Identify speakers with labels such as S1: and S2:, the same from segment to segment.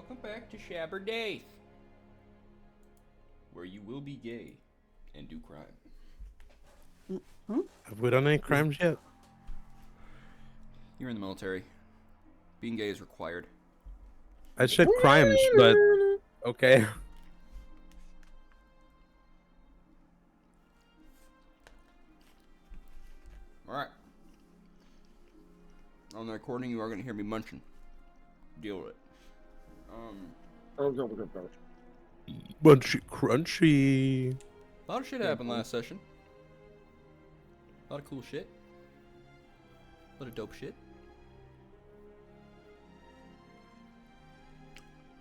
S1: Welcome back to Shabber Days, where you will be gay and do crime.
S2: Have we done any crimes yet?
S1: You're in the military. Being gay is required.
S2: I said crimes, but okay.
S1: Alright. On the recording, you are going to hear me munching. Deal with it.
S2: Munchy crunchy.
S1: A lot of shit happened last session. A lot of cool shit. A lot of dope shit.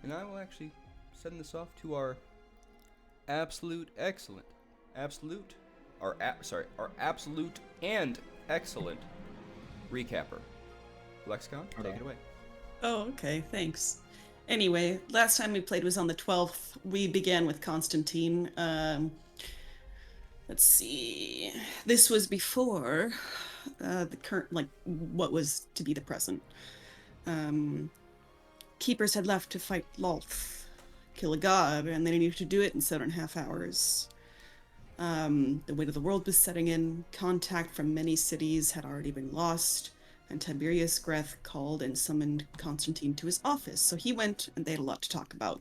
S1: And I will actually send this off to our absolute excellent, our absolute and excellent recapper. Lexicon, take it away.
S3: Oh, okay, thanks. Anyway, last time we played was on the 12th. We began with Constantine. Let's see. This was before the current, what was to be the present. Keepers had left to fight Lolth, kill a god, and they needed to do it in 7.5 hours. The weight of the world was setting in. Contact from many cities had already been lost. And Tiberius Greth called and summoned Constantine to his office, so he went, and they had a lot to talk about.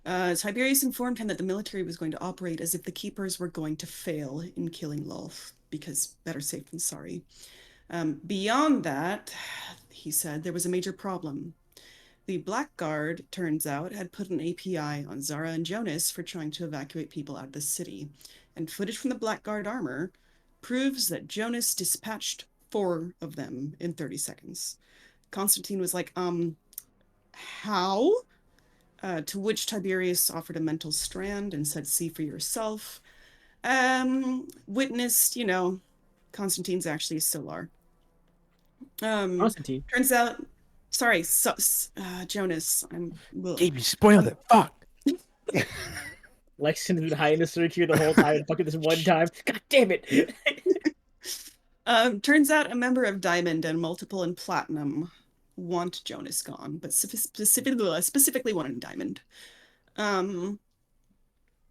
S3: Tiberius informed him that the military was going to operate as if the Keepers were going to fail in killing Lolth, because better safe than sorry. Beyond that, he said, there was a major problem. The Blackguard, turns out, had put an API on Zara and Jonas for trying to evacuate people out of the city, and footage from the Blackguard armor proves that Jonas dispatched 4 of them in 30 seconds. Constantine was like, how? To which Tiberius offered a mental strand and said, see for yourself. Witnessed, Constantine's actually a Solar.
S4: Constantine.
S3: Turns out, sorry, Jonas,
S2: Gabe, you spoiled it. Fuck.
S4: Lexington's been hiding the search here the whole time. Fucking this one time. God damn it.
S3: Turns out a member of Diamond and Multiple and Platinum want Jonas gone, but specifically one in Diamond.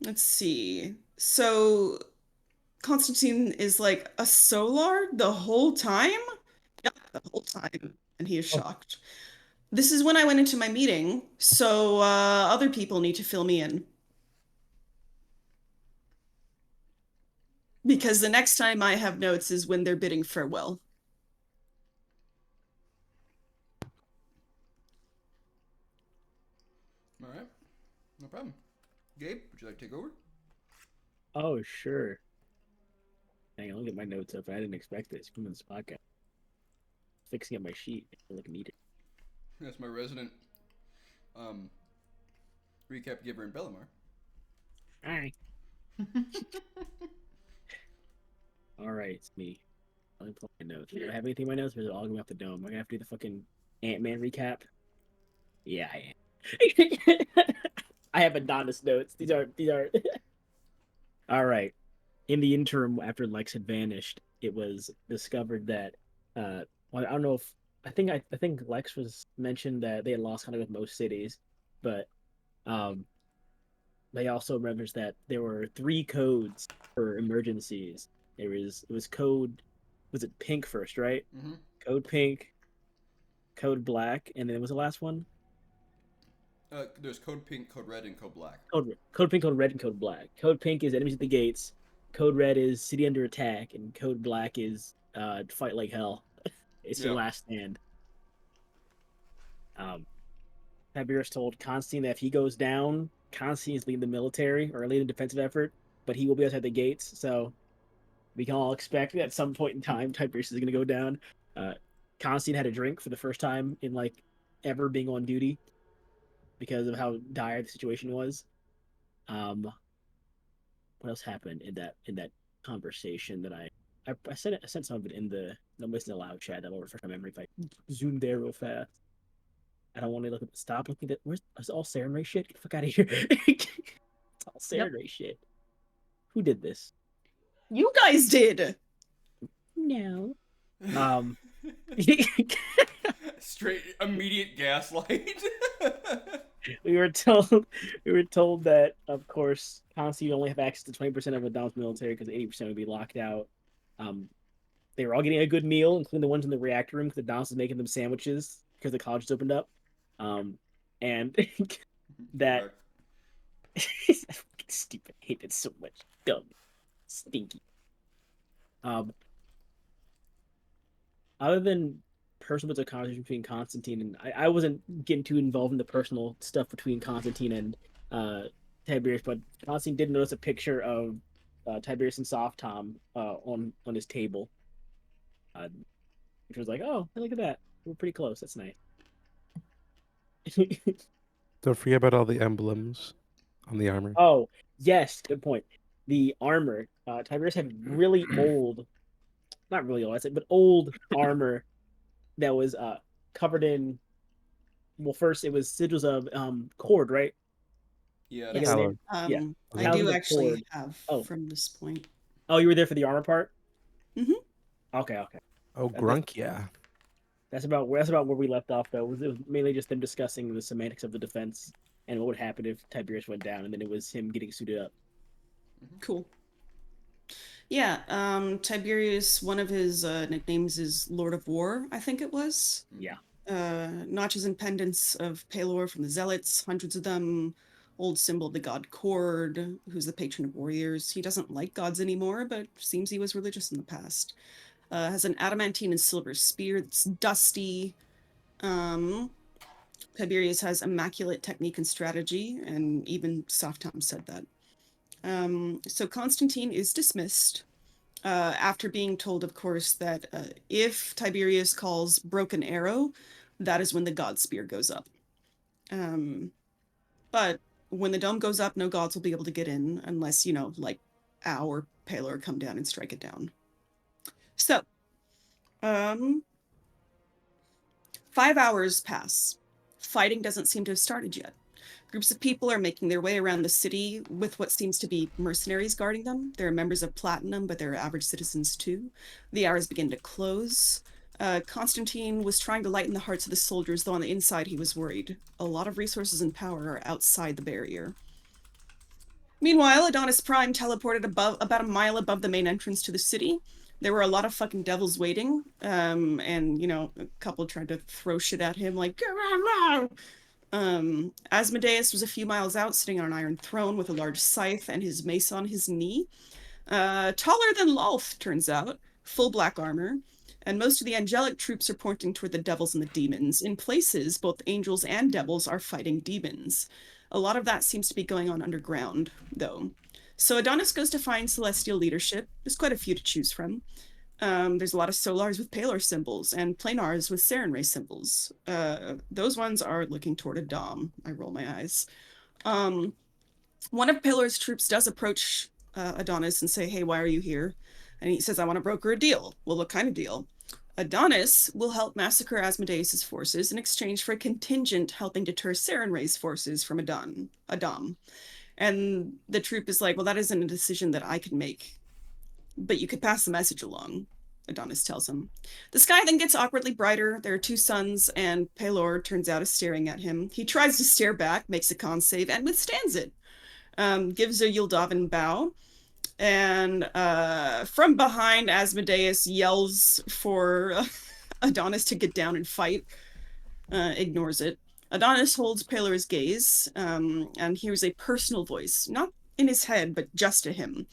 S3: Let's see. So Constantine is like a Solar the whole time? Yeah, the whole time. And he is shocked. This is when I went into my meeting, so other people need to fill me in. Because the next time I have notes is when they're bidding farewell.
S1: All right. No problem. Gabe, would you like to take over?
S4: Oh, sure. Hang on, I'll get my notes up. I didn't expect this from this podcast. Fixing up my sheet. I feel like I need it.
S1: That's my resident recap giver in Bellamar.
S4: Hi. All right, it's me. Let me pull my notes. Do I have anything in my notes, or is it all going off the dome? Am I gonna have to do the fucking Ant-Man recap? Yeah, I am. I have Adonis notes. These are. All right. In the interim, after Lex had vanished, it was discovered that well, I don't know if I think Lex was mentioned that they had lost contact with most cities, but they also remembers that there were 3 codes for emergencies. It was code, was it pink first, right?
S1: Mm-hmm.
S4: Code pink, code black, and then was the last one?
S1: There's code pink, code red, and code black.
S4: Code pink, code red, and code black. Code pink is enemies at the gates. Code red is city under attack, and code black is fight like hell. It's your last stand. Tiberius told Constantine that if he goes down, Constantine is leading the military or leading the defensive effort, but he will be outside the gates. So we can all expect that at some point in time, Tiberius is going to go down. Constantine had a drink for the first time in ever being on duty because of how dire the situation was. What else happened in that conversation that I sent some of it in the loud chat. That'll refresh my memory if I zoom there real fast. I don't want to stop looking at where's all Saren Ray shit? Get the fuck out of here. It's all Saren Ray shit. Who did this?
S3: You guys did.
S4: No.
S1: Straight immediate gaslight.
S4: We were told that, of course, Constantine would only have access to 20% of Adam's military because 80% would be locked out. They were all getting a good meal, including the ones in the reactor room because Adonis was making them sandwiches because the college opened up. And that stupid, I hate it so much. Dumb, stinky. Other than personal bits of conversation between Constantine and I wasn't getting too involved in the personal stuff between Constantine and Tiberius, but Constantine did notice a picture of Tiberius and Soft Tom on his table, which was like, oh, look at that, we're pretty close. That's nice.
S2: Don't forget about all the emblems on the armor.
S4: Oh yes, good point. The armor, Tiberius had really old, not really old, I said, but old armor that was covered in. Well, first it was sigils of cord, right?
S1: Yeah.
S4: Like
S3: Yes.
S4: in
S2: Hallowed.
S4: there. Yeah.
S3: I
S4: How's
S3: do
S4: the
S3: actually
S4: cord?
S3: have
S4: Oh.
S3: from this point.
S4: Oh, you were there for the armor part.
S3: Mhm.
S4: Okay.
S2: Oh, Grunk, yeah.
S4: That's about where we left off, though. It was mainly just them discussing the semantics of the defense and what would happen if Tiberius went down, and then it was him getting suited up.
S3: Cool. Yeah, Tiberius, one of his nicknames is Lord of War, I think it was.
S4: Yeah.
S3: Notches and pendants of Pelor from the Zealots, hundreds of them. Old symbol of the god Cord, who's the patron of warriors. He doesn't like gods anymore, but seems he was religious in the past. Has an adamantine and silver spear that's dusty. Tiberius has immaculate technique and strategy, and even Soft Tom said that. So Constantine is dismissed after being told, of course, that if Tiberius calls Broken Arrow, that is when the god spear goes up. But when the dome goes up, no gods will be able to get in unless, like Ao or Pelor come down and strike it down. So, 5 hours pass. Fighting doesn't seem to have started yet. Groups of people are making their way around the city with what seems to be mercenaries guarding them. There are members of Platinum, but there are average citizens too. The hours begin to close. Constantine was trying to lighten the hearts of the soldiers, though on the inside he was worried. A lot of resources and power are outside the barrier. Meanwhile, Adonis Prime teleported about a mile above the main entrance to the city. There were a lot of fucking devils waiting, and, a couple tried to throw shit at him, like, Asmodeus was a few miles out, sitting on an iron throne with a large scythe and his mace on his knee. Taller than Lolth, turns out, full black armor, and most of the angelic troops are pointing toward the devils and the demons. In places, both angels and devils are fighting demons. A lot of that seems to be going on underground, though. So Adonis goes to find celestial leadership. There's quite a few to choose from. There's a lot of Solars with Pelor symbols and Planars with Sarenrae symbols. Those ones are looking toward Adam. I roll my eyes. One of Pelor's troops does approach Adonis and say, hey, why are you here? And he says, I want to broker a deal. Well, what kind of deal? Adonis will help massacre Asmodeus' forces in exchange for a contingent helping deter Sarenrae's forces from Adam. And the troop is like, well, that isn't a decision that I can make, but you could pass the message along, Adonis tells him. The sky then gets awkwardly brighter. There are 2 suns, and Pelor turns out is staring at him. He tries to stare back, makes a con save, and withstands it. Gives a Yuldavin bow. And from behind, Asmodeus yells for Adonis to get down and fight. Ignores it. Adonis holds Pelor's gaze and hears a personal voice, not in his head, but just to him.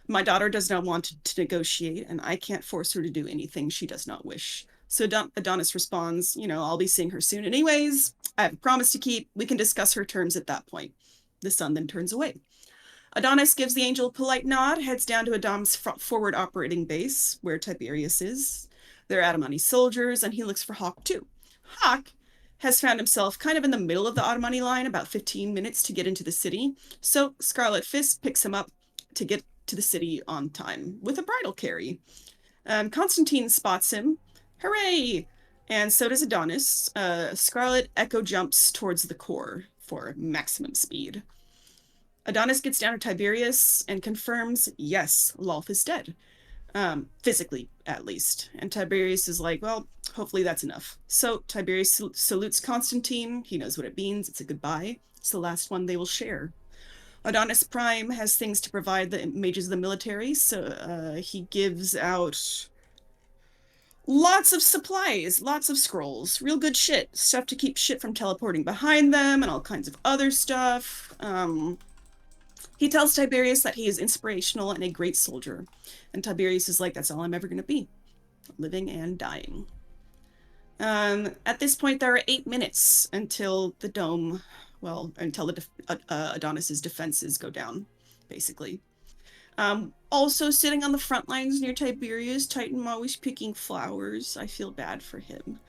S3: My daughter does not want to negotiate, and I can't force her to do anything she does not wish. So Adonis responds, I'll be seeing her soon anyways. I have a promise to keep. We can discuss her terms at that point. The sun then turns away. Adonis gives the angel a polite nod, heads down to Adam's forward operating base, where Tiberius is. There are Adamani soldiers, and he looks for Hawk too. Hawk has found himself kind of in the middle of the Ottomani line, about 15 minutes to get into the city. So Scarlet Fist picks him up to get to the city on time with a bridal carry. Constantine spots him. Hooray! And so does Adonis. Scarlet echo jumps towards the core for maximum speed. Adonis gets down to Tiberius and confirms, yes, Lolth is dead. physically at least. And Tiberius is like, well, hopefully that's enough. So Tiberius salutes Constantine. He knows what it means. It's a goodbye. It's the last one they will share. Adonis Prime has things to provide the mages of the military, so he gives out lots of supplies, lots of scrolls, real good shit, stuff to keep shit from teleporting behind them, and all kinds of other stuff. He tells Tiberius that he is inspirational and a great soldier, and Tiberius is like, that's all I'm ever going to be, living and dying. At this point, there are 8 minutes until the dome, well, until the Adonis's defenses go down, basically. Also sitting on the front lines near Tiberius, Titan always picking flowers. I feel bad for him.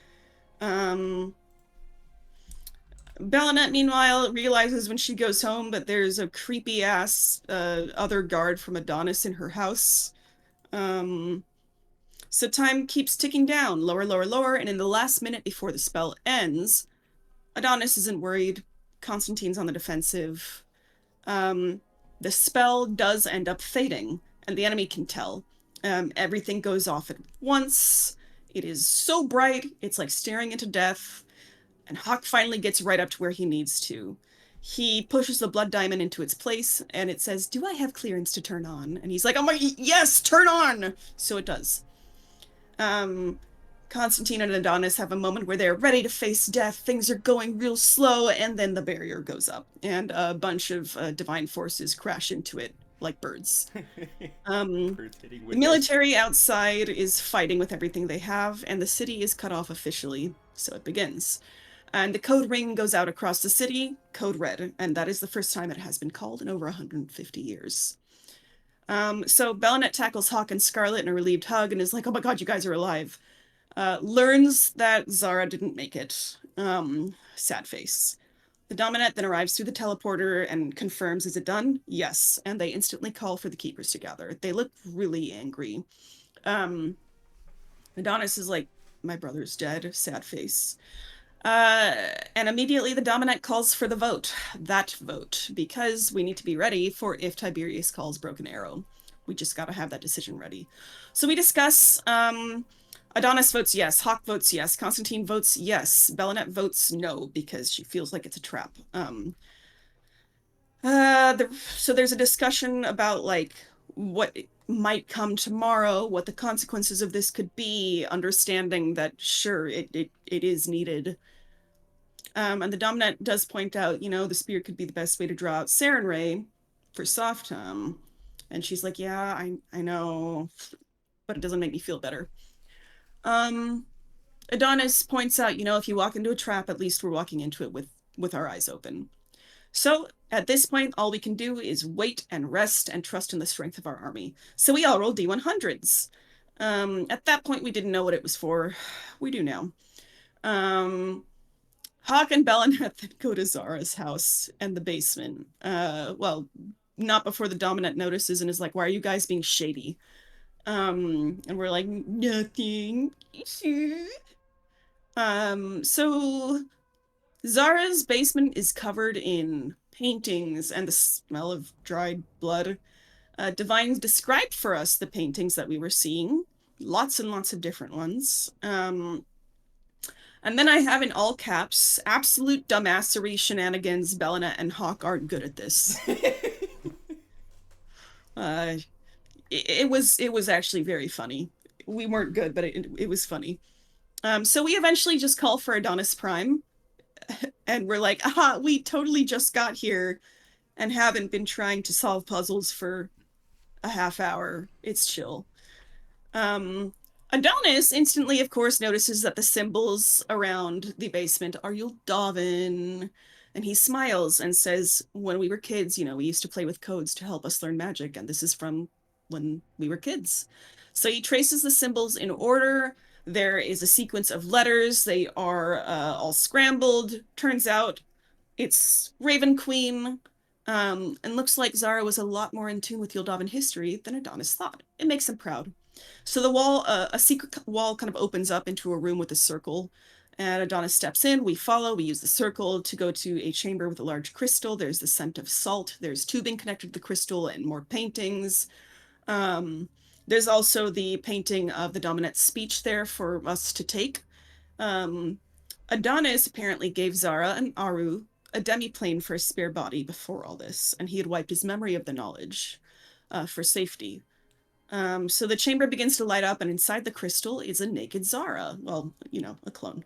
S3: Bellinet, meanwhile, realizes when she goes home that there's a creepy-ass other guard from Adonis in her house. So time keeps ticking down, lower, lower, lower, and in the last minute before the spell ends, Adonis isn't worried. Constantine's on the defensive. The spell does end up fading, and the enemy can tell. Everything goes off at once. It is so bright, it's like staring into death. And Hawk finally gets right up to where he needs to. He pushes the blood diamond into its place, and it says, do I have clearance to turn on? And he's like, oh my, yes, turn on! So it does. Constantine and Adonis have a moment where they're ready to face death. Things are going real slow, and then the barrier goes up, and a bunch of divine forces crash into it like birds. The military outside is fighting with everything they have, and the city is cut off officially, so it begins. And the code ring goes out across the city, code red, and that is the first time it has been called in over 150 years. So Bellinet tackles Hawk and Scarlet in a relieved hug and is like, oh my god, you guys are alive. Learns that Zara didn't make it. Sad face. The Dominant then arrives through the teleporter and confirms, is it done? Yes. And they instantly call for the Keepers to gather. They look really angry. Adonis is like, my brother's dead. Sad face. And immediately the Dominant calls for the vote. That vote. Because we need to be ready for if Tiberius calls Broken Arrow. We just gotta have that decision ready. So we discuss, Adonis votes yes, Hawk votes yes, Constantine votes yes, Bellinet votes no, because she feels like it's a trap. So there's a discussion about, like, what might come tomorrow, what the consequences of this could be, understanding that, sure, it is needed. And the Dominant does point out, you know, the spear could be the best way to draw out Sarenrae for soft. And she's like, yeah, I know, but it doesn't make me feel better. Adonis points out, you know, if you walk into a trap, at least we're walking into it with our eyes open. So at this point, all we can do is wait and rest and trust in the strength of our army. So we all roll D100s. At that point, we didn't know what it was for. We do now. Hawk and Bellinet then go to Zara's house and the basement. Well, not before the Dominant notices and is like, why are you guys being shady? And we're like, nothing. So Zara's basement is covered in paintings and the smell of dried blood. Divine described for us the paintings that we were seeing. Lots and lots of different ones. And then I have in all caps, absolute dumbassery shenanigans. Bellinet and Hawk aren't good at this. It was actually very funny. We weren't good, but it was funny. So we eventually just call for Adonis Prime. And we're like, aha, we totally just got here and haven't been trying to solve puzzles for a half hour. It's chill. Adonis instantly, of course, notices that the symbols around the basement are Yuldavin. And he smiles and says, when we were kids, you know, we used to play with codes to help us learn magic. And this is from when we were kids. So he traces the symbols in order. There is a sequence of letters. They are all scrambled. Turns out it's Raven Queen. And looks like Zara was a lot more in tune with Yuldavin history than Adonis thought. It makes him proud. So the wall, a secret wall kind of opens up into a room with a circle. And Adonis steps in, we follow, we use the circle to go to a chamber with a large crystal. There's the scent of salt. There's tubing connected to the crystal and more paintings. There's also the painting of the Dominet's speech there for us to take. Adonis apparently gave Zara and Aru a demi-plane for a spare body before all this, and he had wiped his memory of the knowledge for safety. So the chamber begins to light up, and inside the crystal is a naked Zara. Well, you know, a clone.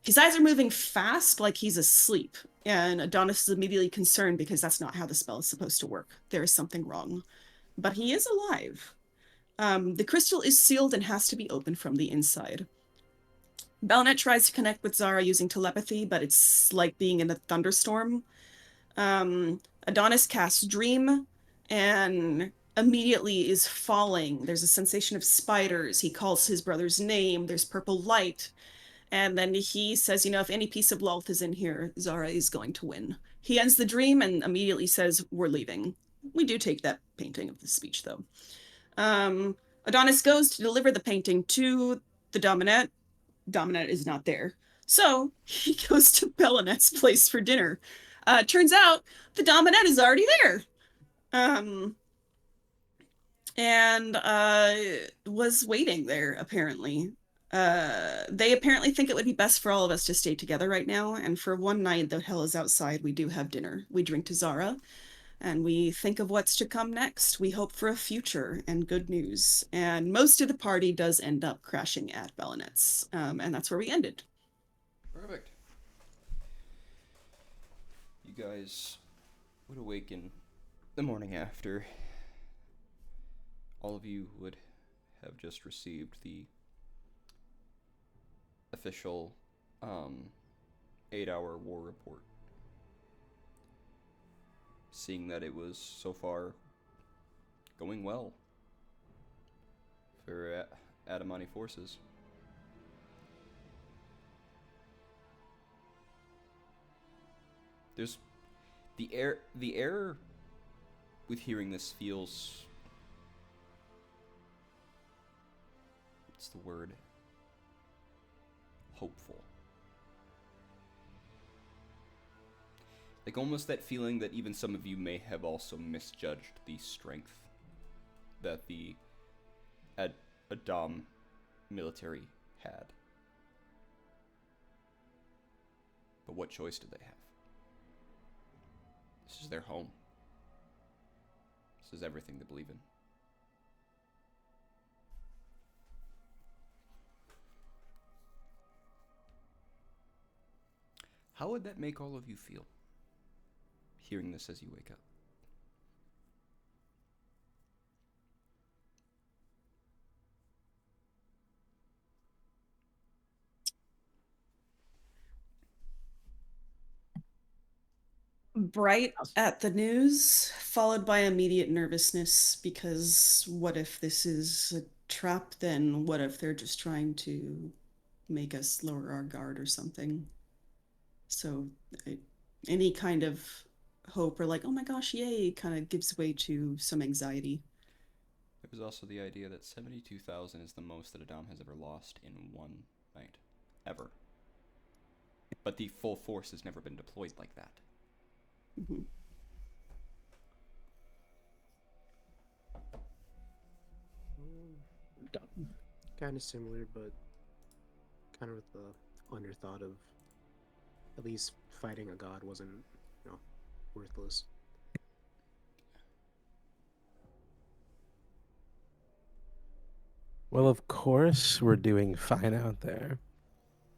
S3: His eyes are moving fast, like he's asleep, and Adonis is immediately concerned because that's not how the spell is supposed to work. There is something wrong. But he is alive. The crystal is sealed and has to be opened from the inside. Belnet tries to connect with Zara using telepathy, but it's like being in a thunderstorm. Adonis casts Dream and immediately is falling. There's a sensation of spiders. He calls his brother's name. There's purple light. And then he says, you know, if any piece of Lolth is in here, Zara is going to win. He ends the dream and immediately says, we're leaving. We do take that painting of the speech, though. Adonis goes to deliver the painting to the Dominet. Dominet is not there. So he goes to Bellinet's place for dinner. Turns out the Dominet is already there. And was waiting there, apparently. They apparently think it would be best for all of us to stay together right now, and for one night the hell is outside, we do have dinner. We drink to Zara, and we think of what's to come next. We hope for a future and good news. And most of the party does end up crashing at Bellinet's, and that's where we ended.
S1: Perfect. You guys would awaken the morning after. All of you would have just received the official 8-hour war report. Seeing that it was so far going well for Adamani forces. There's the air with hearing this feels, what's the word? Hopeful. Like almost that feeling that even some of you may have also misjudged the strength that the Adam military had. But what choice did they have? This is their home. This is everything they believe in. How would that make all of you feel, hearing this as you wake up?
S3: Bright at the news, followed by immediate nervousness, because what if this is a trap? Then what if they're just trying to make us lower our guard or something? So any kind of hope or like, oh my gosh, yay, kind of gives way to some anxiety.
S1: There was also the idea that 72,000 is the most that Adam has ever lost in one night. Ever. But the full force has never been deployed like that.
S3: Mm-hmm.
S5: Kind of similar, but kind of with the underthought of at least fighting a god wasn't, worthless.
S2: Well, of course we're doing fine out there.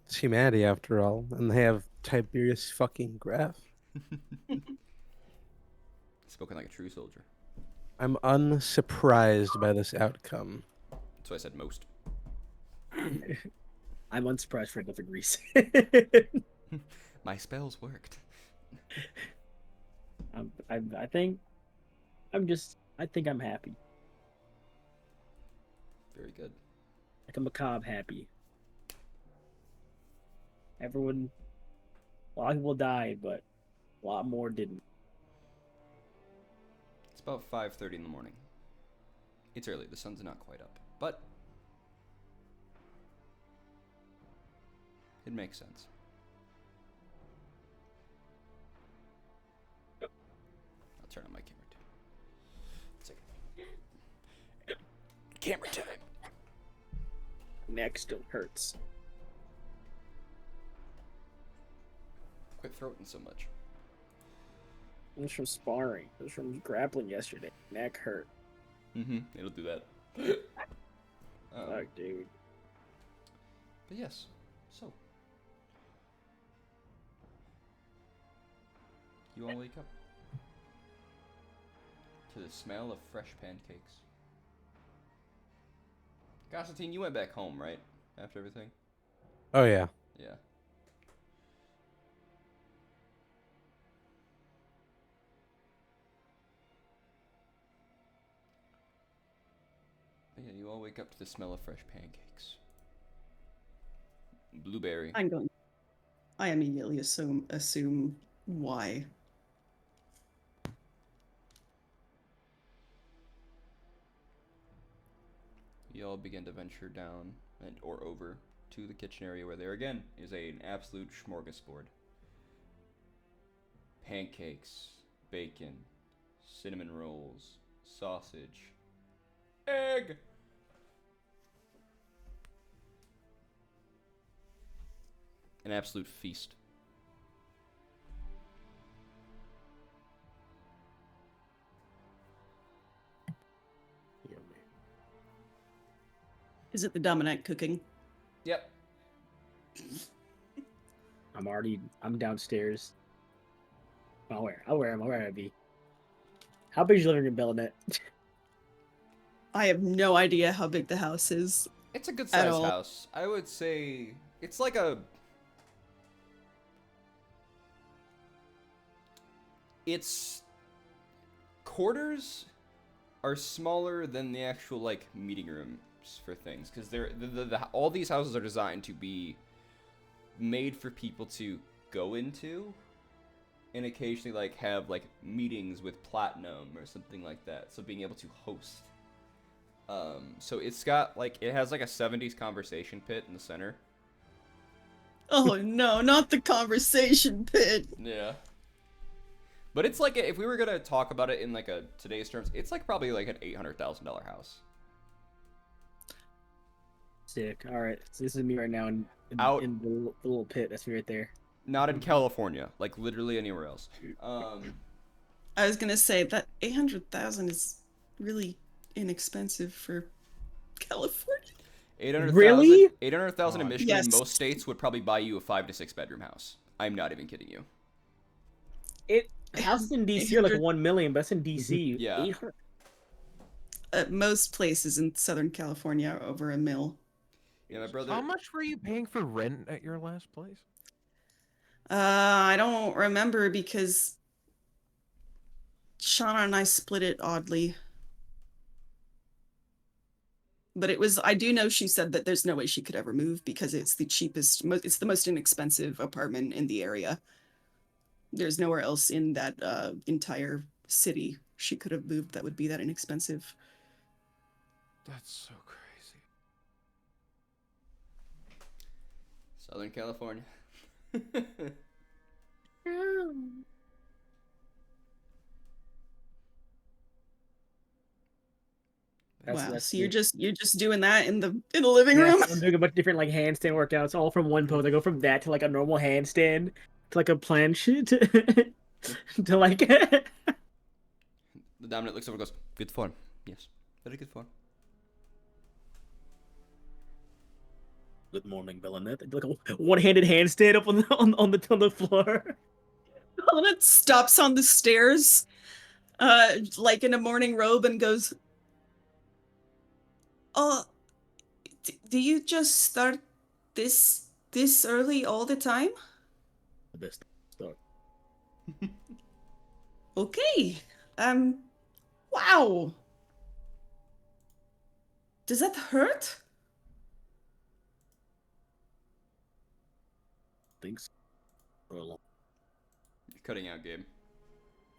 S2: It's humanity after all, and they have Tiberius fucking Graf.
S1: Spoken like a true soldier.
S2: I'm unsurprised by this outcome.
S1: That's why I said most.
S4: I'm unsurprised for another reason.
S1: My spells worked.
S4: I think I'm happy.
S1: Very good.
S4: Like a macabre happy. Everyone, a lot of people died, but a lot more didn't.
S1: It's about 5:30 in the morning. It's early. The sun's not quite up, but it makes sense. I'll turn on my camera too. Camera time.
S4: Neck still hurts.
S1: Quit throating so much.
S4: It was from sparring. It was from grappling yesterday. Neck hurt.
S1: It'll do that.
S4: Fuck, dude.
S1: But yes, so. You all wake up to the smell of fresh pancakes. Constantine, you went back home, right? After everything?
S2: Oh yeah.
S1: Yeah. But yeah, you all wake up to the smell of fresh pancakes. Blueberry.
S3: I immediately assume why.
S1: You all begin to venture down or over to the kitchen area where there again is an absolute smorgasbord. Pancakes, bacon, cinnamon rolls, sausage, egg! An absolute feast.
S5: Yummy.
S3: Is it the dominant cooking?
S1: Yep.
S4: I'm downstairs. I'll wear I be. How big is your living room, Bellinet?
S3: I have no idea how big the house is.
S1: It's a good
S3: At
S1: sized
S3: all.
S1: house. I would say it's like a. Its quarters are smaller than the actual like meeting rooms for things because all these houses are designed to be made for people to go into and occasionally like have like meetings with platinum or something like that, so being able to host. So it has like a 70s conversation pit in the center.
S3: Oh no, not the conversation pit.
S1: Yeah. But it's like, if we were gonna talk about it in like today's terms, it's like probably like an $800,000 house.
S4: Sick. All right, so this is me right now in
S1: Out.
S4: in the little pit. That's me right there.
S1: Not in California, like literally anywhere else.
S3: I was gonna say that 800,000 is really inexpensive for California.
S1: 800,000.
S4: Really?
S1: 800,000 in Michigan.
S3: Yes.
S1: In most states would probably buy you a 5 to 6 bedroom house. I'm not even kidding you.
S4: Houses in DC are like
S3: 800
S4: 1 million, but that's in DC.
S1: Yeah.
S4: 800.
S3: Most places in Southern California are over $1 million.
S1: Yeah, my brother.
S6: How much were you paying for rent at your last place?
S3: I don't remember because Shauna and I split it oddly. But I do know she said that there's no way she could ever move because it's the cheapest, it's the most inexpensive apartment in the area. There's nowhere else in that entire city she could have moved that would be that inexpensive.
S6: That's so crazy.
S1: Southern California.
S3: Wow, so you're just doing that in the living
S4: Yeah,
S3: room?
S4: I'm doing a bunch of different like handstand workouts, all from one pose. I go from that to like a normal handstand to like a planche to like.
S1: The dominant looks over and goes, good form. Yes, very good form.
S4: Good morning, Bellinet. Like a one-handed handstand up on the floor.
S3: Bellinet stops on the stairs, like in a morning robe, and goes, "Oh, do you just start this early all the time?"
S4: The best start.
S3: Okay. Wow. Does that hurt?
S4: Thanks. For a long.
S1: You're cutting out, Gabe.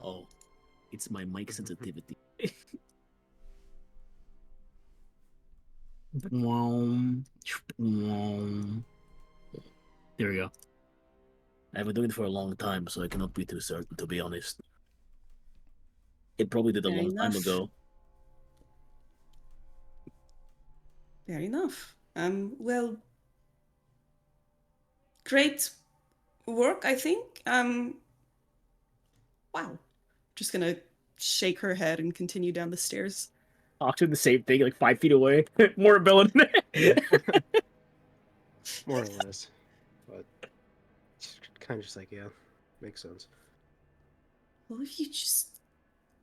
S4: Oh, it's my mic sensitivity. There we go. I've been doing it for a long time, so I cannot be too certain, to be honest. It probably did a
S3: Fair
S4: long time
S3: enough.
S4: ago.
S3: Fair enough. Well, great work, I think. Wow. Just gonna shake her head and continue down the stairs.
S4: Hawk's doing the same thing, like 5 feet away. More ability.
S5: More or less. But it's kind of just like, yeah, makes sense.
S3: Well, if you just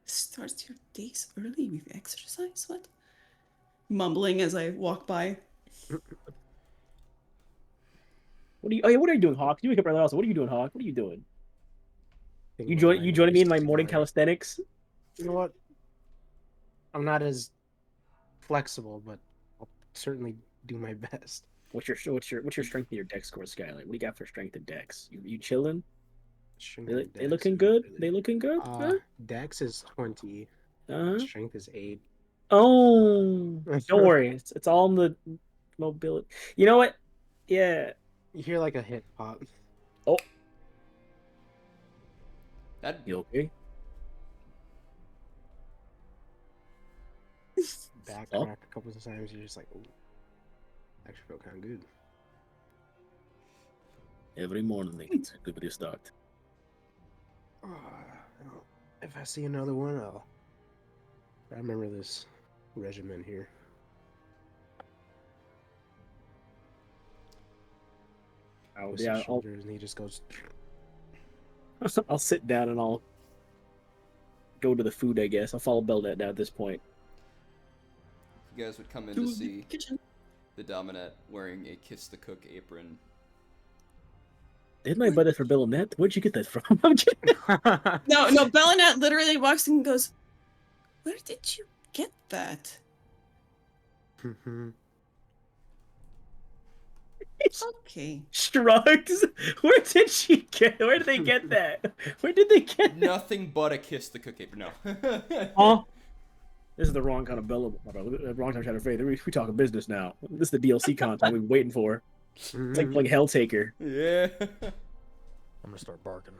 S3: start your days early with exercise, what? Mumbling as I walk by.
S4: What are you? Oh yeah, what are you doing, Hawk? You wake up early also. What are you doing, Hawk? What are you doing?
S5: Think
S4: You
S5: about
S4: join?
S5: my
S4: You joining me in my
S5: next
S4: morning
S5: story.
S4: calisthenics?
S5: You know what? I'm not as flexible, but I'll certainly do my best.
S4: What's your strength and your dex score, Skylar? What do you got for strength and dex? You chilling?
S5: Strength
S4: They,
S5: and
S4: they
S5: dex
S4: looking
S5: is
S4: good?
S5: really-
S4: They looking good?
S5: Dex is 20.
S4: Uh-huh.
S5: Strength is 8.
S4: Oh, don't worry. It's all in the mobility. You know what? Yeah.
S5: You hear like a hit pop.
S4: Oh,
S1: That
S4: you okay?
S5: Back
S4: Oh.
S5: crack a couple of times. You're just like, ooh, actually feel kind of good.
S4: Every morning it's a good start.
S5: Well, if I see another one, I remember this regimen here. With
S4: Yeah,
S5: his shoulders, and he just goes.
S4: I'll sit down and I'll go to the food, I guess. I'll follow Belnet now at this point.
S1: you guys would come in
S3: To
S1: to
S3: the
S1: see
S3: kitchen.
S1: the Dominette wearing a Kiss the Cook apron.
S4: Didn't I buy that for Belnet? Where'd you get that from? I'm kidding.
S3: No, Bellinet literally walks in and goes, "Where did you get that?" Okay.
S4: Shrugs. Where did she get? Where did they get that? Where did they get that?
S1: Nothing but a Kiss the Cook apron. No.
S4: Huh? This is the wrong kind of Bella. Wrong time to faith. We talking business now. This is the DLC content we've been waiting for. It's like playing Helltaker.
S1: Yeah.
S6: I'm gonna start barking.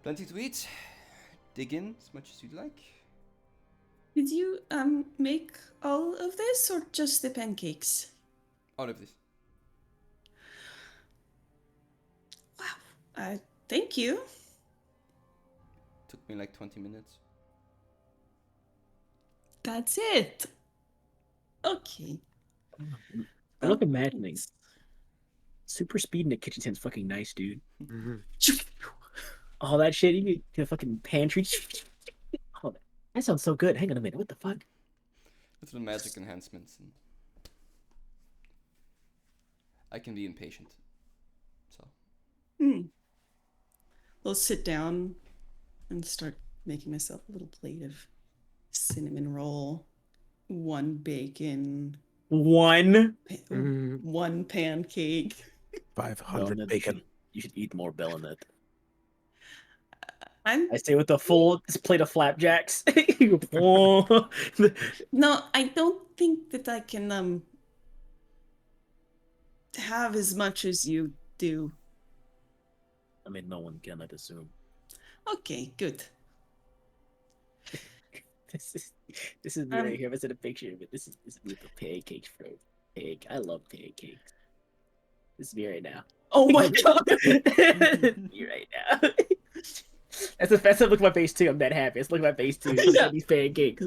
S1: Plenty to eat. Dig in as much as you'd like.
S3: Did you make all of this or just the pancakes?
S1: All of this.
S3: Wow. Thank you.
S1: Took me like 20 minutes.
S3: That's it. Okay.
S4: I love imagining. Super speed in the kitchen sounds fucking nice, dude. All that shit, you get a fucking pantry. Oh, that sounds so good. Hang on a minute. What the fuck?
S1: With the magic enhancements. And I can be impatient. So.
S3: I'll sit down and start making myself a little plate of cinnamon roll, one bacon,
S4: One.
S3: one pancake.
S2: 500
S4: Bellinet,
S2: bacon.
S4: You should eat more Bellinet.
S3: I'm
S4: I say with a full plate of flapjacks. Oh.
S3: no, I don't think that I can have as much as you do.
S4: I mean, no one can, I'd assume.
S3: Okay, good.
S4: This is me right here. It's in a picture, but this is with the pancakes from egg. I love pancakes. This is me right now.
S3: Oh my god.
S4: You right now. That's the look at my face too. I'm that happy. Let's look at my face too.
S3: Yeah.
S4: These pancakes.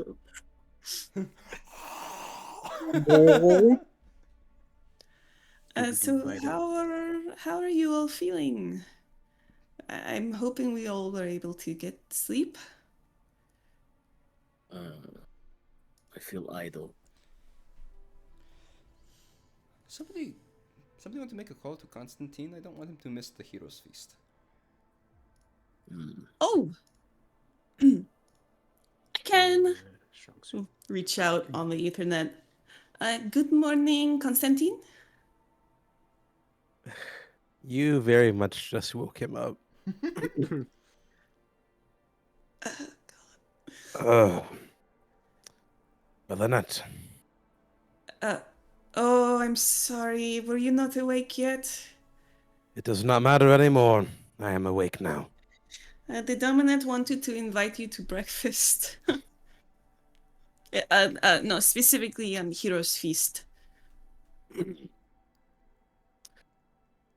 S3: So
S5: Invited.
S3: how are you all feeling? I'm hoping we all were able to get sleep.
S4: I feel idle.
S1: Somebody want to make a call to Constantine? I don't want him to miss the Heroes Feast.
S3: Oh, I can
S5: Strong suit.
S3: reach out on the Ethernet. Good morning, Constantine.
S2: You very much just woke him up. Oh. Bellinet.
S3: Oh, I'm sorry. Were you not awake yet?
S2: It does not matter anymore. I am awake now.
S3: The dominant wanted to invite you to breakfast. No, specifically Hero's Feast.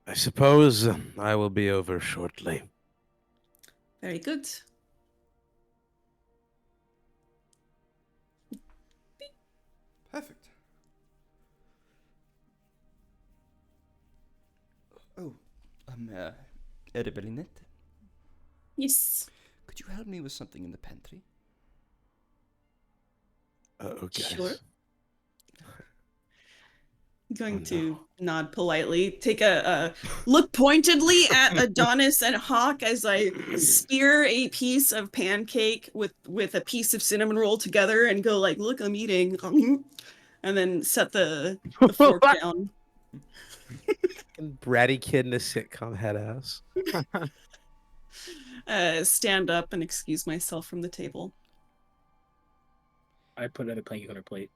S2: I suppose I will be over shortly.
S3: Very good.
S1: Perfect. Oh, Edebelinette,
S3: Yes.
S1: could you help me with something in the pantry?
S2: Okay.
S3: Sure. Going
S2: Oh,
S3: to nod politely, take a look pointedly at Adonis and Hawk as I spear a piece of pancake with a piece of cinnamon roll together and go like, "Look, I'm eating," and then set the fork down.
S2: Bratty kid in a sitcom head ass.
S3: Stand up and excuse myself from the table.
S4: I put another pancake on her plate.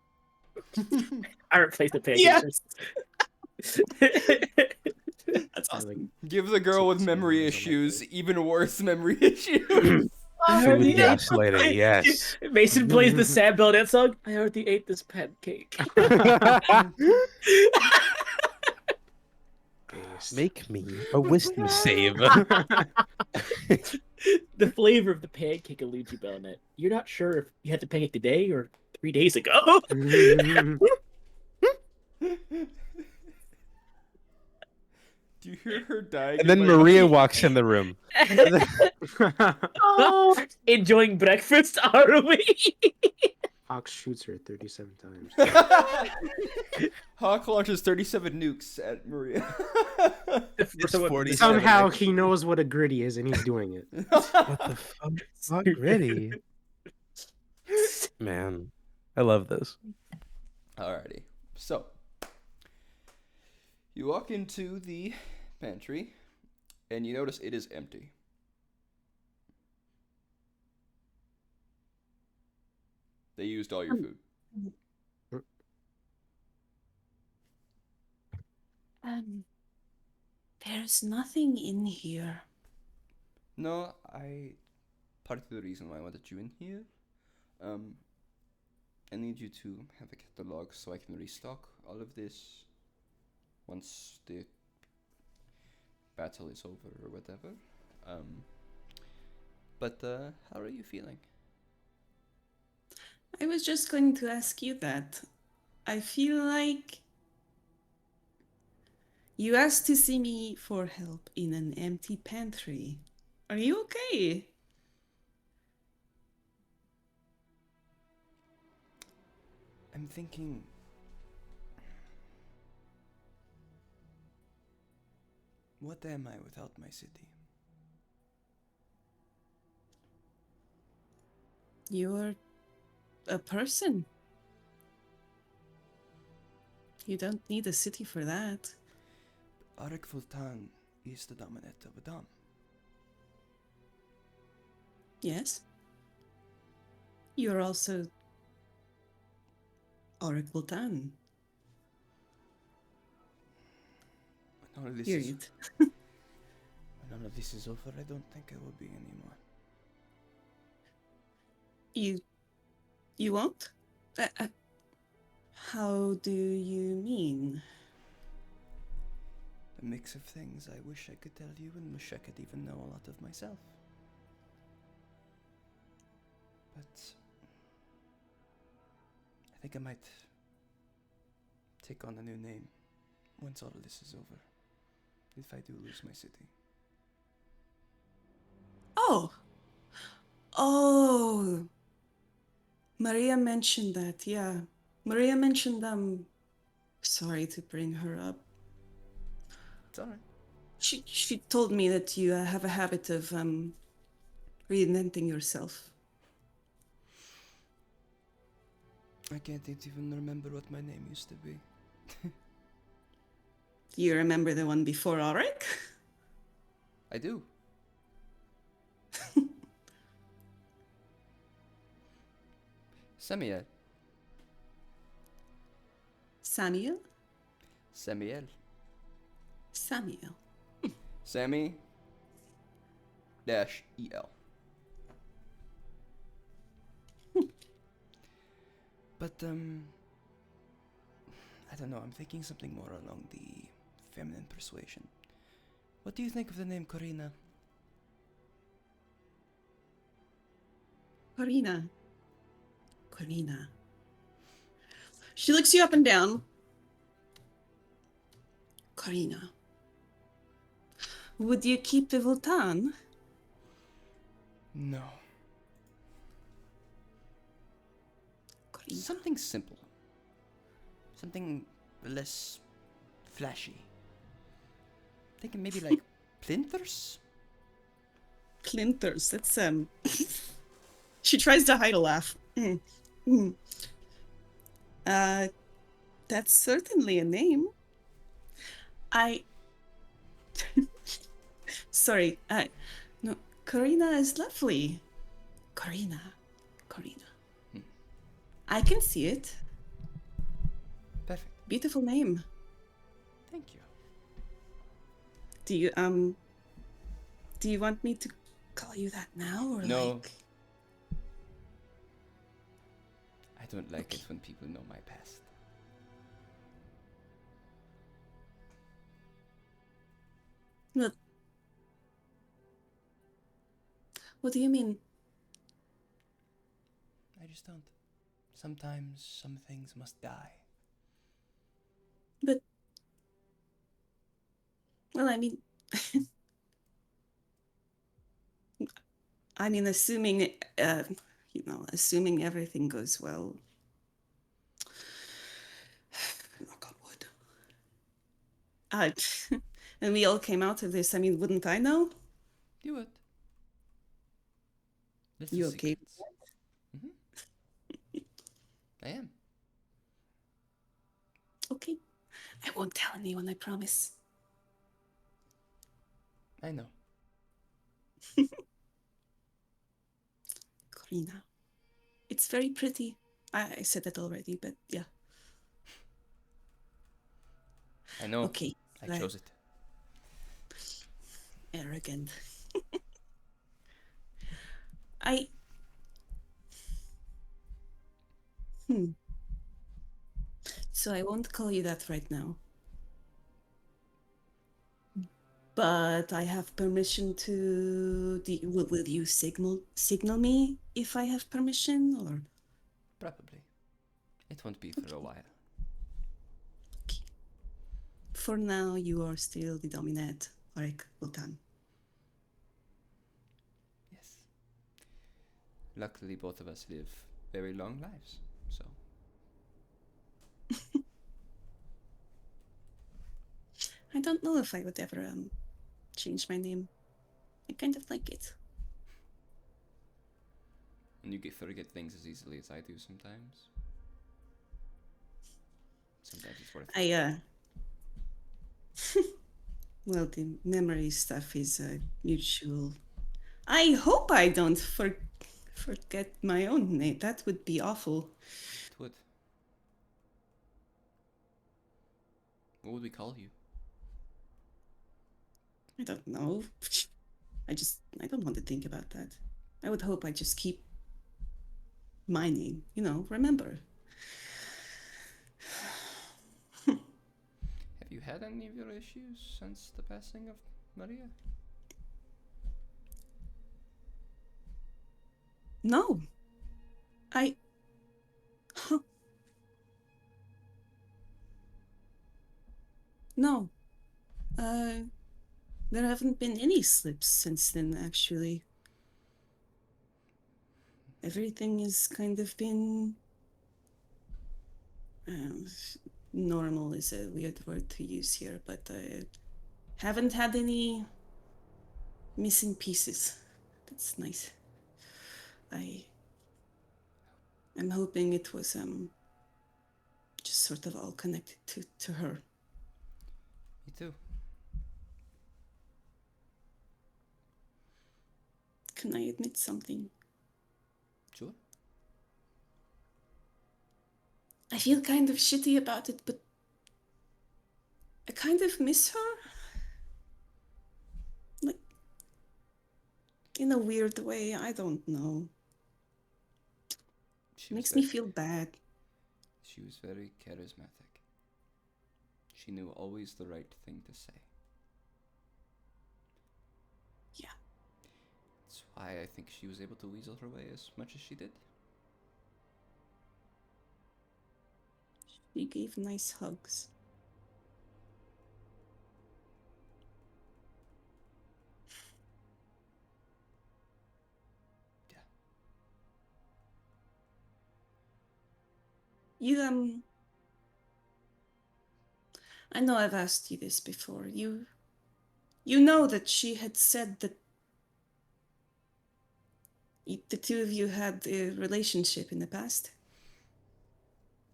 S4: I replaced the pancakes.
S3: That's
S5: I
S3: awesome.
S5: like
S1: Give the girl with
S5: Six
S1: memory
S5: years, I like
S1: issues
S5: that.
S1: even worse memory issues.
S4: I
S2: Food
S4: already ate.
S2: gaslighting, yes.
S4: Mason plays the Sad Bellet song. I already ate this pancake.
S5: based.
S2: Make me a wisdom save.
S4: The flavor of the pancake eludes you, Belnet. You're not sure if you had the pancake today or 3 days ago.
S1: Do you hear her dying?
S2: And then Maria walks in the room.
S4: Oh, enjoying breakfast, are we?
S5: Fox shoots her 37 times.
S1: Hawk launches 37 nukes at Maria.
S2: It's 47.
S5: Somehow he knows what a gritty is and he's doing it.
S2: What the fuck? Not gritty. Man, I love this.
S1: Alrighty. So, you walk into the pantry, and you notice it is empty. They used all your food.
S3: There's nothing in here.
S1: No, part of the reason why I wanted you in here, I need you to have a catalog so I can restock all of this once the battle is over or whatever. But how are you feeling?
S3: I was just going to ask you that. I feel like you asked to see me for help in an empty pantry. Are you okay?
S1: I'm thinking. What am I without my city?
S3: You're a person. You don't need a city for that.
S1: Arik Vultan is the dominant of Adam.
S3: Yes. You're also Auric Vultan.
S1: When all of this
S3: Period.
S1: when all of this is over, I don't think I will be anymore.
S3: You won't? How do you mean?
S1: A mix of things I wish I could tell you and wish I could even know a lot of myself. But I think I might take on a new name once all of this is over. If I do lose my city.
S3: Oh. Oh. Maria mentioned that, yeah. Maria mentioned sorry to bring her up.
S1: It's alright.
S3: She told me that you have a habit of reinventing yourself.
S1: I can't even remember what my name used to be.
S3: Do you remember the one before Auric?
S1: I do. Samiel.
S3: Samuel?
S1: Samiel.
S3: Samuel.
S1: Sammy. -el. But I don't know. I'm thinking something more along the feminine persuasion. What do you think of the name Corina?
S3: Corina. Corina. She looks you up and down. Corina. Would you keep the Voltan?
S1: No.
S3: Corina.
S1: Something simple. Something less flashy. Thinking maybe like plinters?
S3: Plinters. That's She tries to hide a laugh. That's certainly a name. Sorry. No. Corina is lovely. Corina. I can see it.
S1: Perfect.
S3: Beautiful name.
S1: Thank you.
S3: Do you want me to call you that now or
S1: No.
S3: like?
S1: I don't like it when people know my past.
S3: What do you mean?
S1: I just don't. Sometimes some things must die.
S3: But well, I mean, assuming assuming everything goes well. Knock on wood. And we all came out of this. I mean, wouldn't I know?
S1: You would. Little
S3: You okay?
S1: secrets. I am.
S3: Okay. I won't tell anyone, I promise.
S1: I know.
S3: Corina. It's very pretty. I said that already, but yeah.
S1: I know.
S3: Okay.
S1: I
S3: right.
S1: chose it.
S3: Arrogant. So I won't call you that right now. But I have permission to... Will you signal me if I have permission, or...?
S1: Probably. It won't be for a while.
S3: Okay. For now, you are still the dominant, Arik Voltan.
S1: Yes. Luckily, both of us live very long lives, so...
S3: I don't know if I would ever change my name. I kind of like it.
S1: And you forget things as easily as I do sometimes. Sometimes it's worth it.
S3: Well, the memory stuff is mutual. I hope I don't forget my own name. That would be awful.
S1: It would. What would we call you?
S3: I don't know. I don't want to think about that. I would hope I just keep my name, remember.
S1: Have you had any of your issues since the passing of Maria?
S3: No. No. There haven't been any slips since then, actually. Everything has kind of been... normal is a weird word to use here, but I haven't had any missing pieces. That's nice. I'm hoping it was just sort of all connected to her.
S1: Me too.
S3: Can I admit something?
S1: Sure.
S3: I feel kind of shitty about it, but I kind of miss her. Like, in a weird way. I don't know.
S1: She was
S3: Makes me
S1: very,
S3: feel bad.
S1: she was very charismatic. She knew always the right thing to say.
S3: Yeah.
S1: That's why I think she was able to weasel her way as much as she did.
S3: She gave nice hugs.
S1: Yeah.
S3: You, I know I've asked you this before. You know that she had said that the two of you had a relationship in the past?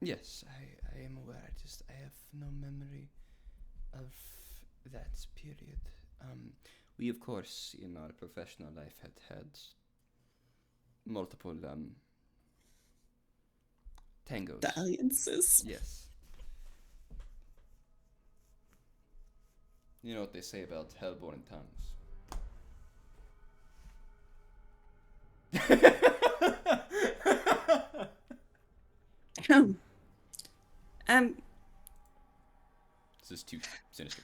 S1: Yes, I am aware. I have no memory of that period. We of course in our professional life had multiple tangos.
S3: Dalliances.
S1: Yes. You know what they say about hellborn tongues.
S3: um,
S1: This is too sinister.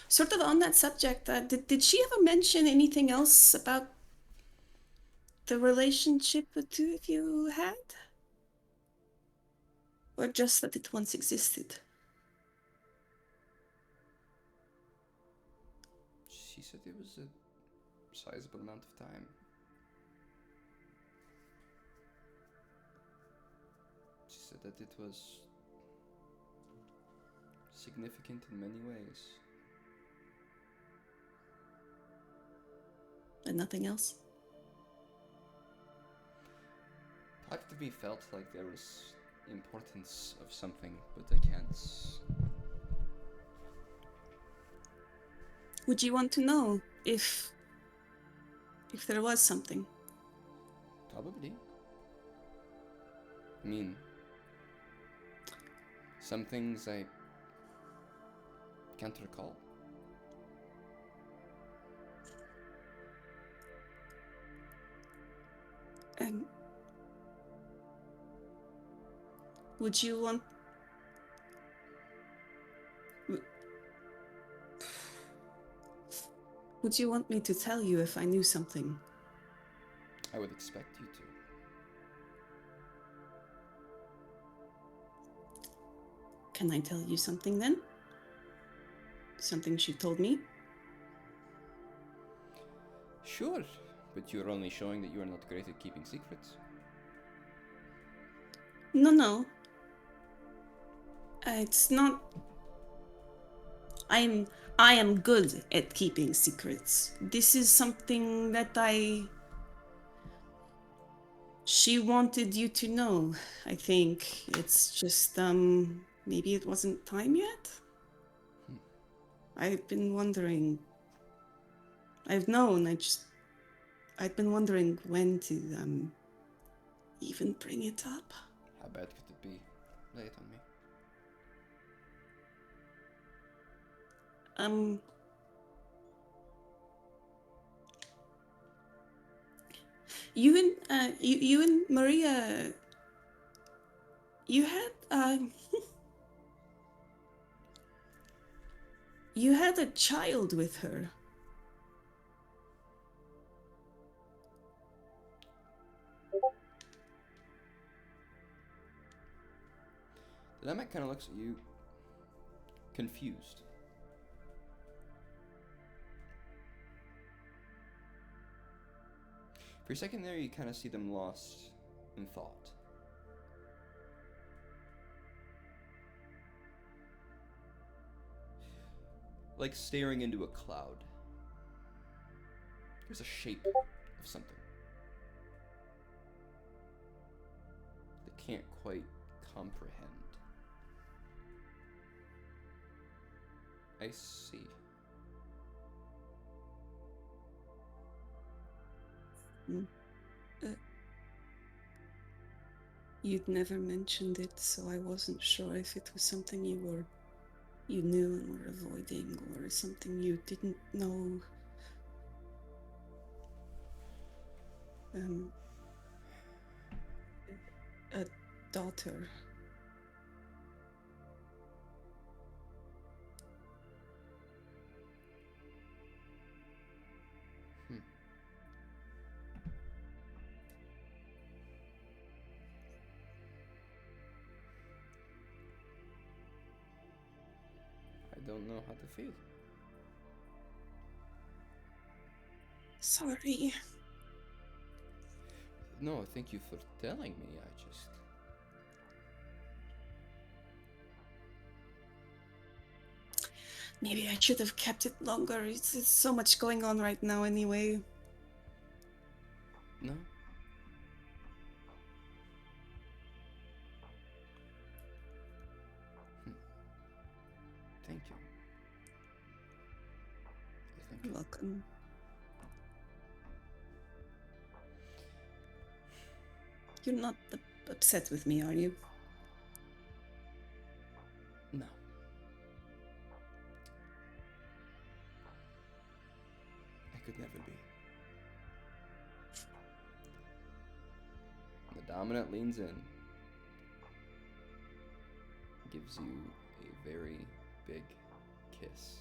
S3: sort of on that subject, did she ever mention anything else about the relationship the two of you had? Or just that it once existed?
S1: She said it was a sizable amount of time. She said that it was significant in many ways.
S3: And nothing else?
S1: Part of me felt like there was importance of something, but I can't.
S3: Would you want to know if there was something?
S1: Probably. I mean, some things I can't recall.
S3: Would you want... Would you want me to tell you if I knew something?
S1: I would expect you to.
S3: Can I tell you something then? Something she told me?
S1: Sure, but you're only showing that you are not great at keeping secrets.
S3: No. It's not... I am good at keeping secrets. This is something that she wanted you to know, I think. It's just, maybe it wasn't time yet? I've been wondering... I've known, I've been wondering when to, even bring it up.
S1: How bad could it be? Lay it on me.
S3: You and Maria, you had, you had a child with her.
S1: The Namek kind of looks at you, confused. For a second there, you kind of see them lost in thought. Like staring into a cloud. There's a shape of something. They can't quite comprehend. I see.
S3: You'd never mentioned it, so I wasn't sure if it was something you knew and were avoiding, or something you didn't know. A daughter.
S1: I don't know how to feel.
S3: Sorry.
S1: No, thank you for telling me. I just.
S3: Maybe I should have kept it longer. It's so much going on right now anyway.
S1: No. Thank you. Thank
S3: You're
S1: you.
S3: welcome. You're not upset with me, are you?
S1: No. I could never be. The dominant leans in, gives you a very big kiss.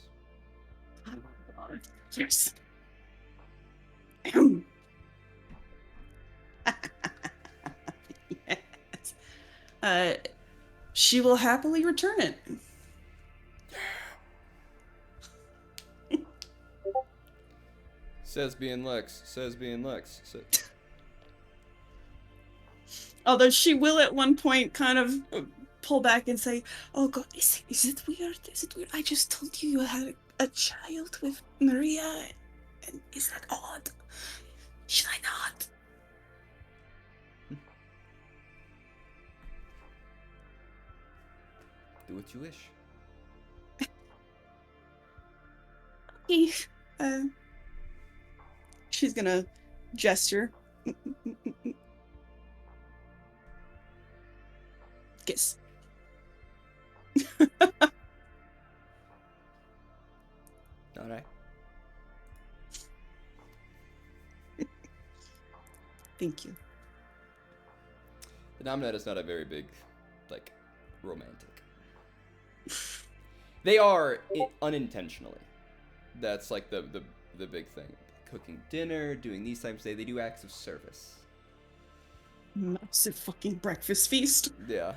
S3: Yes. Yes. She will happily return it.
S1: Says being Lex. Says being Lex.
S3: Although she will at one point kind of pull back and say, "Oh God, is it weird? Is it weird? I just told you you had a child with Maria, and is that odd? Should I not?"
S1: Do what you wish.
S3: Okay. She's gonna gesture. Kiss.
S1: Alright.
S3: Thank you.
S1: The Dominant is not a very big, like, romantic. They are unintentionally. That's like the big thing. Cooking dinner, doing these types of things. They do acts of service.
S3: Massive fucking breakfast feast.
S1: Yeah.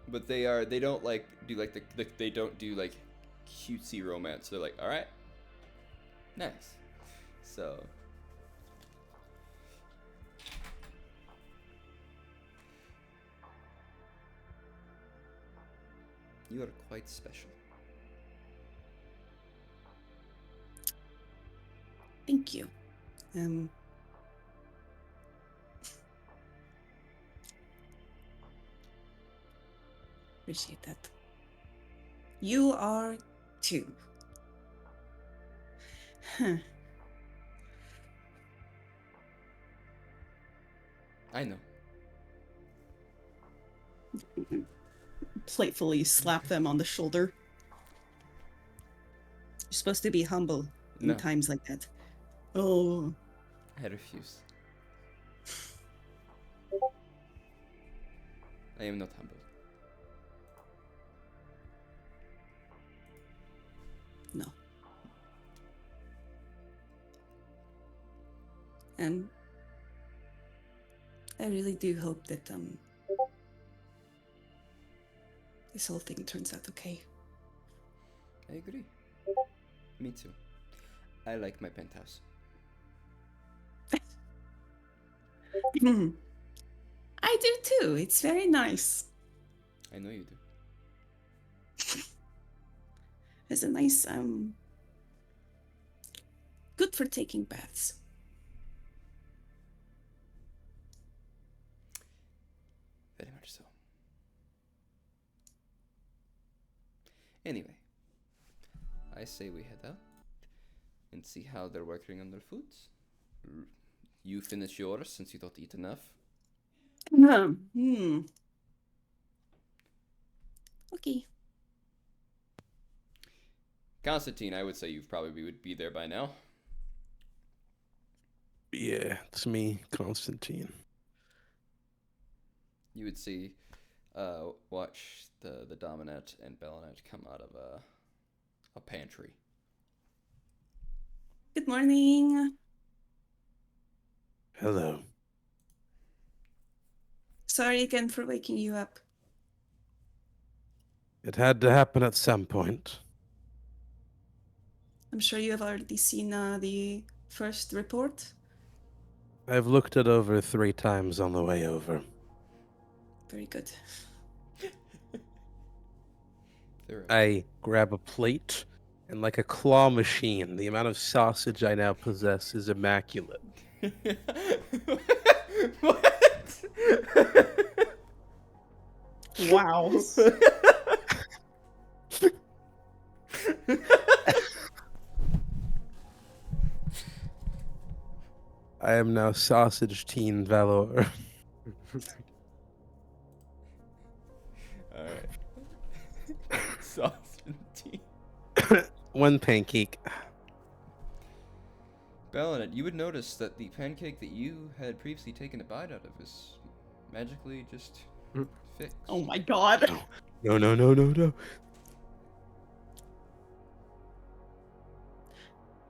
S1: But they don't like do like they don't do like cutesy romance. They're like, all right, nice. So. You are quite special.
S3: Thank you. Appreciate that. You are too. Huh.
S1: I know.
S3: Playfully slap them on the shoulder. You're supposed to be humble in
S1: No.
S3: times like that. Oh.
S1: I refuse. I am not humble.
S3: No. I really do hope that this whole thing turns out okay.
S1: I agree. Me too. I like my penthouse.
S3: I do too. It's very nice.
S1: I know you do.
S3: It's a nice good for taking baths.
S1: Very much so. Anyway, I say we head out and see how they're working on their foods. You finish yours since you don't eat enough.
S3: Hmm. Okay.
S1: Constantine, I would say you probably would be there by now.
S2: Yeah, it's me, Constantine.
S1: You would see, watch the Dominette and Bellinet come out of a pantry.
S3: Good morning.
S2: Hello.
S3: Sorry again for waking you up.
S2: It had to happen at some point.
S3: I'm sure you have already seen the first report.
S2: I've looked it over 3 times on the way over.
S3: Very good.
S2: I grab a plate, and like a claw machine, the amount of sausage I now possess is immaculate.
S1: What?
S3: Wow.
S2: I am now Sausage Teen Valor.
S1: Alright. Sausage tea.
S2: 1 pancake.
S1: Bellinet, you would notice that the pancake that you had previously taken a bite out of is magically just fixed.
S3: Oh my god.
S2: No, no, no, no, no.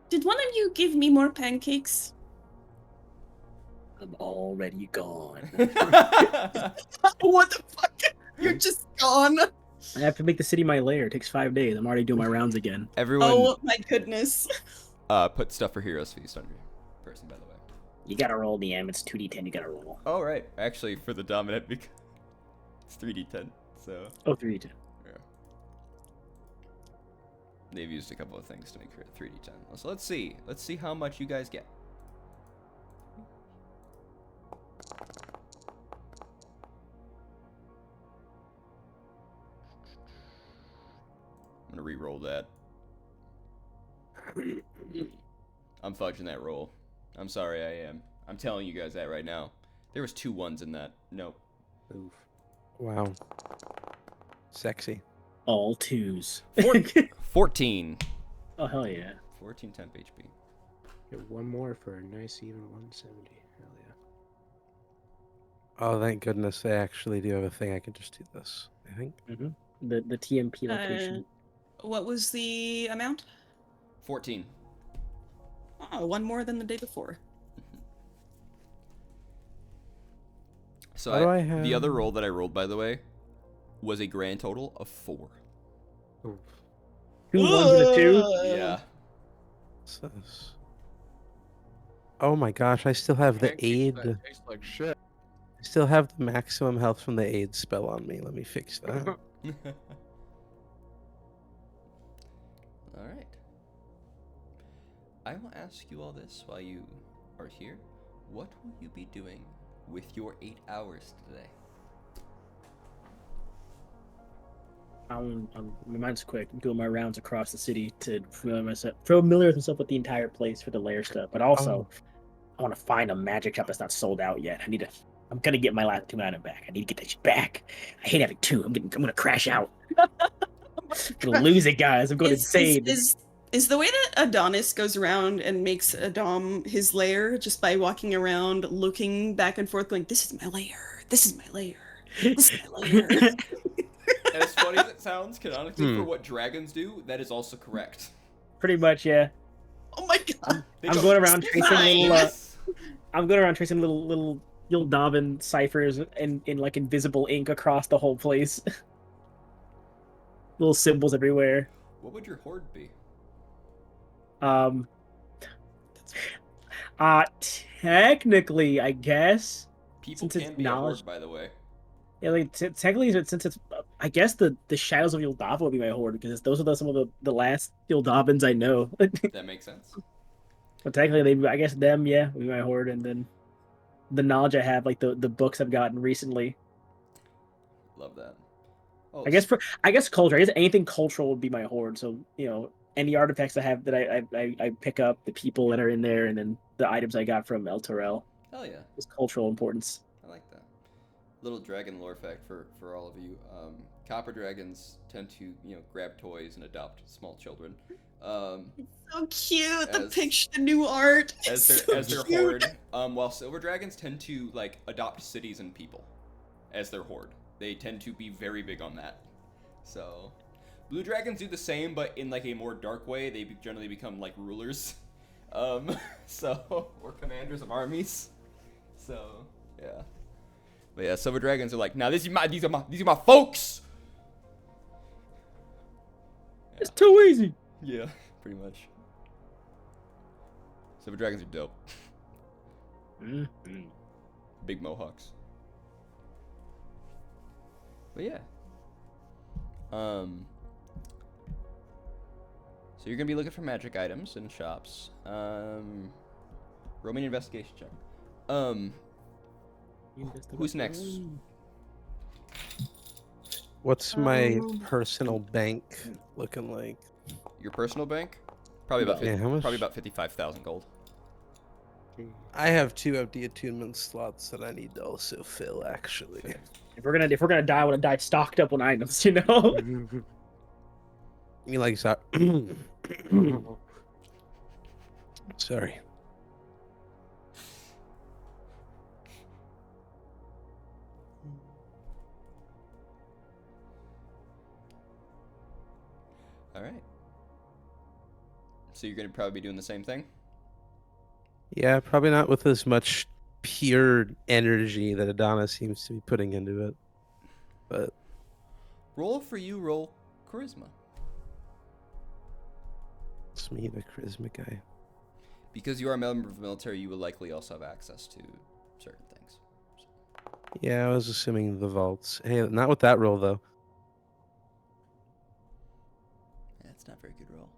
S3: Did one of you give me more pancakes?
S4: I'm already gone.
S3: What the fuck? You're just gone.
S4: I have to make the city my lair. It takes 5 days. I'm already doing my rounds again.
S1: Everyone,
S3: Oh my goodness.
S1: put stuff for Heroes Feast on your person, by the way.
S4: You gotta roll the M. It's 2d10. You gotta roll.
S1: Oh, right. Actually, for the Dominant, because it's 3d10, so...
S4: Oh, 3d10.
S1: Yeah. They've used a couple of things to make it 3d10. So let's see. Let's see how much you guys get. I'm gonna re-roll that. I'm fudging that roll. I'm sorry, I am. I'm telling you guys that right now. There was 2 1s in that. Nope.
S5: Oof.
S2: Wow. Sexy.
S4: All 2s.
S1: 14.
S4: Oh, hell yeah.
S1: 14 temp HP.
S5: Get 1 more for a nice even 170. Hell yeah.
S2: Oh, thank goodness they actually do have a thing I can just do this, I think.
S4: The TMP location.
S3: What was the amount?
S1: 14.
S3: Oh, 1 more than the day before.
S1: So
S2: How do I
S1: the other
S2: have-
S1: roll that I rolled, by the way, was a grand total of 4.
S5: Oof.
S4: 2 1s and a 2?
S1: Yeah.
S2: What's this? Oh my gosh, I still have the
S6: Pancakes
S2: aid.
S6: that taste like shit.
S2: I still have the maximum health from the aid spell on me. Let me fix that.
S1: Alright. I will ask you all this while you are here. What will you be doing with your 8 hours today?
S4: Mine's quick. I'm doing my rounds across the city to familiarize myself with the entire place for the lair stuff. But also, I want to find a magic shop that's not sold out yet. I'm gonna get my last 2 mana back. I need to get that shit back. I hate having 2. I'm gonna crash out. I'm gonna lose it, guys. I'm going insane.
S3: Is the way that Adonis goes around and makes Adam his lair just by walking around, looking back and forth, going, "This is my lair. This is my lair. This is my lair."
S1: As funny as it sounds, canonically, for what dragons do, that is also correct.
S4: Pretty much, yeah.
S3: Oh my god!
S1: They
S4: I'm
S1: go,
S4: going around tracing little.
S1: "Yes!"
S4: I'm going around tracing little Yildavin ciphers in like invisible ink across the whole place. Little symbols everywhere.
S1: What would your horde be?
S4: Technically, I guess.
S1: People
S4: Since it's
S1: can be a
S4: knowledge-
S1: horde, by the way.
S4: Yeah, like technically, since it's, I guess the shadows of Yildava would be my horde because those are some of the last Yildavans I know.
S1: That makes sense.
S4: But technically, I guess them, yeah, would be my horde, and then the knowledge I have, like the books I've gotten recently.
S1: Love that. Oh,
S4: I guess culture. I guess anything cultural would be my horde. So any artifacts I have that I pick up, the people that are in there, and then the items I got from El Terrell.
S1: hell yeah.
S4: Is cultural importance.
S1: I like that. Little dragon lore fact for all of you. Copper dragons tend to, grab toys and adopt small children.
S3: So cute. The
S1: As-
S3: picture, the new art.
S1: As
S3: It's
S1: their
S3: so
S1: horde.
S3: cute.
S1: While silver dragons tend to adopt cities and people as their horde. They tend to be very big on that. So, blue dragons do the same, but in a more dark way. They generally become rulers, or commanders of armies. So yeah, but yeah, silver dragons are now these are my folks.
S4: It's too easy.
S1: Yeah, pretty much. Silver dragons are dope.
S4: Mm-hmm.
S1: Big mohawks. But yeah. So you're gonna be looking for magic items in shops. Roll me an investigation check. Who's next?
S2: What's my personal bank looking like?
S1: Your personal bank? Probably about
S2: Yeah, how much?
S1: 55,000 gold.
S2: I have 2 empty attunement slots that I need to also fill, actually.
S4: If we're gonna die, I want to die stocked up on items, you know.
S2: You mean sorry.
S1: All right. So you're gonna probably be doing the same thing.
S2: Yeah, probably not with as much pure energy that Adana seems to be putting into it. But
S1: Roll for you. Roll charisma.
S2: it's me, the charisma guy.
S1: Because you are a member of the military, you will likely also have access to certain things.
S2: Yeah, I was assuming the vaults. Hey, not with that roll, though.
S1: That's not a very good roll.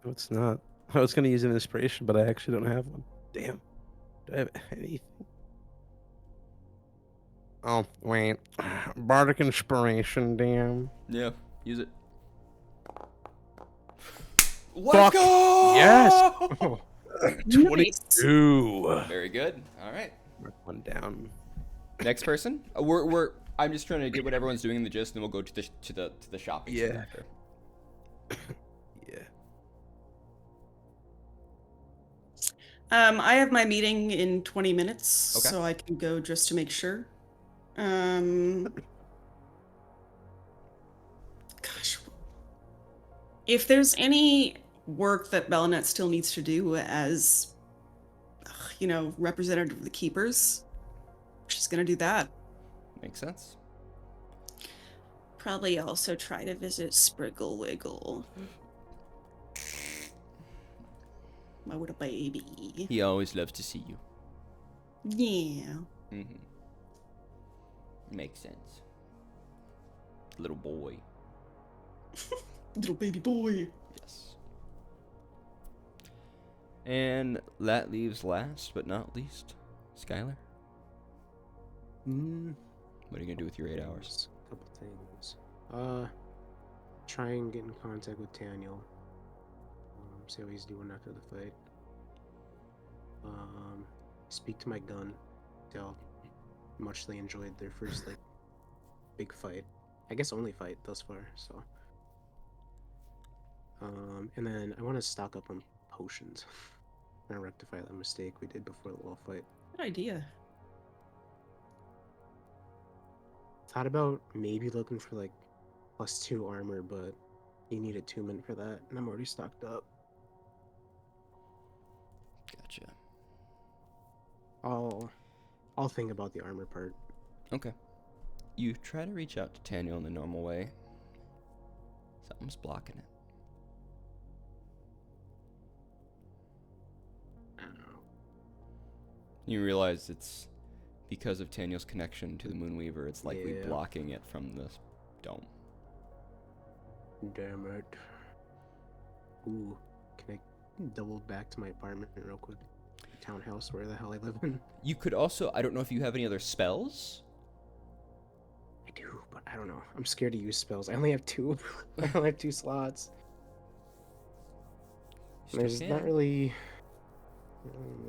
S2: No, it's not. I was going to use an inspiration, but I actually don't have one. Damn. Do I have anything? Oh, wait. Bardic Inspiration, damn.
S1: Yeah, use it.
S2: Fuck.
S1: Let's go!
S2: Yes!
S3: Nice.
S2: 22.
S1: Very good. All right.
S2: Mark one down.
S1: Next person. I'm just trying to get what everyone's doing in the gist, and then we'll go to the shopping scene
S2: Yeah.
S1: after.
S2: Yeah.
S3: I have my meeting in 20 minutes,
S1: Okay.
S3: so I can go just to make sure. Gosh, if there's any work that Bellinet still needs to do as, representative of the Keepers, she's gonna do that.
S1: Makes sense.
S3: Probably also try to visit Spriggle Wiggle. My little baby.
S1: He always loves to see you.
S3: Yeah.
S1: Mm-hmm. Makes sense. Little boy.
S3: Little baby boy.
S1: Yes. And that leaves last but not least, Skylar. What are you gonna do with your 8 hours?
S5: A couple things. Try and get in contact with Daniel. See how he's doing after the fight. Speak to my gun. Tell how much they enjoyed their first big fight. I guess only fight thus far. So. And then I want to stock up on potions. And rectify that mistake we did before the wall fight.
S3: Good idea.
S5: Thought about maybe looking for +2 armor, but you need attunement for that, and I'm already stocked up.
S1: Gotcha.
S5: I'll think about the armor part.
S1: Okay. You try to reach out to Taniel in the normal way. Something's blocking it.
S5: I don't know.
S1: You realize it's because of Taniel's connection to the Moonweaver. It's likely
S5: Yeah.
S1: blocking it from the dome.
S5: Damn it. Ooh, can I double back to my apartment real quick? Townhouse, where the hell I live in.
S1: You could also, I don't know if you have any other spells.
S5: I do, but I don't know. I'm scared to use spells. I only have 2. I only have 2 slots.
S1: You still
S5: There's
S1: can.
S5: not really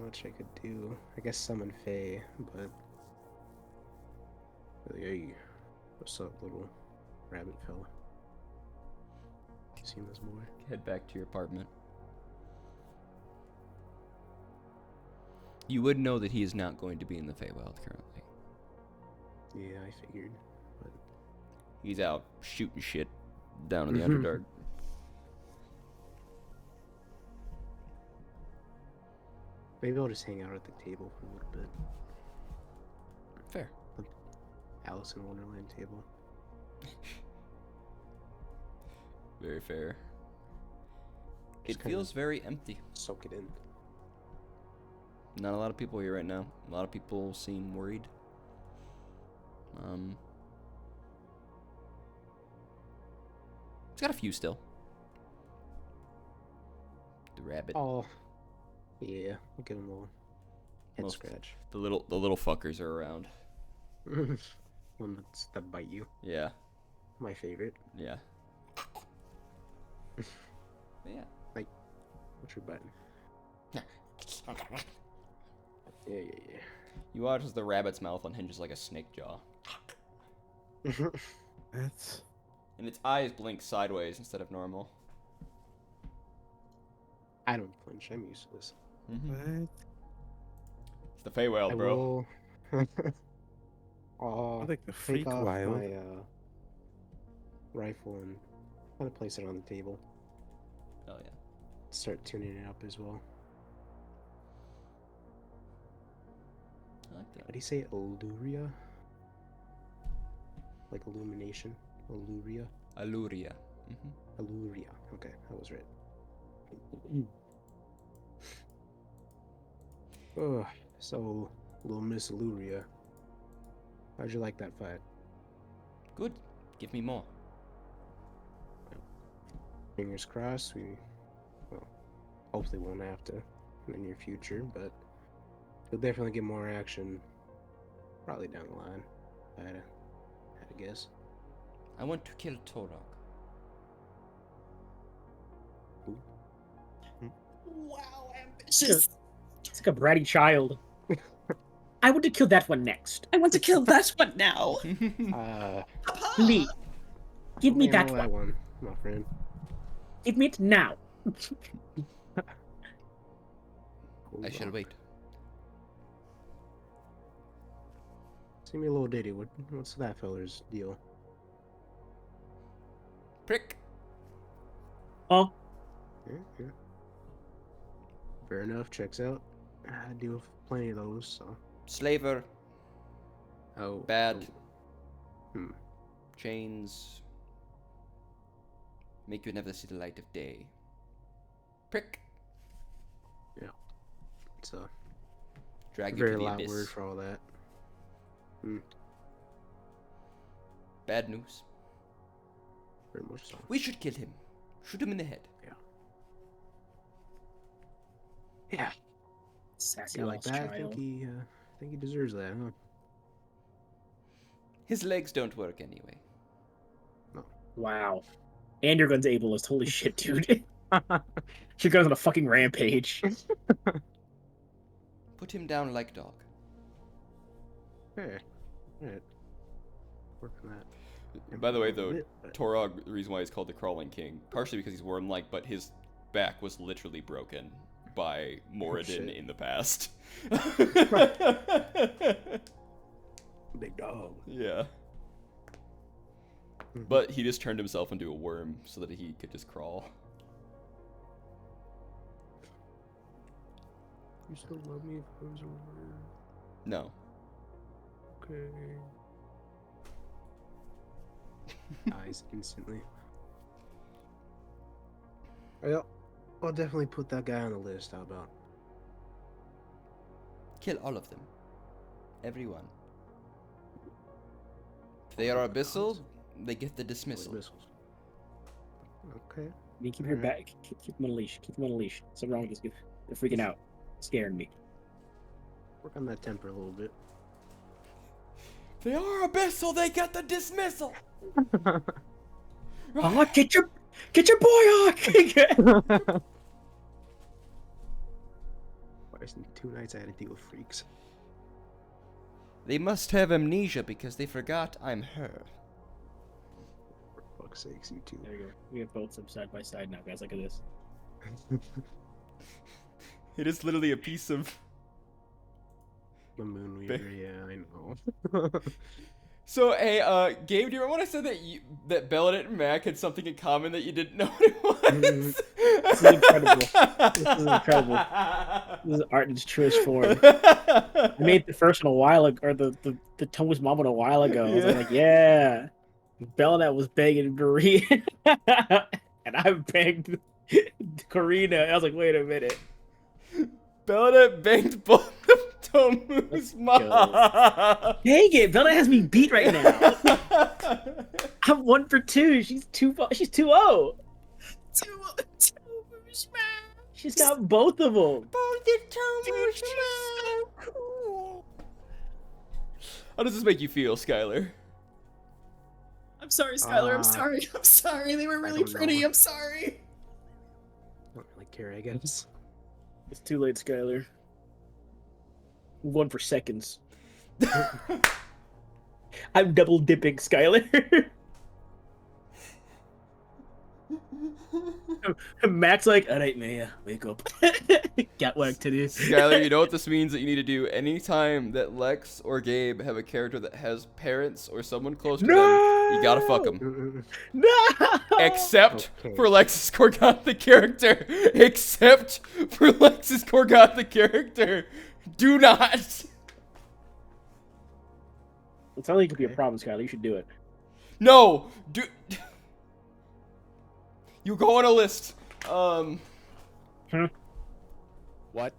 S5: much I could do. I guess summon Fae, but Hey, what's up, little rabbit fella? You seen this boy?
S1: Head back to your apartment. You would know that he is not going to be in the Feywild currently.
S5: Yeah, I figured. But
S1: He's out shooting shit down in the Underdark.
S5: maybe I'll just hang out at the table for a little bit.
S1: Fair.
S5: Alice in Wonderland table.
S1: Very fair.
S5: Just
S1: It
S5: kinda
S1: feels very empty.
S5: soak it in.
S1: Not a lot of people here right now. A lot of people seem worried. He's got a few still. The rabbit.
S5: Oh, yeah. I'll give him a little head
S1: Most-
S5: scratch.
S1: The little fuckers are around.
S5: One that bite you.
S1: Yeah.
S5: My favorite.
S1: Yeah. But yeah.
S5: What's your button? Yeah.
S1: You watch as the rabbit's mouth unhinges like a snake jaw.
S2: That's
S1: And its eyes blink sideways instead of normal.
S5: I don't flinch. I'm used to this.
S2: what?
S1: It's the Feywild,
S5: I
S1: bro.
S5: will.
S2: I like the
S5: Take
S2: freak
S5: off
S2: wild.
S5: my rifle and kind of place it on the table.
S1: Oh yeah.
S5: Start tuning it up as well.
S1: I like
S5: How
S1: that.
S5: do you say Illuria? Like illumination? Illuria?
S1: Aluria.
S5: Illuria. Okay, that was right. Oh, so, little Miss Illuria. How'd you like that fight?
S1: Good. Give me more.
S5: Fingers crossed, well, hopefully won't have to in the near future, but you'll definitely get more action probably down the line. I had to guess.
S1: I want to kill Torog.
S3: Wow, ambitious.
S4: It's like a bratty child. I want to kill that one next.
S3: I want to kill that one now.
S4: Please. Give me
S5: handle
S4: that one.
S5: my friend.
S4: Give me it now.
S5: Hold
S1: I shall
S5: on.
S1: wait.
S5: Sing me a little ditty. What's that feller's deal?
S1: Prick.
S4: Oh,
S5: Yeah. Fair enough. Checks out. I deal with plenty of those. So.
S1: Slaver.
S5: Oh.
S1: Bad.
S5: Hmm.
S1: Chains. Make you never see the light of day. Prick.
S5: It's a
S1: Drag you
S5: very
S1: to the
S5: loud
S1: abyss.
S5: word for all that.
S1: Bad news.
S5: Very much so.
S1: We should kill him. Shoot him in the head.
S5: Yeah.
S4: sassy
S5: You like
S4: lost
S5: that? I
S4: child.
S5: think he deserves that, huh?
S1: His legs don't work anyway.
S4: Wow. And your gun's ableist. Holy shit, dude. Your gun's on a fucking rampage.
S1: Put him down like dog.
S5: Okay. Alright. Work on that.
S1: By the way, though,
S5: Bit, but-
S1: Torog, the reason why he's called the Crawling King, partially because he's worm-like, but his back was literally broken by Moradin
S5: shit.
S1: in the past.
S5: Big dog.
S1: Yeah.
S5: Mhm.
S1: But he just turned himself into a worm so that he could just crawl.
S5: You still love me if I was a word?
S1: No.
S5: Okay. Eyes instantly. I'll definitely put that guy on the list. How about?
S1: Kill all of them. Everyone. If they are abyssal, they get the dismissal.
S5: Missiles. Okay.
S4: You keep your
S5: Alright.
S4: back. Keep them on a leash. Keep them on a leash. Something wrong with this. They're freaking out. Scaring me.
S5: Work on that temper a little bit.
S1: If they are abyssal, they get the dismissal.
S4: Hawk, get your boy, Hawk!
S5: Twice in 2 nights I had to deal with freaks.
S1: They must have amnesia because they forgot I'm her.
S5: For fuck's sakes, you two.
S4: There you go. We have both them side by side now, guys. Look at this.
S1: It is literally a piece of...
S5: The Moonweaver, yeah, I know.
S1: So, hey, Gabe, do you remember when I said that Belladette and Mac had something in common that you didn't know what it was?
S4: This is incredible. This is incredible. This is art in its truest form. I made the first one a while ago, or the Tomo's mom one a while ago. I was
S1: Yeah.
S4: like, yeah. Belladette was banging Marie, and I banged Karina. I was like, wait a minute.
S1: Belladette banged both of Tomu's mom.
S4: Dang it, Belladette has me beat right now. I'm 1 for 2. She's 2-0. She's got both of them.
S1: How does this make you feel, Skylar?
S3: I'm sorry, Skylar. I'm
S5: Ah.
S3: sorry. I'm sorry. They were really
S5: don't know.
S3: pretty. I'm sorry.
S5: Don't really care, I guess.
S4: It's too late, Skylar. 1 for seconds. I'm double dipping, Skylar. Max like, alright, Maya, wake up. Got work to do.
S1: Skylar, you know what this means that you need to do? Anytime that Lex or Gabe have a character that has parents or someone close to them, you gotta fuck them.
S4: No!
S1: Except
S5: Okay.
S1: for Lex's Gorgothic character. Except for Lex's Gorgothic character. Do not.
S4: It sounds like it could be a problem, Skylar. You should do it.
S1: No. Do. You go on a list.
S6: What?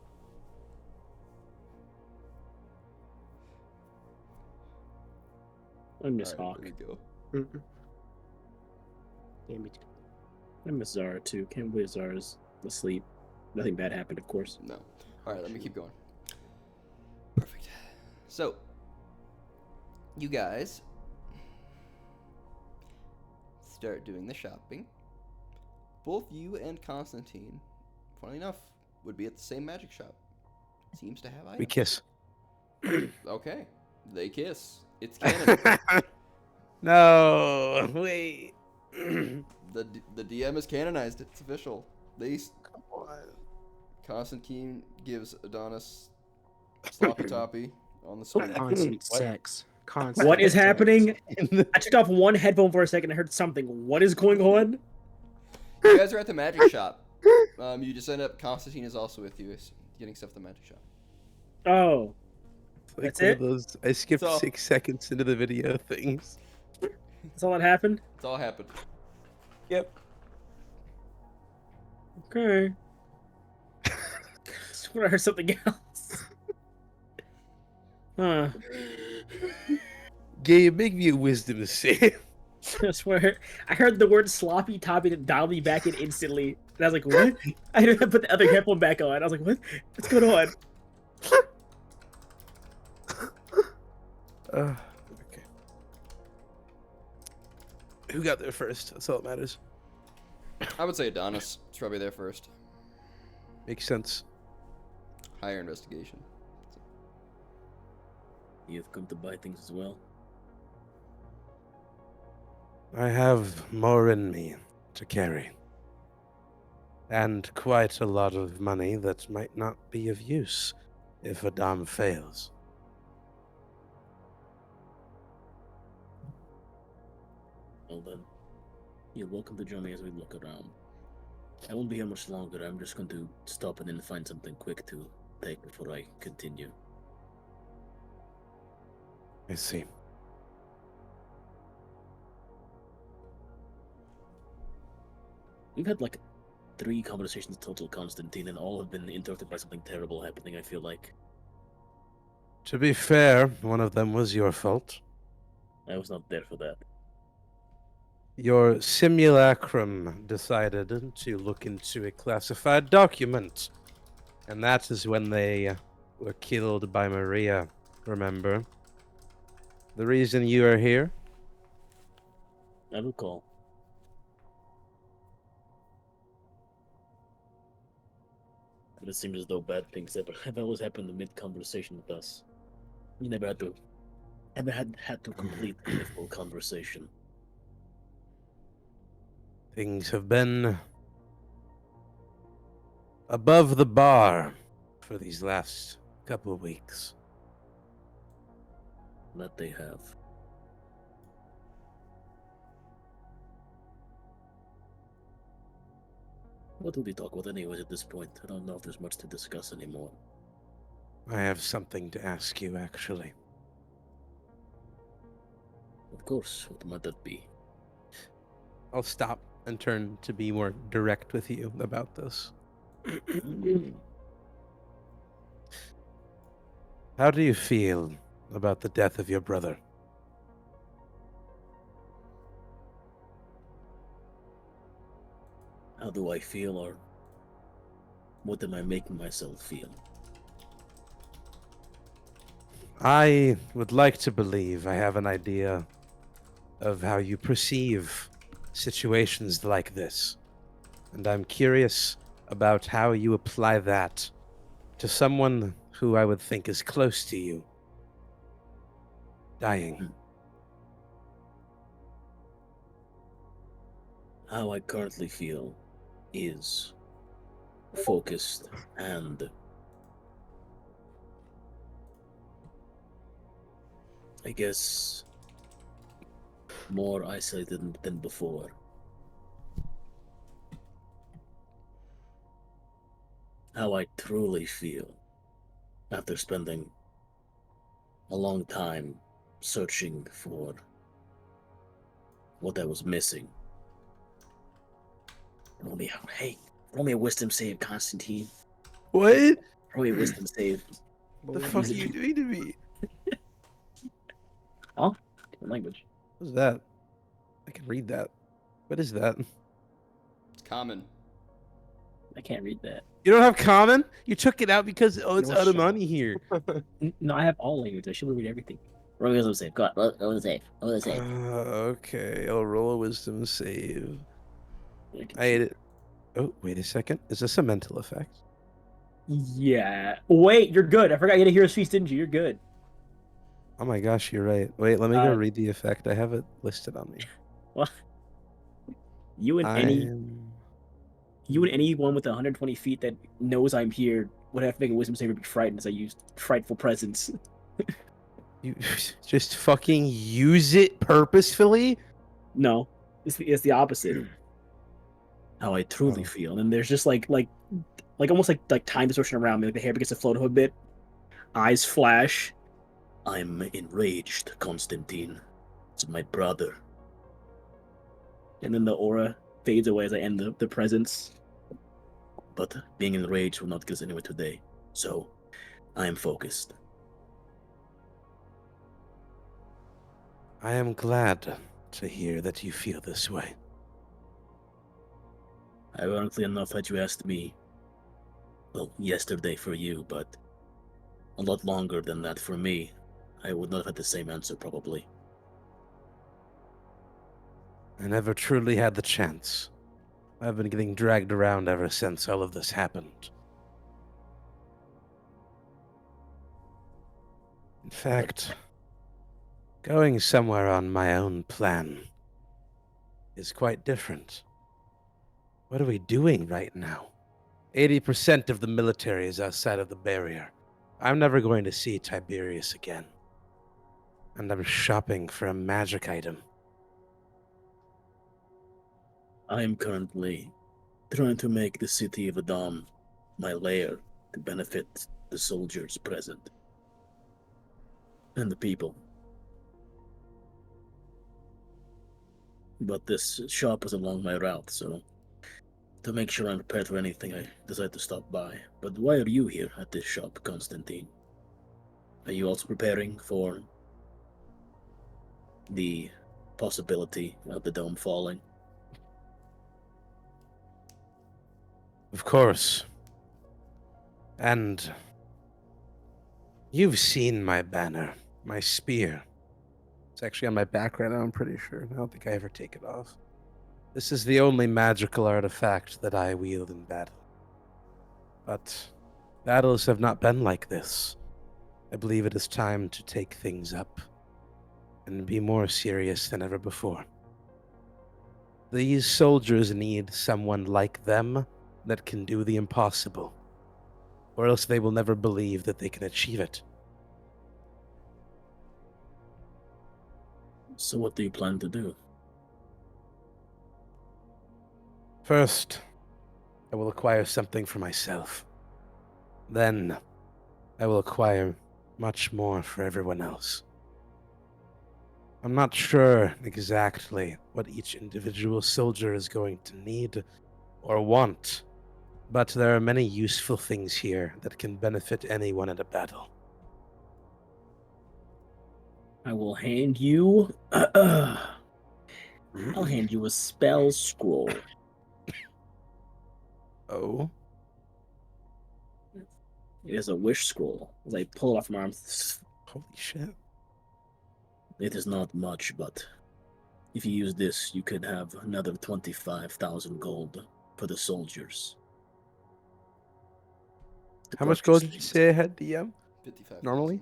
S4: I miss
S1: Alright,
S4: Hawk.
S1: here we go.
S5: Damn it.
S4: I miss Zara too. Can't believe Zara's asleep. Nothing bad happened, of course.
S1: No. Alright, let me keep going. Perfect. So, you guys start doing the shopping. Both you and Constantine, funny enough, would be at the same magic shop. Seems to have items.
S2: We kiss.
S1: Okay. They kiss. It's canon.
S2: No, wait.
S1: the DM has canonized it. It's official. Constantine gives Adonis sloppy toppy on the street.
S5: Constant sex. Constant
S4: What is
S5: sex.
S4: happening? I took off one headphone for a second and heard something. What is going on?
S1: You guys are at the magic shop. You just end up. Constantine is also with you, is getting stuff at the magic shop.
S4: Oh,
S2: Like
S4: That's
S2: one
S4: it?
S2: of those, I skipped
S1: So-
S2: 6 seconds into the video things.
S4: that's all that happened?
S1: It's all happened.
S2: Yep.
S4: Okay. I swear I heard something else. Huh.
S2: Gabe, make me a wisdom save.
S4: I swear. I heard the word sloppy toppy and dialed me back in instantly. And I was like, what? I had to put the other headphone back on. I was like, what? What's going on?
S2: Okay. Who got there first? That's all that matters.
S1: I would say Adonis. It's probably there first.
S2: Makes sense.
S1: Higher investigation.
S4: You've come to buy things as well.
S2: I have more in me to carry. And quite a lot of money that might not be of use if Adam fails.
S4: Well then, you're welcome to join me as we look around. I won't be here much longer. I'm just going to stop and then find something quick to take before I continue.
S2: I see.
S4: We've had like 3 conversations total, Constantine, and all have been interrupted by something terrible happening, I feel like.
S2: To be fair, one of them was your fault.
S4: I was not there for that.
S2: Your simulacrum decided to look into a classified document. And that is when they were killed by Maria, remember? The reason you are here?
S4: I recall. But it seems as though bad things have always happened mid-conversation with us. You never had to
S7: Haven't had to complete the full conversation.
S2: Things have been above the bar for these last couple of weeks.
S7: That they have. What do we talk about anyways at this point? I don't know if there's much to discuss anymore.
S2: I have something to ask you, actually.
S7: Of course, what might that be?
S2: I'll stop and turn to be more direct with you about this. How do you feel about the death of your brother?
S7: How do I feel, or what am I making myself feel?
S2: I would like to believe I have an idea of how you perceive situations like this. And I'm curious about how you apply that to someone who I would think is close to you dying.
S7: How I currently feel is focused and I guess more isolated than before. How I truly feel after spending a long time searching for what I was missing. Roll me a wisdom save, Constantine.
S2: What?
S7: Roll me a wisdom save.
S2: The fuck are you doing to me?
S4: Oh, different language.
S2: What's that? I can read that. What is that?
S1: It's common.
S4: I can't read that.
S2: You don't have common? You took it out because, oh, it's
S5: No
S2: out of
S5: shot.
S2: money here.
S4: No, I have all languages. I should read everything.
S7: Roll me a wisdom save. Go on, roll a save. Roll a save.
S2: Okay, I'll roll a wisdom save.
S4: I can
S2: I ate it. Oh, wait a second. Is this a mental effect?
S4: Yeah. Wait, you're good. I forgot you had a hero's feast, didn't you? You're good.
S2: Oh my gosh, you're right. Wait, let me go
S4: Uh,
S2: read the effect. I have it listed on me.
S4: Well, you and anyone with 120 feet that knows I'm here would have to make a wisdom save or be frightened as I use frightful presence.
S2: You just fucking use it purposefully?
S4: No, it's the opposite.
S7: How I truly
S2: Oh.
S7: feel.
S4: And there's just like almost like time distortion around me. Like the hair begins to float a bit, eyes flash.
S7: I'm enraged, Constantine. It's my brother.
S4: And then the aura fades away as I end the presence.
S7: But being enraged will not get us anywhere today. So, I am focused.
S2: I am glad to hear that you feel this way.
S7: Ironically enough, had you asked me, well, yesterday for you, but a lot longer than that for me, I would not have had the same answer, probably.
S2: I never truly had the chance. I've been getting dragged around ever since all of this happened. In fact, going somewhere on my own plan is quite different. What are we doing right now? 80% of the military is outside of the barrier. I'm never going to see Tiberius again. And I'm shopping for a magic item.
S7: I am currently trying to make the city of Adam my lair to benefit the soldiers present. And the people. But this shop is along my route, so to make sure I'm prepared for anything, I decided to stop by. But why are you here at this shop, Constantine? Are you also preparing for the possibility of the dome falling?
S2: Of course. And you've seen my banner, my spear. It's actually on my back right now, I'm pretty sure. I don't think I ever take it off. This is the only magical artifact that I wield in battle. But battles have not been like this. I believe it is time to take things up and be more serious than ever before. These soldiers need someone like them that can do the impossible, or else they will never believe that they can achieve it.
S7: So what do you plan to do?
S2: First, I will acquire something for myself. Then, I will acquire much more for everyone else. I'm not sure exactly what each individual soldier is going to need or want, but there are many useful things here that can benefit anyone in a battle.
S7: I will hand you. I'll hand you a spell scroll.
S2: Oh,
S7: It is a wish scroll. As I pull it off my arm,
S2: holy shit.
S7: it is not much, but if you use this, you could have another 25,000 gold for the soldiers. To
S2: How much
S7: purchase
S2: gold did you
S7: things.
S2: say I had, DM?
S1: 55.
S2: Normally?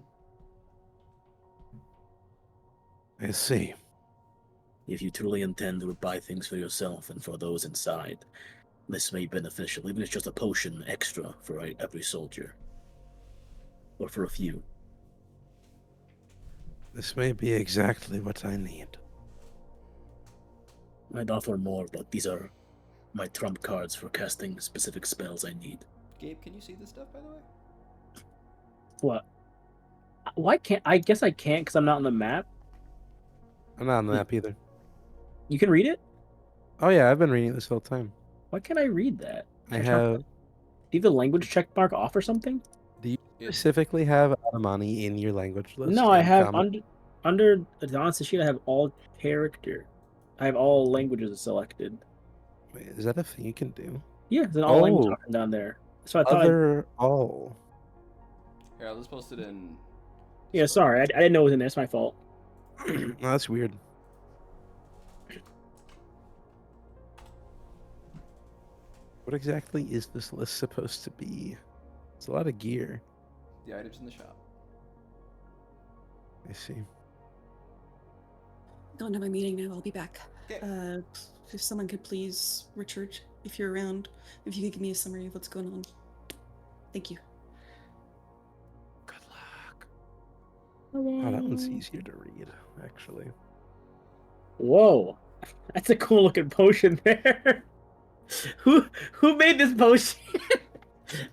S2: I see.
S7: If you truly intend to buy things for yourself and for those inside, this may be beneficial, even if it's just a potion extra for every soldier. Or for a few.
S2: This may be exactly what I need.
S7: I'd offer more, but these are my trump cards for casting specific spells I need.
S1: Gabe, can you see this stuff, by the way?
S4: What? Why can't I guess I can't because I'm not on the map.
S2: I'm not on the map either.
S4: You can read it?
S2: Oh yeah, I've been reading it this whole time.
S4: Why can't I read that?
S2: I
S4: Check
S2: have...
S4: Do you have the language check mark off or something?
S2: Do you specifically have Atamani in your language list?
S4: No, I
S2: in
S4: have
S2: common?
S4: under Adonis' sheet. I have all character. I have all languages selected.
S2: Wait, is that a thing you can do?
S4: Yeah, there's an all language
S2: Oh.
S4: option down there. So I thought.
S2: Other all.
S1: Here, I'll just post it in.
S4: Yeah, sorry, I didn't know it was in there. It's my fault.
S2: No, that's weird. What exactly is this list supposed to be? It's a lot of gear.
S1: The items in the shop.
S2: I see.
S3: Going to my meeting now. I'll be back.
S1: Okay.
S3: If someone could please, Richard, if you're around, if you could give me a summary of what's going on. Thank you.
S2: Good luck. Oh, that one's easier to read, actually.
S4: Whoa, that's a cool looking potion there. Who made this potion?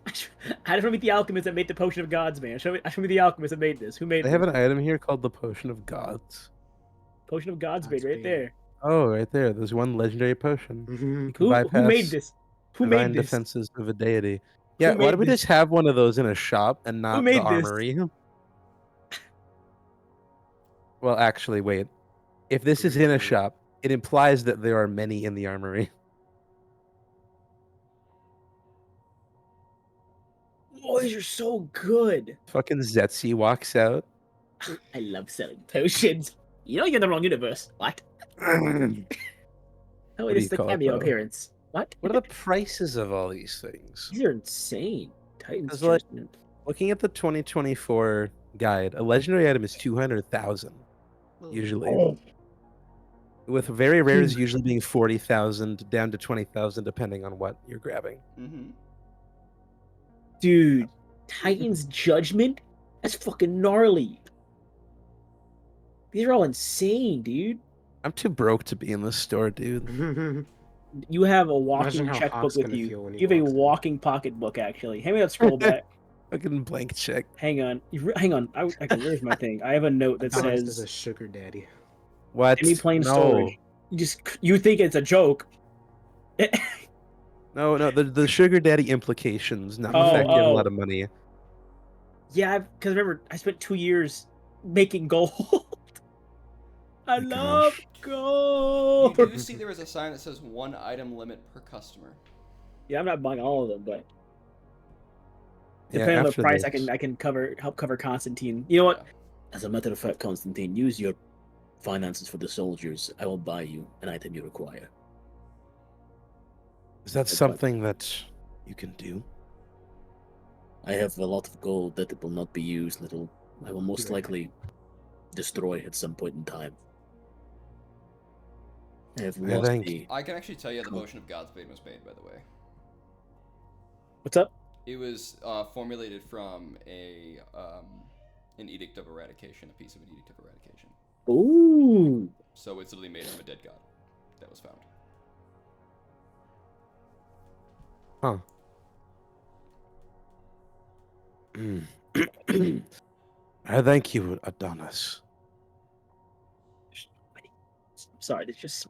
S4: I just want to meet the alchemist that made the potion of gods, man. Show me the alchemist that made this. Who made
S2: They
S4: this?
S2: have an item here called the Potion of Gods.
S4: Potion of gods made right
S5: Godspeed.
S4: there.
S2: Oh, right there. There's one legendary potion. You can
S4: Who made
S2: bypass
S4: this? Who
S2: divine
S4: made this?
S2: defenses of a deity. Yeah, why
S4: made
S2: do we
S4: this?
S2: just have one of those in a shop and not the
S4: made this?
S2: armory? Well, actually, wait. If this is in a shop, it implies that there are many in the armory.
S4: Oh, these are so good.
S2: Fucking Zetsi walks out.
S4: I love selling potions. You know you're in the wrong universe. What? Oh,
S2: What
S4: it
S2: do
S4: is
S2: you
S4: the
S2: call it,
S4: cameo
S2: though?
S4: appearance. What?
S2: What are the prices of all these things?
S4: These are insane. Titan's
S2: Because, like,
S4: Judgment.
S2: looking at the 2024 guide, a legendary item is 200,000 usually.
S4: Oh,
S2: With very rares usually being 40,000 down to 20,000 depending on what you're grabbing.
S1: Mm-hmm.
S4: dude, Titan's Judgment? That's fucking gnarly. These are all insane, dude.
S2: I'm too broke to be in this store, dude.
S4: You have a
S5: Imagine
S4: walking
S5: how
S4: checkbook
S5: Hawk's
S4: with
S5: gonna
S4: you.
S5: feel when he
S4: You have a
S5: walks in.
S4: walking pocketbook, actually. Hand me that scroll back.
S2: Fucking blank check.
S4: Hang on. Hang on. Where's my thing? I have a note that
S5: Adonis is
S4: says
S5: a sugar daddy.
S2: What?
S4: semi-plain
S2: No.
S4: storage. You think it's a joke.
S2: No, the sugar daddy implications, not the
S4: Oh,
S2: fact you have a
S4: oh.
S2: lot of money.
S4: Yeah, because remember, I spent 2 years making gold. I
S2: My
S4: love
S2: gosh.
S4: gold.
S1: You do see there is a sign that says 1 item limit per customer.
S4: Yeah, I'm not buying all of them, but
S2: Yeah,
S4: depending on the
S2: after
S4: price,
S2: this.
S4: I can help cover Constantine. You know what?
S7: As a matter of fact, Constantine, use your finances for the soldiers. I will buy you an item you require.
S2: Is that
S7: But-
S2: something that you can do?
S7: I have a lot of gold that will not be used. I will most
S5: Right.
S7: likely destroy at some point in time. I have
S2: I
S7: lost
S2: think-
S7: the.
S1: I can actually tell you how the
S7: Cool.
S1: potion of Godsbane was made, by the way.
S4: What's up?
S1: It was formulated from an edict of eradication, a piece of an edict of eradication.
S4: Ooh.
S1: So it's literally made from a dead god that was found.
S2: Huh. I thank you, Adonis.
S4: Sorry, it's just.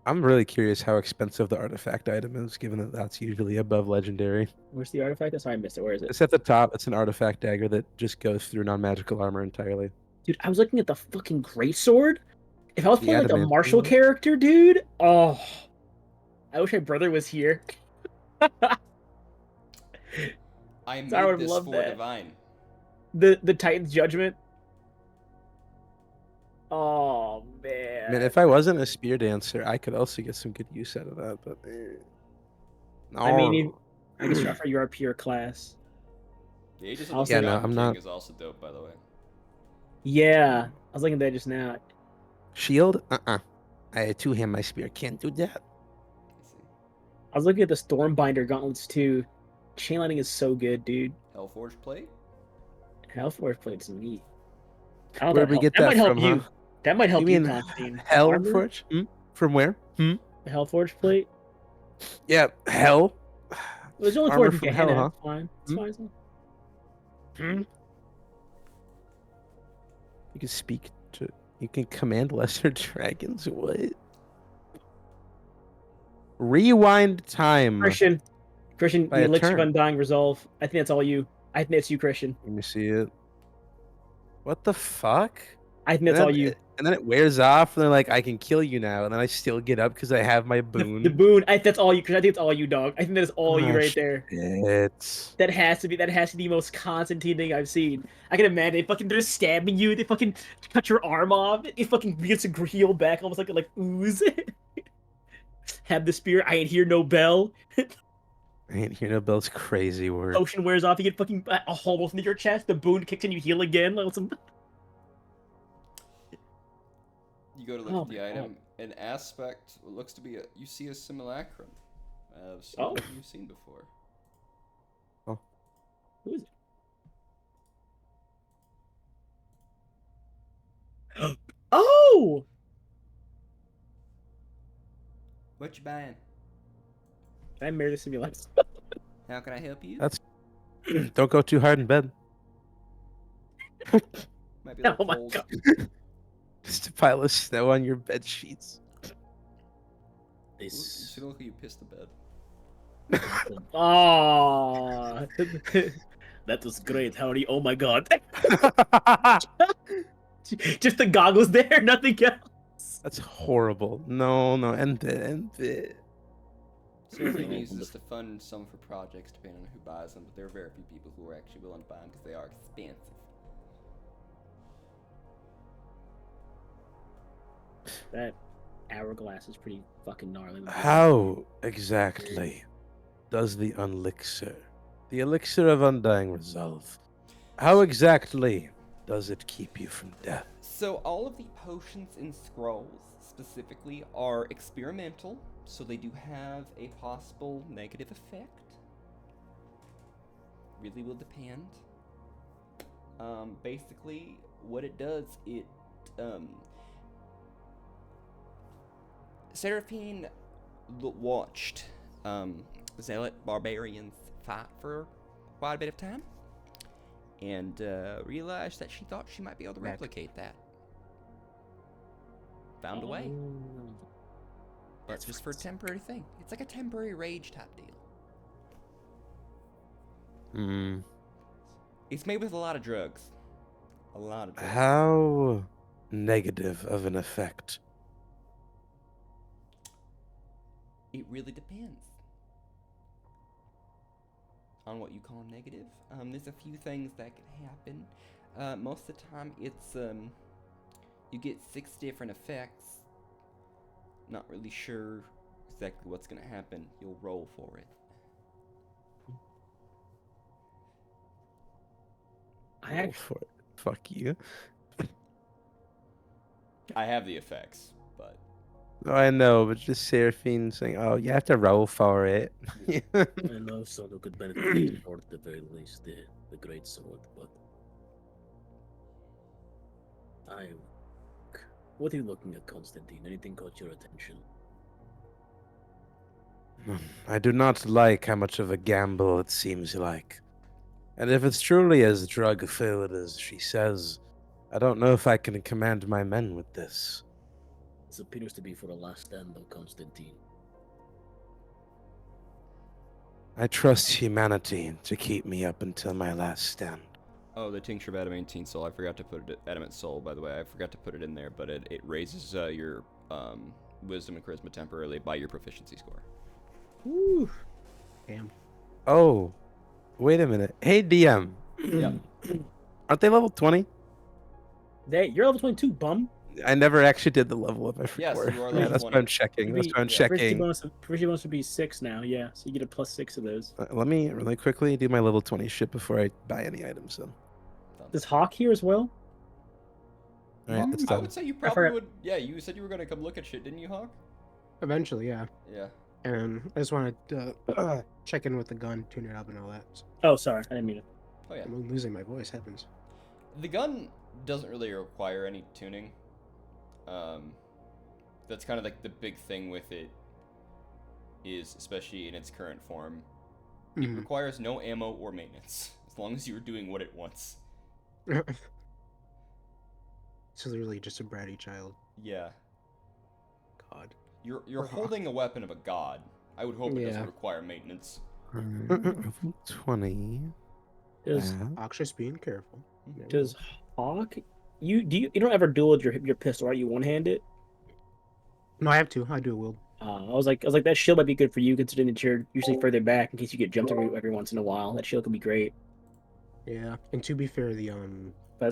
S2: I'm really curious how expensive the artifact item is, given that that's usually above legendary.
S4: Where's the artifact? Sorry, I missed it. Where is it?
S2: It's at the top. It's an artifact dagger that just goes through non-magical armor entirely.
S4: Dude, I was looking at the fucking greatsword. If I was
S2: The
S4: playing like a
S2: adamant
S4: martial
S2: one?
S4: character, dude, oh, I wish my brother was here.
S1: I made
S4: I would've
S1: this
S4: loved
S1: for
S4: that.
S1: Divine.
S4: The Titan's Judgment. Oh man.
S2: I mean, if I wasn't a spear dancer, I could also get some good use out of that. But
S4: I mean,
S2: no.
S4: I guess Rafa, you're a pure class.
S1: The Aegis of
S4: I'll
S1: the
S4: say-
S2: Yeah, no,
S1: Forgotten
S2: I'm
S1: King
S2: not-
S1: is also dope, by the way.
S4: Yeah, I was looking at that just now.
S2: Shield? I two-hand my spear. Can't do that.
S1: Let's see.
S4: I was looking at the Stormbinder gauntlets too. Chainlighting is so good, dude.
S1: Hellforged plate?
S4: Hellforge plate's neat. I don't know
S2: Where'd
S4: if
S2: we
S4: that
S2: get
S4: help-
S2: that
S4: might help
S2: from,
S4: you.
S2: huh?
S4: That might help
S2: You
S4: you,
S2: mean
S4: Constantine.
S2: Hell
S4: Armor?
S2: Forge? From where?
S4: The Hellforge plate.
S2: Yeah, hell.
S4: There's only
S2: Armor
S4: four
S2: from
S4: Gehenna.
S2: hell, huh?
S4: It's fine. It's
S2: Hmm?
S4: fine. It's fine.
S2: You can speak to. You can command lesser dragons. What? Rewind time.
S4: Christian,
S2: By
S4: the
S2: a
S4: elixir of
S2: turn.
S4: undying resolve. I think that's all you. I think that's you, Christian.
S2: Let me see it. What the fuck?
S4: I think that's
S2: And
S4: all
S2: then-
S4: you.
S2: And then it wears off, and they're like, "I can kill you now," and then I still get up because I have my
S4: The,
S2: boon.
S4: the boon. That's all you. Christian. I think it's all you, dog. I think that is all you
S2: Ah,
S4: right there.
S2: It's
S4: That has to be the most Constantine thing I've seen. I can imagine they're just stabbing you. They fucking cut your arm off. It fucking begins to heal back, almost like ooze. Have the spear. I ain't hear no bell.
S2: ain't hear no bells. Crazy word.
S4: Potion wears off. You get fucking a hole into your chest. The boon kicks in. You heal again. Like some.
S1: You go to look
S4: Oh
S1: at the
S4: my God.
S1: item, an aspect what looks to be you see a simulacrum of
S4: Oh.
S1: something you've seen before.
S4: Who is it? Oh!
S1: What you buying?
S4: I married a simulation.
S1: How can I help you?
S2: That's- Don't go too hard in bed.
S1: Might be a little
S4: Oh my
S1: cold.
S4: God.
S2: Just a pile of snow on your bed sheets.
S1: Ooh, you
S7: This.
S1: should look like you pissed the bed.
S4: Oh,
S7: That was great. How are you? Oh my god.
S4: just the goggles there, nothing else.
S2: That's horrible. No, end it.
S1: So the thing uses this to fund some for projects depending on who buys them, but there are very few people who are actually willing to buy them because they are expensive.
S4: That hourglass is pretty fucking gnarly.
S2: How exactly does the elixir of undying resolve, how exactly does it keep you from death?
S1: So all of the potions and scrolls specifically are experimental, so they do have a possible negative effect. Really will depend. Basically, what it does, it Seraphine watched Zealot barbarians fight for quite a bit of time, and realized that she thought she might be able to replicate that. Found a way, but just for a temporary thing. It's like a temporary rage type deal.
S2: Hmm.
S1: It's made with a lot of drugs. A lot of drugs.
S2: How negative of an effect?
S1: It really depends on what you call negative. There's a few things that can happen. Most of the time, it's you get 6 different effects. Not really sure exactly what's gonna happen. You'll roll for it.
S4: I
S2: Roll
S4: actually,
S2: for it. Fuck you.
S1: I have the effects, but
S2: Oh, I know, but just Seraphine saying, "Oh, you have to roll for it."
S7: I know someone who could benefit from the sword at the very least, the great sword, but I what are you looking at, Constantine? Anything caught your attention?
S2: I do not like how much of a gamble it seems like. And if it's truly as drug filled as she says, I don't know if I can command my men with this.
S7: This appears to be for the last stand, though, Constantine.
S2: I trust humanity to keep me up until my last stand.
S1: oh, the tincture of adamantine soul. I forgot to put it adamant soul. By the way, I forgot to put it in there, but it raises your wisdom and charisma temporarily by your proficiency score.
S5: Woo. Damn.
S2: Oh, wait a minute. Hey, DM.
S1: Yeah.
S2: Aren't they level 20?
S4: You're level 22, bum.
S2: I never actually did the level up
S1: Yes,
S2: before.
S1: you are
S2: Yeah,
S1: level
S2: that's why
S1: 20.
S2: I'm checking. That's why I'm
S1: yeah.
S2: checking.
S4: Proficiency bonus would be 6 now, yeah. So you get a plus 6 of those.
S2: Let me really quickly do my level 20 shit before I buy any items. Then.
S4: Does Hawk here as well?
S2: All right, that's
S1: I
S2: done.
S1: would say you
S4: I
S1: probably
S4: forgot-
S1: would. Yeah, you said you were gonna come look at shit, didn't you, Hawk?
S5: Eventually, yeah.
S1: Yeah.
S5: And I just wanted to check in with the gun, tune it up, and all that. So
S4: Oh, sorry. I didn't mean it.
S1: Oh yeah.
S5: I'm losing my voice. Heavens.
S1: The gun doesn't really require any tuning. That's kind of like the big thing with it is, especially in its current form, it
S5: Mhm.
S1: requires no ammo or maintenance as long as you're doing what it wants.
S5: It's literally just a bratty child.
S1: Yeah.
S5: God.
S1: You're
S5: Or Hawk.
S1: holding a weapon of a god. I would hope it doesn't
S5: Yeah.
S1: require maintenance.
S2: Level 20.
S4: Does
S5: Hawk's just being careful. Never
S4: does
S5: know.
S4: Hawk you don't ever duel your pistol, right? You one handed.
S5: No, I have to. I do a wield.
S4: I was like that shield might be good for you considering that you're usually further back in case you get jumped every once in a while. That shield could be great.
S5: Yeah. And to be fair, the
S4: But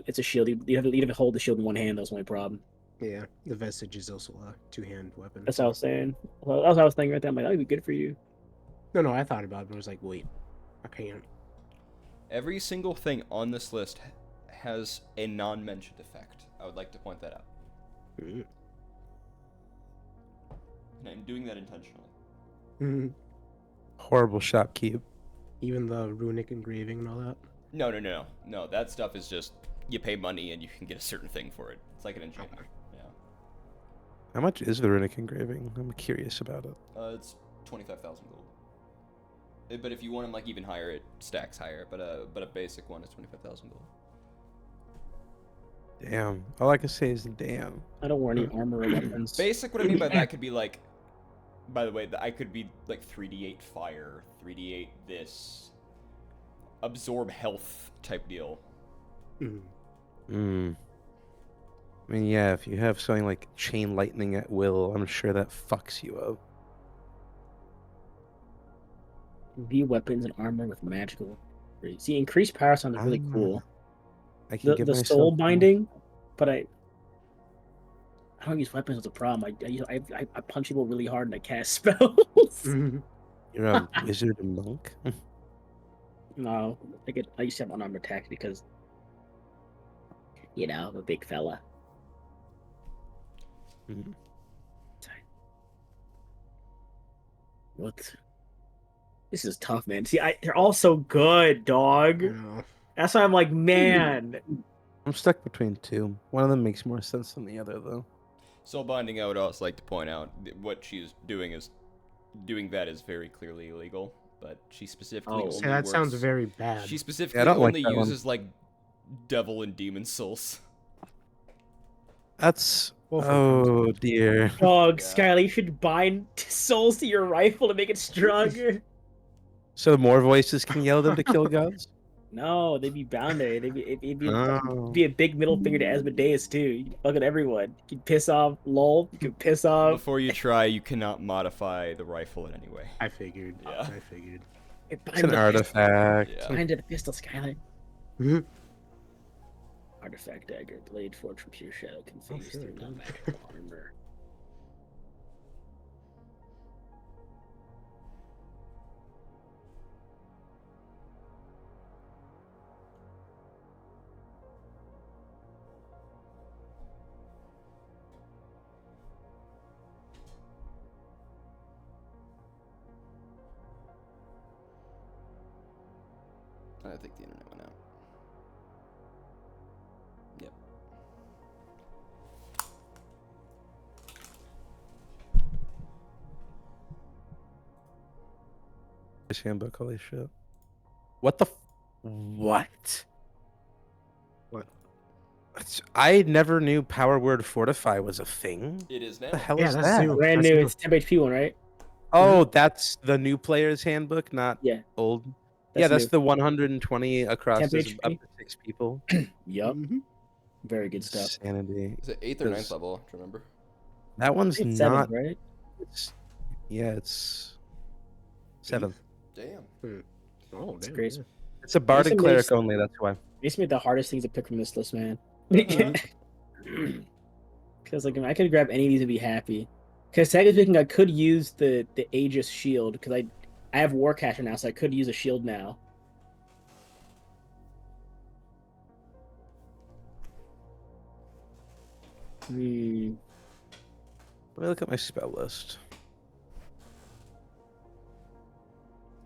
S4: it's a shield. You have to hold the shield in one hand. That's the only problem.
S5: yeah, the vestige is also a two-hand weapon.
S4: That's what I was saying. Well, that's what I was thinking right there. I'm like, that would be good for you.
S5: No, I thought about it, but I was like, wait, I can't.
S1: Every single thing on this list has a non-mentioned effect. I would like to point that out.
S5: Mhm.
S1: And I'm doing that intentionally.
S5: Mhm.
S2: Horrible shopkeep.
S5: Even the runic engraving and all that.
S1: No. That stuff is just you pay money and you can get a certain thing for it. It's like an enchantment. Yeah.
S2: How much is the runic engraving? I'm curious about it.
S1: It's 25,000 gold. But if you want them like even higher, it stacks higher. But a basic one is 25,000 gold.
S2: Damn. All I can say is damn.
S4: I don't wear any armor or weapons.
S1: Basic, what I mean by that could be like, by the way, I could be like 3d8 fire, 3d8 this, absorb health type deal.
S5: Mhm.
S2: Hmm. I mean, yeah, if you have something like chain lightning at will, I'm sure that fucks you up.
S4: V weapons and armor with magical. See, increased power sound is really
S2: Ah,
S4: cool.
S2: I can give
S4: The
S2: myself
S4: soul
S2: more-
S4: binding, but I don't use weapons as a problem. I punch people really hard and I cast spells.
S5: Mhm.
S2: You're a wizard and monk.
S4: No, I used to have unarmed attacks because I'm a big fella.
S2: Mhm.
S7: What?
S4: This is tough, man. See, they're all so good, dog.
S5: I know.
S4: That's why I'm like, man.
S2: I'm stuck between two. One of them makes more sense than the other, though.
S1: Soul binding, I would also like to point out what she's doing is very clearly illegal. But she specifically
S4: Oh.
S1: only
S5: See, that sounds
S1: works-
S5: very bad.
S1: She specifically
S2: don't like
S1: only
S2: that one.
S1: uses like devil and demon souls.
S2: That's.
S5: Wolf
S2: Oh dear.
S4: Dog,
S1: Yeah.
S4: Skylar, you should bind souls to your rifle to make it stronger.
S2: So more voices can yell them to kill gods?
S4: No, they'd be bounded.
S2: Oh.
S4: It'd be a big middle finger to Asmodeus too. You fuck at everyone. You can piss off Lol. You can piss off.
S1: Before you try, you cannot modify the rifle in any way.
S5: I figured.
S1: Yeah.
S5: I figured.
S2: It's an artifact.
S1: Yeah.
S4: Bind to the pistol, Skylar.
S5: Mhm.
S4: Artifact dagger, blade forged from pure shadow, can phase
S5: sure,
S4: through
S5: it
S4: non
S5: does.
S4: magical armor.
S1: I think the internet went out. Yep.
S2: This handbook, holy shit. What the what?
S5: What?
S2: I never knew power word fortify was a thing.
S1: It is now.
S2: What the hell
S5: Yeah,
S2: is
S5: that's
S2: that?
S5: new.
S4: Brand
S5: That's
S4: new.
S5: new.
S4: It's 10 HP one, right?
S2: Oh, that's the new player's handbook, not
S4: Yeah.
S2: old. Yeah, that's
S4: new.
S2: the 120 across
S4: 10
S2: as up
S4: HP?
S2: to 6 people.
S4: Yup.
S5: Mhm.
S4: Very good stuff.
S2: Sanity.
S1: Is it 8th or 9th
S2: Because-
S1: level? Do you remember?
S2: That one's
S4: It's
S2: not.
S4: 7th, right?
S2: It's, yeah, it's 7th.
S1: Damn.
S5: Oh, damn.
S4: great.
S5: Yeah.
S2: It's a bard and
S4: Mason
S2: cleric
S4: makes-
S2: only. That's why.
S4: These made the hardest things to pick from this list, man.
S1: Uh-huh.
S4: Because like I could grab any of these and be happy. Because technically speaking, I could use the Aegis shield because I have Warcaster now, so I could use a shield now. Hmm.
S2: Let me look at my spell list.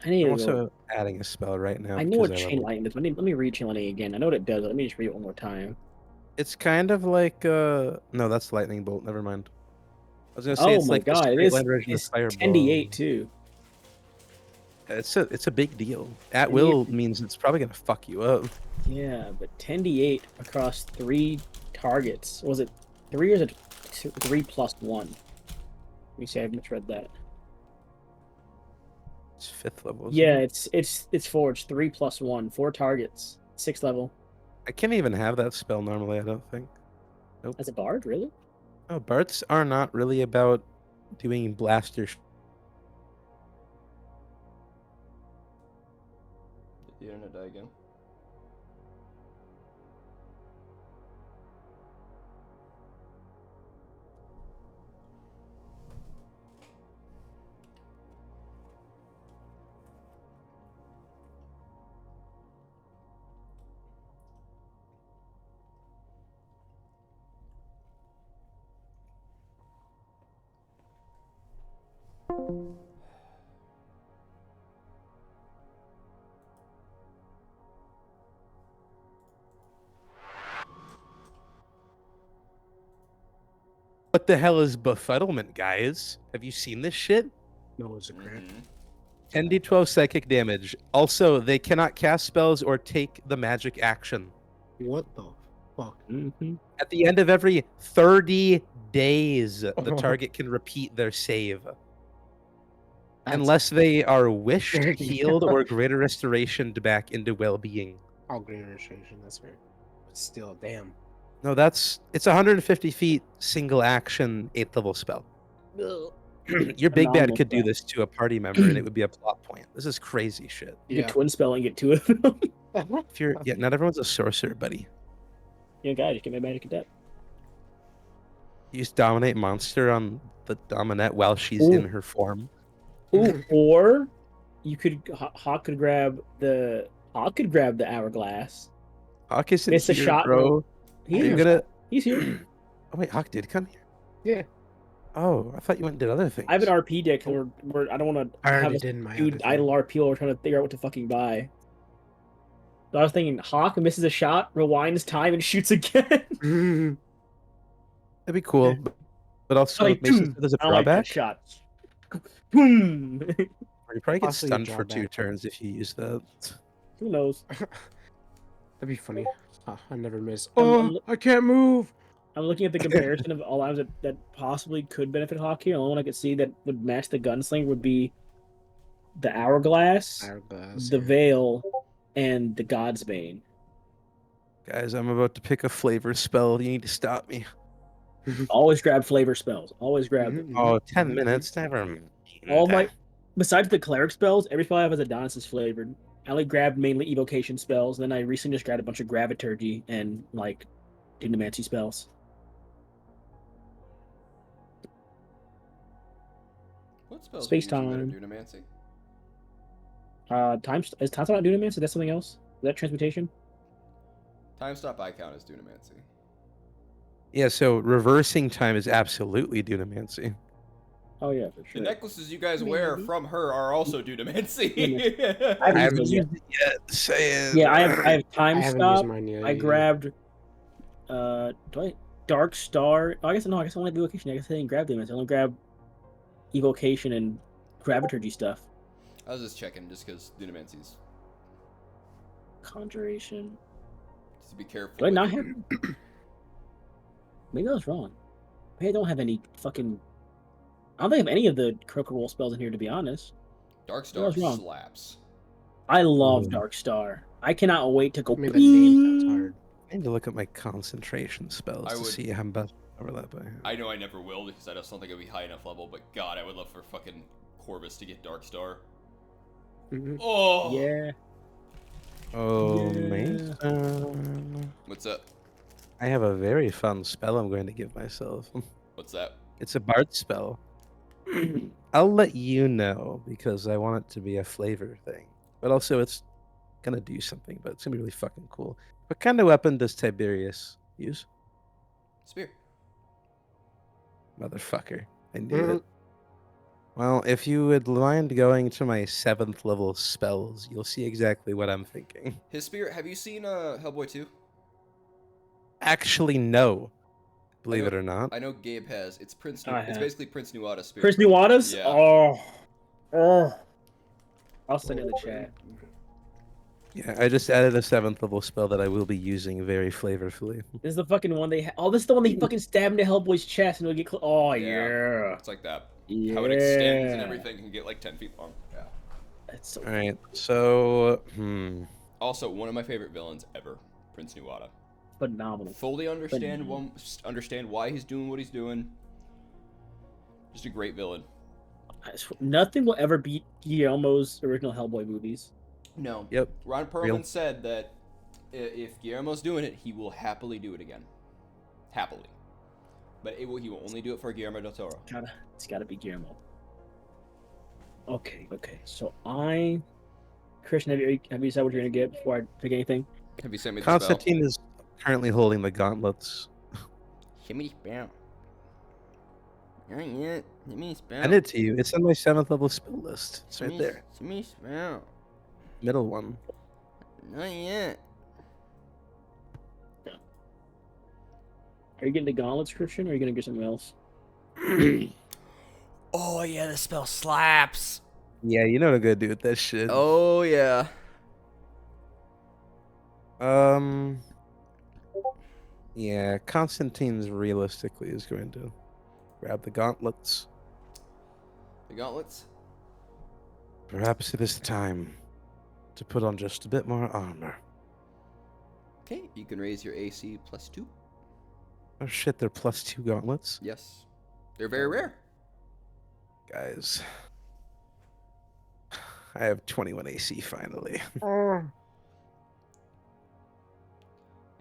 S4: I need
S2: I'm
S4: to go.
S2: also adding a spell right now.
S4: I know what
S2: because
S4: chain
S2: leveled-
S4: lightning is. Let me read chain lightning again. I know what it does. Let me just read it one more time.
S2: It's kind of like no, that's lightning bolt. Never mind. I was gonna say
S4: Oh
S2: it's
S4: my
S2: like the
S4: god, it
S2: straight
S4: is
S2: line version of
S4: it's
S2: fireball.
S4: 10d8 too.
S2: It's a big deal. At
S4: 10d8
S2: will means it's probably gonna fuck you up.
S4: Yeah, but 10d8 across 3 targets. Was it 3 or is it 3 plus 1? Let me see, I misread that.
S2: It's 5th level. isn't
S4: Yeah,
S2: it?
S4: it's 4. It's 3 plus 1. 4 targets. 6th level.
S2: I can't even have that spell normally. I don't think.
S4: As a bard, really?
S2: No, bards are not really about doing blaster.
S1: Did the internet die again?
S2: What the hell is befuddlement, guys? Have you seen this shit?
S5: No, it's a crit.
S1: Mhm.
S2: 10d12 psychic damage. Also, they cannot cast spells or take the magic action.
S5: What the fuck?
S4: Mm-hmm.
S2: At the end of every 30 days, the target can repeat their save. Unless they are wished, healed, or greater restoration back into well-being.
S5: Oh, green registration. That's fair. But still, damn.
S2: No, it's 150 feet, single action, 8th level spell. Your big bad
S4: Phenomenal
S2: could do
S4: spell.
S2: this to a party member, and it would be a plot point. This is crazy shit.
S4: You can twin spell and get 2 of them.
S2: If you're, yeah, not everyone's a sorcerer, buddy.
S4: Yeah, guys, just get my magic adept.
S2: Use dominate monster on the dominette while she's
S4: Ooh.
S2: in her form.
S4: Ooh, or you could Hawk could grab the hourglass.
S2: Hawk isn't
S4: Miss a
S2: here,
S4: shot,
S2: bro.
S4: He's
S2: You're
S4: here.
S2: gonna.
S4: He's here.
S2: Oh wait, Hawk did come here.
S5: Yeah.
S2: Oh, I thought you went and did other things.
S4: I have an RP deck where I don't want to
S5: I
S4: have
S5: already
S4: a
S5: did my
S4: dude
S5: other
S4: idle
S5: thing.
S4: RP while we're trying to figure out what to fucking buy. So I was thinking Hawk misses a shot, rewinds time, and shoots again.
S5: Mhm.
S2: That'd be cool, but also
S4: Like,
S2: Mason
S4: boom.
S2: said there's a
S4: I like that
S2: drawback.
S4: shot. Boom.
S2: You probably get
S5: Also, you
S2: stunned
S5: draw
S2: for 2
S5: back.
S2: turns if you use that.
S4: Who knows?
S5: That'd be funny. I never miss.
S4: I'm-
S5: Oh, I can't move.
S4: I'm looking at the comparison of all items that possibly could benefit Hawk here. The only one I could see that would match the gunslinger would be the hourglass,
S5: Hourglass.
S4: the veil, and the God's Bane.
S2: Guys, I'm about to pick a flavor spell. You need to stop me.
S4: Always grab flavor spells. Always grab them.
S5: Mhm,
S2: Oh,
S5: mhm,
S2: 10
S5: mhm.
S2: minutes? Never mind.
S4: All my besides the cleric spells, every spell I have is Adonis flavored. I only grabbed mainly evocation spells, and then I recently just grabbed a bunch of graviturgy and like dunamancy spells.
S1: What spells
S4: Space
S1: do you usually
S4: time.
S1: better Dunamancy?
S4: Is time not dunamancy? Is that something else? Is that transmutation?
S1: Time stop icon is Dunamancy.
S2: Yeah, so reversing time is absolutely Dunamancy.
S4: Oh yeah, for
S1: The
S4: sure.
S1: necklaces you guys wear
S3: Maybe.
S1: from her are also dudamancy.
S4: I
S2: I
S4: haven't
S2: haven't
S4: used
S2: used
S4: it
S2: it yet. Say it.
S4: Yeah, I have time
S5: I haven't used
S4: stop.
S5: mine yet.
S4: I
S5: either.
S4: grabbed do I Dark Star? Oh, I guess no, I guess I only have evocation. I guess I didn't grab them. I only grabbed evocation and graviturgy stuff.
S1: I was just checking, just because dudamancy's.
S4: Conjuration.
S1: Just to be careful.
S4: Do I
S1: with
S4: not
S1: it.
S4: have maybe I was wrong. Maybe I don't have any fucking I don't think I have any of the Croaker Roll spells in here to be honest.
S1: Dark
S4: I
S1: Star
S4: was wrong.
S1: slaps.
S4: I love
S2: Ooh.
S4: Dark Star. I cannot wait to go
S5: I mean, that name sounds
S4: bing.
S5: hard.
S2: I need to look at my concentration spells
S1: I
S2: to
S1: would-
S2: see how best over that by.
S1: I know I never will because I just don't think it'll be high enough level. But God, I would love for fucking Corvus to get Dark Star.
S5: Mhm.
S1: Oh
S4: Yeah.
S2: Oh,
S4: Yeah.
S2: Mason.
S1: What's up?
S2: I have a very fun spell I'm going to give myself.
S1: What's that?
S2: It's a bard spell. I'll let you know because I want it to be a flavor thing. But also, it's gonna do something, but it's gonna be really fucking cool. What kind of weapon does Tiberius use?
S1: Spear.
S2: Motherfucker. I knew it. Well, if you would mind going to my 7th level spells, you'll see exactly what I'm thinking.
S1: His spear. Have you seen Hellboy 2?
S2: Actually, no. Believe
S1: know-
S2: it or not.
S1: I know Gabe has. It's Prince.
S4: I
S1: It's
S4: have.
S1: basically Prince Nuada's spear.
S4: Chris Nuada's?
S1: Yeah.
S4: Oh. I'll send it in the chat.
S2: Yeah, I just added a 7th level spell that I will be using very flavorfully.
S4: This is the fucking one they oh, this is the one they fucking stab into Hellboy's chest and it'll get oh
S1: Yeah.
S4: yeah.
S1: It's like that.
S4: Yeah.
S1: How it extends and everything can get like 10 feet long. Yeah.
S4: That's so
S2: Alright, so.
S1: Also, one of my favorite villains ever, Prince Nuada.
S4: phenomenal.
S1: Fully understand why he's doing what he's doing. Just a great villain.
S4: Nothing will ever beat Guillermo's original Hellboy movies.
S1: No.
S2: Yep.
S1: Ron Perlman
S2: Real.
S1: said that if Guillermo's doing it, he will happily do it again. Happily. But he will only do it for Guillermo del Toro.
S4: It's gotta be Guillermo. Okay. So Christian, have you decided what you're gonna get before I pick anything?
S1: Have you sent me the spell?
S2: Constantine is currently holding the gauntlets.
S1: Give me the spell. Not yet. Give me the spell.
S2: Send it to you. It's on my 7th level spell list. It's right there.
S1: Give me the spell.
S2: Middle one.
S1: Not yet.
S4: Are you getting the gauntlets, Christian, or are you gonna get something else?
S1: Oh yeah, the spell slaps.
S2: Yeah, you know what I'm gonna do with that shit.
S1: Oh yeah.
S2: Yeah, Constantine's realistically is going to grab the gauntlets.
S1: The gauntlets.
S2: Perhaps it is the time to put on just a bit more armor.
S1: Okay, you can raise your AC +2.
S2: Oh shit, they're +2 gauntlets?
S1: Yes. They're very rare.
S2: Guys. I have 21 AC finally.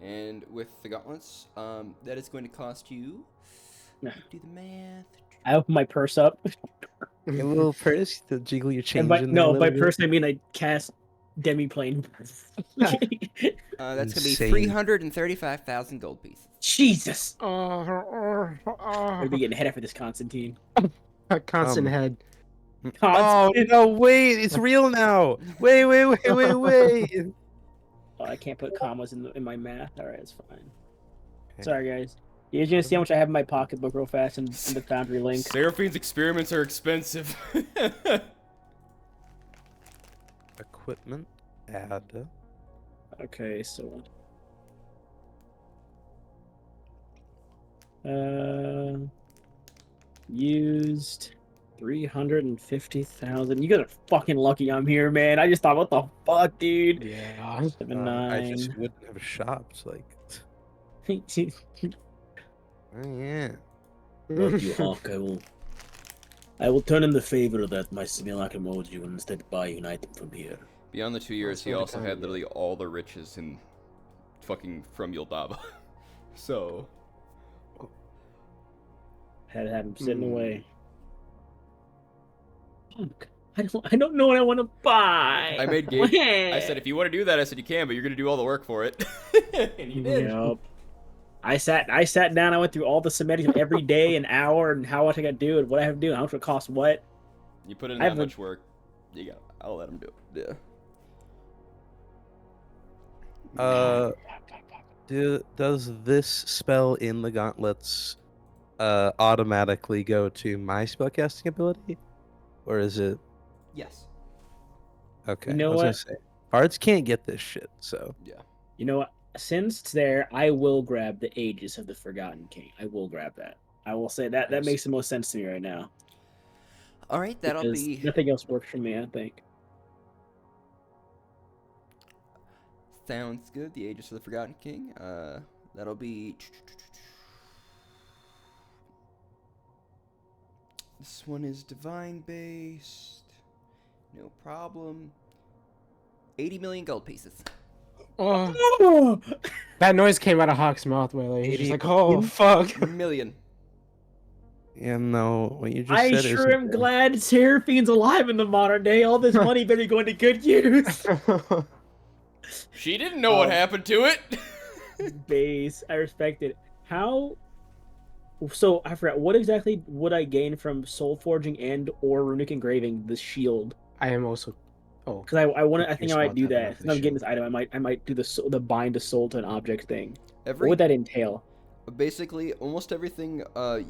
S1: And with the gauntlets, that is going to cost you.
S4: Nah.
S1: Do the math.
S4: I open my purse up.
S2: Your little purse to jiggle your change
S4: And by,
S2: in there a
S4: no, by
S2: little bit.
S4: purse I mean I cast Demiplane.
S1: That's gonna
S2: Insane.
S1: be 335,000 gold pieces.
S4: Jesus! We're gonna be getting head after this Constantine.
S5: Constant head.
S2: Oh
S4: Constantine.
S2: no! Wait, it's real now. Wait.
S4: Oh, I can't put commas in my math. All right, it's fine.
S2: Okay.
S4: Sorry, guys. You guys gonna see how much I have in my pocketbook real fast in the Foundry link.
S1: Seraphine's experiments are expensive.
S2: Equipment. Add.
S4: Okay, so used 350,000. You guys are fucking lucky I'm here, man. I just thought, what the fuck, dude?
S5: Yeah.
S4: 7,
S2: I
S4: 9.
S2: just wouldn't have shopped. Like, oh yeah.
S7: Lord you Hawk, I will turn in the favor that my simulacrum owed you and instead buy you an item from here.
S1: Beyond the 2 years, he
S5: so
S1: also
S5: kind
S1: had
S5: of
S1: literally all the riches in fucking from Yuldaba. So
S4: Had to have him sitting away. Fuck. I don't know what I want to buy.
S1: I made Gabe. I said, if you want to do that, I said you can, but you're gonna do all the work for it. And you did.
S4: Yep. I sat down. I went through all the semantics of every day, an hour, and how much I got to do, and what I have to do, and how much it costs what.
S1: You put in
S4: I
S1: that
S4: have a-
S1: much work, you got. I'll let him do it. Yeah.
S2: Does this spell in the gauntlets automatically go to my spellcasting ability, or is it
S1: Yes.
S2: okay?
S4: You know
S2: I was gonna
S4: what?
S2: say bards can't get this shit, so
S1: Yeah.
S4: You know what? Since it's there, I will grab the Aegis of the Forgotten King. I will grab that. I will say that
S5: Nice.
S4: makes the most sense to me right now.
S1: All right, that'll
S4: because
S1: be.
S4: nothing else works for me. I think.
S1: Sounds good. The Aegis of the Forgotten King. That'll be. This one is divine based. No problem. 80 million gold pieces.
S5: Oh, that noise came out of Hawk's mouth, Willie. He's just like, oh, fuck.
S1: Million.
S2: yeah, no, what you just
S4: I
S2: said
S4: sure
S2: isn't
S4: am
S2: true.
S4: glad Seraphine's alive in the modern day. All this money better be going to good use.
S1: She didn't know what
S4: Um,
S1: happened to it.
S4: Base. I respect it. How? So I forgot. What exactly would I gain from soul forging and or runic engraving the shield?
S5: I am also. Oh,
S4: Because I want to. I
S5: You're
S4: think I might
S5: smart
S4: do
S5: tapping
S4: that.
S5: off
S4: Since
S5: the
S4: I'm getting
S5: shield.
S4: this item, I might do the bind a soul to an object thing. What
S1: Every
S4: would that entail?
S1: basically almost everything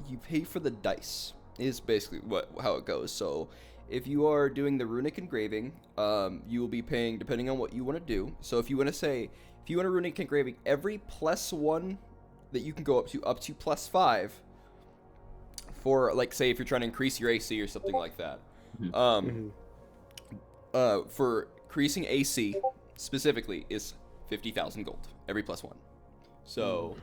S1: you pay for the dice is basically how it goes. So if you are doing the runic engraving, you will be paying depending on what you want to do. So if you want a runic engraving, every +1 that you can go up to +5 for, like, say if you're trying to increase your AC or something like that.
S5: mhm.
S1: For increasing AC specifically is 50,000 gold every +1. So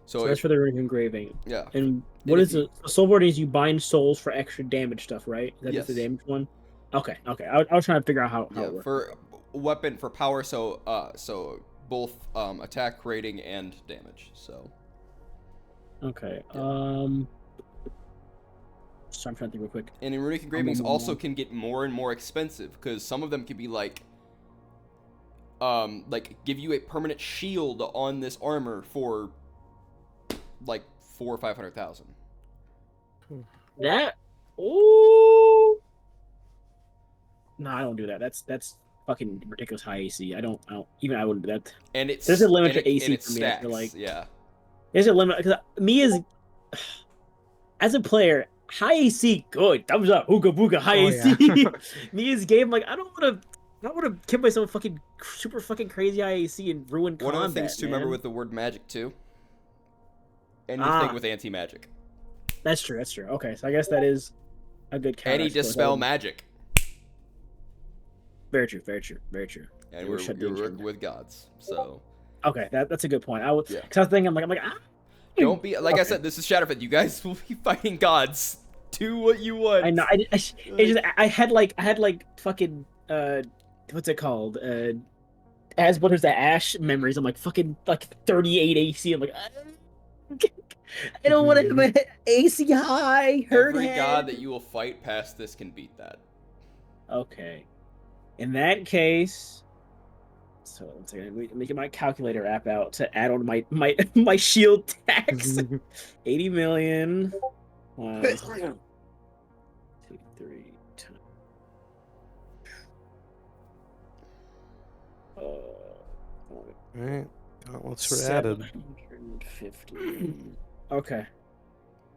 S4: So that's for the runic engraving.
S1: yeah.
S4: And what
S1: if
S4: is
S1: you-
S4: the soul forging? Is you bind souls for extra damage stuff, right? Is that just the
S1: Yes.
S4: damage one? Okay. I was trying to figure out how
S1: Yeah,
S4: it works.
S1: for weapon for power, so both attack rating and damage. So
S4: Okay.
S1: Yeah.
S4: So I'm trying to think real quick.
S1: and in runic engravings also can get more and more expensive because some of them can be like give you a permanent shield on this armor for like 400,000 or 500,000.
S4: That. Ooh. No, I don't do that. That's fucking ridiculous high AC. I don't even I wouldn't do that.
S1: And it's
S4: There's a limit
S1: and
S4: to
S1: it-
S4: AC
S1: and it
S4: for me, I feel
S1: stacks,
S4: like.
S1: yeah.
S4: There's a limit because me as a player, high AC good. Thumbs up. Ooga booga high
S5: Oh,
S4: AC.
S5: yeah.
S4: Me as game like I don't want to kill myself fucking super fucking crazy high AC and ruin
S1: One
S4: combat.
S1: of the things to remember
S4: man.
S1: with the word magic too. Anything
S4: Ah.
S1: with anti-magic.
S4: That's true. That's true. Okay, so I guess that is a good counter.
S1: Any
S4: I suppose.
S1: dispel magic.
S4: Very true. Very true. Very true.
S1: And
S4: You're
S1: we're
S4: shut
S1: you're
S4: down,
S1: working
S4: shut
S1: with gods. So
S4: Okay, that's a good point. I would.
S1: Yeah.
S4: Cause I was thinking, I'm like,
S1: don't be like I
S4: Okay.
S1: said, this is Shadowfed. You guys will be fighting gods. Do what you want.
S4: I know. It's just I had like fucking what's it called? As what is the Ash memories? I'm like fucking like 38 AC. I'm like I don't want to have AC high. Hurt
S1: Every
S4: head.
S1: god that you will fight past this can beat that.
S4: Okay. In that case, so let's see, let me get my calculator app out to add on my my shield tax. 80 million. 1, 2, 3.
S2: Alright, gauntlets were added.
S4: 750. Okay,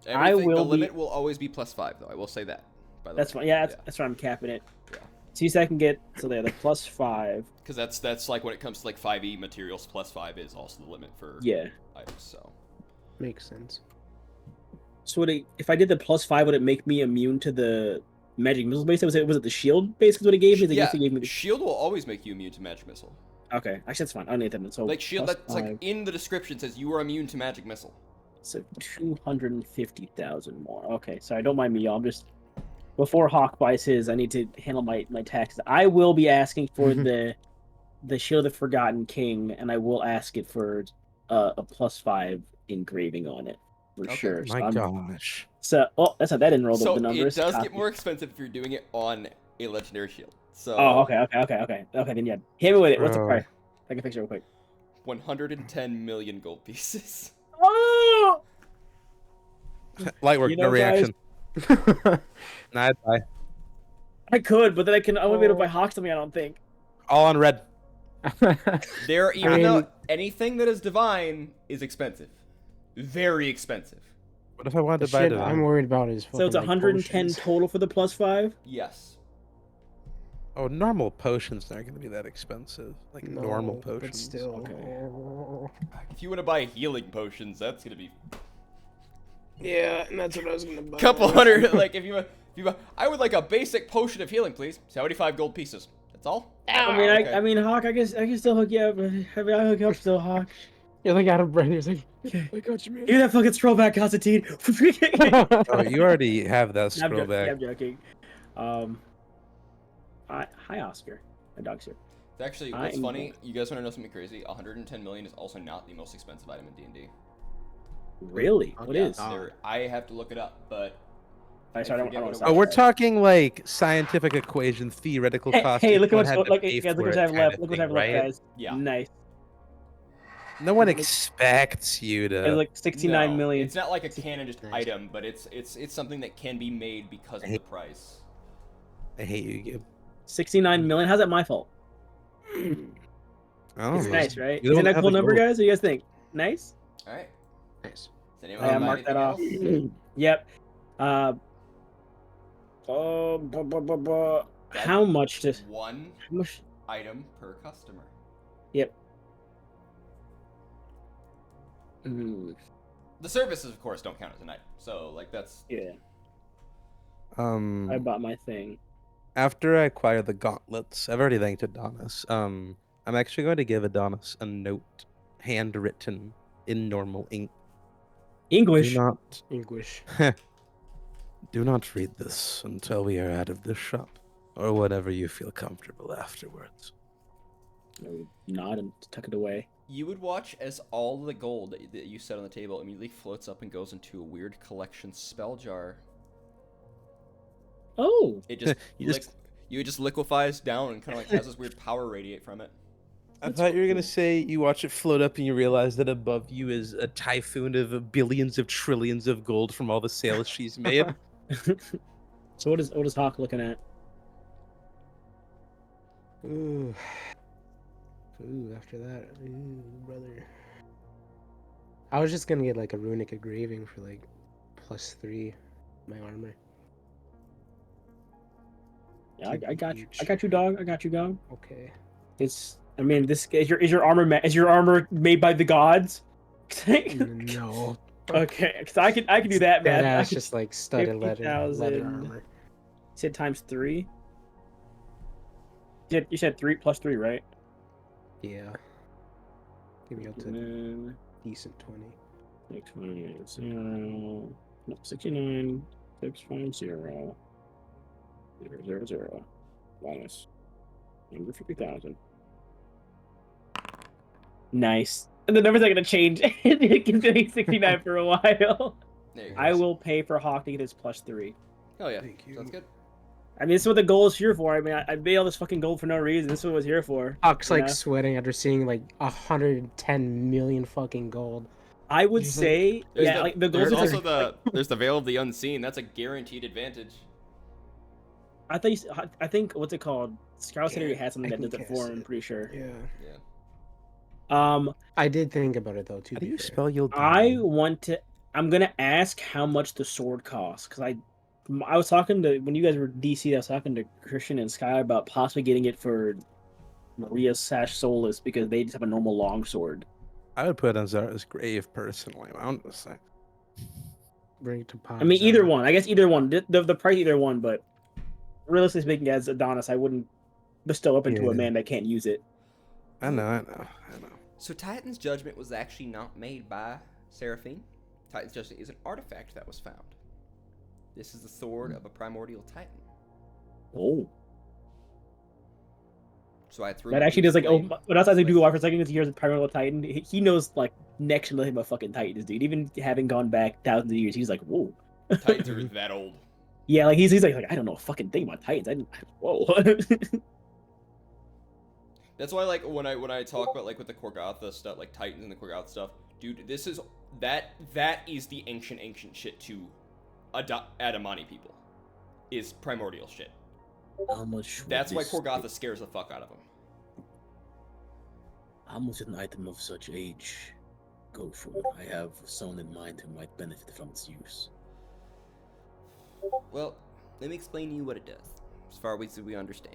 S1: Everything,
S4: will
S1: the
S4: be-
S1: limit will always be +5 though. I will say that. By the
S4: that's
S1: way.
S4: fine. Yeah, that's why I'm capping it.
S1: Yeah.
S4: See, so I can get so there the +5.
S1: Because that's like when it comes to like 5e materials, +5 is also the limit for
S4: Yeah.
S1: items. So
S5: Makes sense.
S4: So if I did the +5, would it make me immune to the magic missile base? Was it the shield base? What it gave me?
S1: yeah,
S4: It gave me the...
S1: shield will always make you immune to magic missile.
S4: Okay, actually that's fine. I don't need that. So
S1: Like shield, that's
S4: +5,
S1: like in the description says you are immune to magic missile.
S4: so 250,000 more. Okay, sorry, don't mind me, y'all. I'm just before Hawk buys his, I need to handle my taxes. I will be asking for the Shield of the Forgotten King, and I will ask it for a +5 engraving on it for
S1: Okay.
S4: sure. So
S2: My
S4: I'm-
S2: gosh.
S4: So that's not that didn't roll
S1: So
S4: the numbers.
S1: it does
S4: Copy.
S1: get more expensive if you're doing it on a legendary shield. So
S4: Oh, okay. Then yeah, hit me with it. What's the
S2: Bro.
S4: price? I can fix it real quick.
S1: 110 million gold pieces.
S4: Oh!
S2: Light work,
S4: You
S2: no
S4: know, guys-
S2: reaction. Nah, I'd buy.
S4: I could, but then I wouldn't be able to buy Hawks to me, I don't think.
S2: All on red.
S1: There, even
S5: mean-
S1: though anything that is divine is expensive, very expensive.
S2: What if I wanted
S5: The
S2: to buy
S5: shit
S2: divine?
S5: I'm worried about is
S4: So it's
S5: fucking, like,
S4: 110
S5: potions.
S4: total for the +5.
S1: Yes.
S2: Oh, normal potions aren't going to be that expensive. Like normal
S5: No,
S2: potions.
S5: But still.
S4: Okay.
S1: If you want to buy healing potions, that's gonna be
S5: Yeah, and that's what I was gonna buy.
S1: a couple hundred. Like if you, I would like a basic potion of healing, please. 75 gold pieces. That's all.
S4: I mean,
S1: Okay.
S4: I mean, Hawk. I can still hook you up. I mean, I hook you up still, Hawk.
S5: You're like out of breath. You're like,
S4: Okay.
S5: I got you, man.
S4: Give that fucking scroll back, Constantine.
S2: Oh, you already have that
S4: I'm
S2: scroll
S4: joking.
S2: back.
S4: I'm joking. Hi, Oscar. My dog's here.
S1: Actually,
S4: I
S1: what's
S4: am
S1: funny? You guys want to know something crazy? 110 million is also not the most expensive item in D&D.
S4: Really? What
S5: Yeah.
S4: is?
S1: I have to look it up, but
S4: I sorry, I
S1: forget
S4: don't
S1: what it
S4: know.
S2: Oh, we're
S1: was.
S2: talking like scientific equation, theoretical cost.
S4: Hey, look at
S2: Everyone
S4: what's
S2: had
S4: look,
S2: to
S4: look,
S2: pay
S4: guys, look
S2: for
S4: what
S2: it
S4: I have
S2: kinda
S4: left. Look what I have
S2: thing,
S4: left,
S2: right?
S4: guys.
S1: Yeah.
S4: Nice.
S2: No one expects you
S4: It's
S2: to.
S4: like 69
S1: no,
S4: million.
S1: It's not like a canon just
S5: Nice.
S1: item, but it's something that can be made because of the price.
S2: I hate you, Gib.
S4: 69 million. How's that my fault?
S2: I don't
S4: It's
S2: know.
S4: nice, right?
S2: You
S4: Isn't
S2: don't
S4: that a
S2: have
S4: cool
S2: the
S4: number,
S2: gold.
S4: guys? What do you guys think? Nice.
S1: All right.
S5: Nice.
S1: Does anyone
S4: Yeah,
S1: have
S4: mark that off.
S1: anything else?
S4: Yep. How much to?
S1: One
S4: How much?
S1: item per customer.
S4: Yep. Mm,
S1: The services, of course, don't count as an item. So, like, that's
S4: yeah,
S2: Um,
S4: I bought my thing.
S2: after I acquire the gauntlets, I've already thanked Adonis. I'm actually going to give Adonis a note, handwritten in normal ink.
S4: English.
S2: Do not,
S5: English.
S2: do not read this until we are out of this shop, or whenever you feel comfortable afterwards.
S4: Nod and tuck it away.
S1: you would watch as all the gold that you set on the table immediately floats up and goes into a weird collection spell jar.
S4: Oh,
S1: It just,
S2: You just-
S1: it just liquefies down and kind of like has this weird power radiate from it.
S2: I thought you were gonna say you watch it float up and you realize that above you is a typhoon of billions of trillions of gold from all the sales she's made.
S4: so what is Hawk looking at?
S5: Ooh. Ooh, after that. Ooh, brother. I was just gonna get like a runic engraving for like +3 my armor.
S4: Yeah,
S5: Keep
S4: I
S5: it
S4: got you. I
S5: huge.
S4: got you, dog. I got you, dog.
S5: Okay.
S4: It's. I mean, this is your armor. Is your armor made by the gods?
S5: No.
S4: Okay, because I can do that, man. I
S5: That's
S4: can-
S5: just like studded leather
S4: 50,000.
S5: armor.
S4: You said ×3. You said 3 + 3, right?
S5: Yeah. Give me up to
S4: And
S5: decent 20.
S4: 650. No, 69 650 000 minus 150,000. Nice. And the number's not gonna change. It can be 69 for a while.
S1: There you go.
S4: I will pay for Hawk to get his +3.
S1: Hell yeah.
S5: Thank you.
S1: Sounds good.
S4: I mean, this is what the goal is here for. I mean, I made all this fucking gold for no reason. This is what it was here for.
S5: Huck's
S4: you
S5: like
S4: know?
S5: sweating after seeing like 110 million fucking gold.
S4: I would
S5: Just like-
S4: say,
S1: There's
S4: yeah, like the gold
S1: there's
S4: is
S1: also
S4: like,
S1: there's the Veil of the Unseen. That's a guaranteed advantage.
S4: I think what's it called? Scarlet City had something
S5: I
S4: that
S5: can
S4: does it
S5: cast
S4: for him. I'm
S5: it.
S4: pretty sure.
S5: Yeah.
S1: Yeah.
S5: I did think about it though too.
S2: How do you spell Yildin?
S4: I'm gonna ask how much the sword costs because I was talking to when you guys were DC. I was talking to Christian and Sky about possibly getting it for Maria Sash Solus because they just have a normal long sword.
S2: I would put it on Zara's grave personally. I don't know. Say.
S5: Bring it to pop.
S4: I mean, either one. I guess either one. The price either one, but realistically speaking, as Adonis, I wouldn't bestow up into a
S2: Yeah.
S4: man that can't use it.
S2: I know.
S1: So Titan's Judgment was actually not made by Seraphine. Titan's Judgment is an artifact that was found. This is the sword of a primordial titan.
S4: Oh,
S1: So I threw
S4: that
S1: it
S4: actually
S1: into
S4: does like
S1: flame
S4: But outside they do
S1: with-
S4: go for a second because he hears the Primal Titan. He knows like next to nothing about fucking Titans, dude. Even having gone back thousands of years, he's like, whoa.
S1: Titans are that old.
S4: Yeah, like he's like I don't know a fucking thing about Titans. Whoa.
S1: That's why, like, when I talk about, like, with the Korgatha stuff, like Titans and the Korgatha stuff, dude, this is that is the ancient shit to Adamani people. Is primordial shit.
S7: How much?
S1: That's why Korgatha scares the fuck out of them.
S7: How much would an item of such age go for? I have someone in mind who might benefit from its use.
S1: Well, let me explain to you what it does, as far as we understand.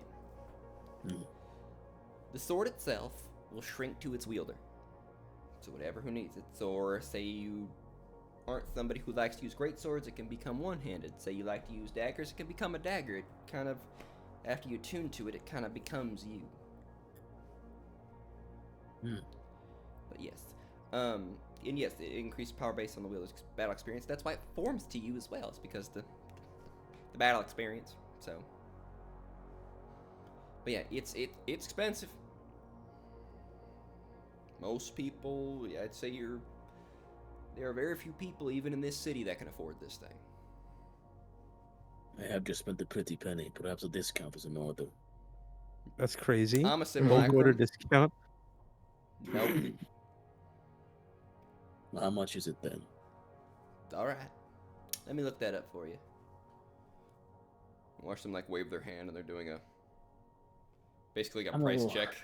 S1: The sword itself will shrink to its wielder. So whatever who needs it. Or say you aren't somebody who likes to use great swords, it can become one-handed. Say you like to use daggers, it can become a dagger. It kind of, after you tune to it, it kind of becomes you. But yes. And yes, it increases power based on the wielder's battle experience. That's why it forms to you as well. It's because the battle experience. So, but yeah, it's expensive. Most people, I'd say there are very few people even in this city that can afford this thing.
S7: I have just spent a pretty penny. Perhaps a discount is in order.
S2: That's crazy.
S1: I'm a
S2: Gold order
S1: simulacrum.
S2: discount.
S1: Nope.
S7: How much is it then?
S1: Alright. Let me look that up for you. Watch them like wave their hand and they're doing basically a
S4: I'm a
S1: price
S4: little-
S1: check.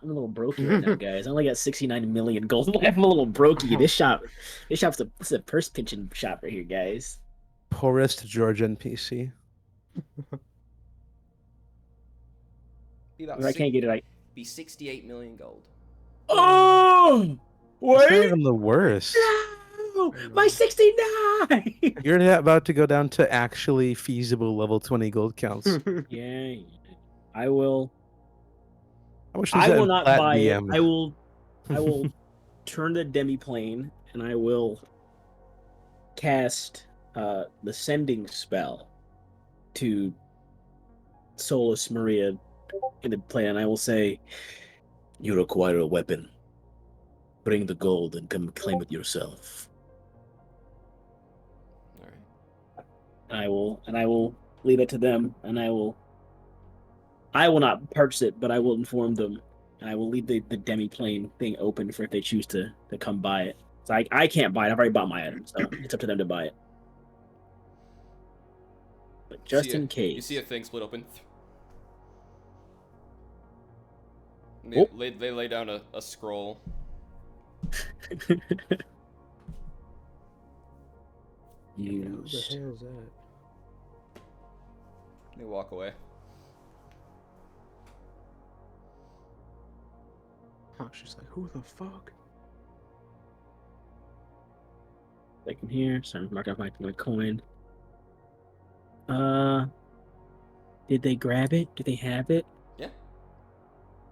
S4: I'm a little brokey right now, guys. I only got 69 million gold. I'm a little brokey. This shop's a purse pinching shop right here, guys.
S2: Poorest George NPC.
S1: Be about
S4: If I can't get it, I.
S1: be 68 million gold.
S4: Oh,
S2: That's not
S4: wait!
S2: even the worst.
S4: No, my 69.
S2: You're about to go down to actually feasible level 20 gold counts.
S4: Yeah, I will.
S2: How much is
S4: I
S2: that
S4: will
S2: in
S4: not
S2: plat
S4: buy it.
S2: DM?
S4: I will turn the demiplane and I will cast the sending spell to Solus Maria in the plane, and I will say,
S7: You require a weapon. Bring the gold and come claim it yourself.
S1: Alright.
S4: and I will leave it to them, and I will not purchase it, but I will inform them, and I will leave the demiplane thing open for if they choose to come buy it. So I can't buy it. I've already bought my item, so it's up to them to buy it. But just
S1: See
S4: in
S1: You
S4: case,
S1: see a thing split open.
S4: Oh.
S1: They lay down a scroll.
S5: Who
S7: Use.
S5: the hell is that?
S1: They walk away.
S5: Hawk's just like, who the fuck?
S4: like in here, so I'm marking off my coin. Did they grab it? Did they have it?
S1: Yeah.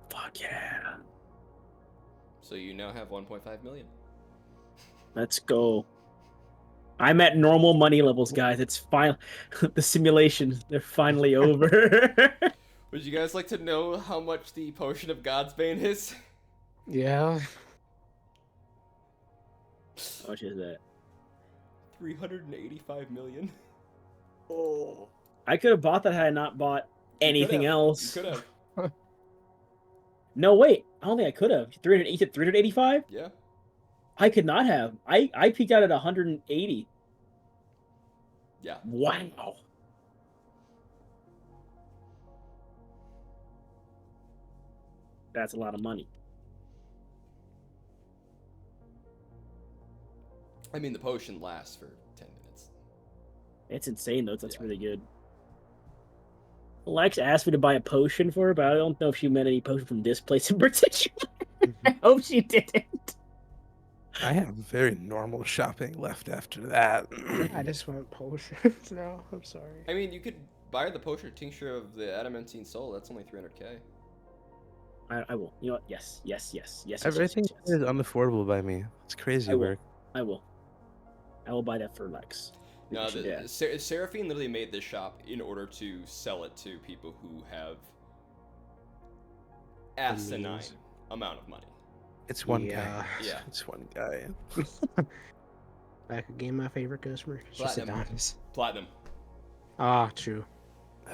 S4: Fuck yeah!
S1: So you now have 1.5 million.
S4: Let's go. I'm at normal money levels, guys. It's fine. The simulations, they're finally over.
S1: Would you guys like to know how much the potion of God's Bane is?
S5: Yeah.
S4: How much is that?
S1: 385 million.
S4: Oh. I could have bought that had I not bought anything else.
S1: You could have.
S4: No, wait. I don't think I could have. 385?
S1: Yeah.
S4: I could not have. I peaked out at 180.
S1: Yeah.
S4: Wow. That's a lot of money.
S1: I mean, the potion lasts for 10 minutes.
S4: It's insane, though. That's
S1: Yeah.
S4: really good. Lex asked me to buy a potion for her, but I don't know if she meant any potion from this place in particular. I hope she didn't.
S2: I have very normal shopping left after that.
S5: I just want potions now. I'm sorry.
S1: I mean, you could buy the potion tincture of the adamantine soul. That's only 300k.
S4: I will. You know what? Yes.
S2: Everything
S4: yes.
S2: is unaffordable by me. It's crazy
S4: I will.
S2: work.
S4: I will. I will buy that for Lex.
S1: No,
S4: Yeah.
S1: Seraphine literally made this shop in order to sell it to people who have asinine
S5: means.
S1: amount of money.
S2: It's one
S5: Yeah.
S2: guy.
S1: Yeah.
S2: It's one guy.
S5: Back again, my favorite customer. It's just
S1: Platinum.
S5: Adonis.
S1: Platinum.
S5: Ah, true.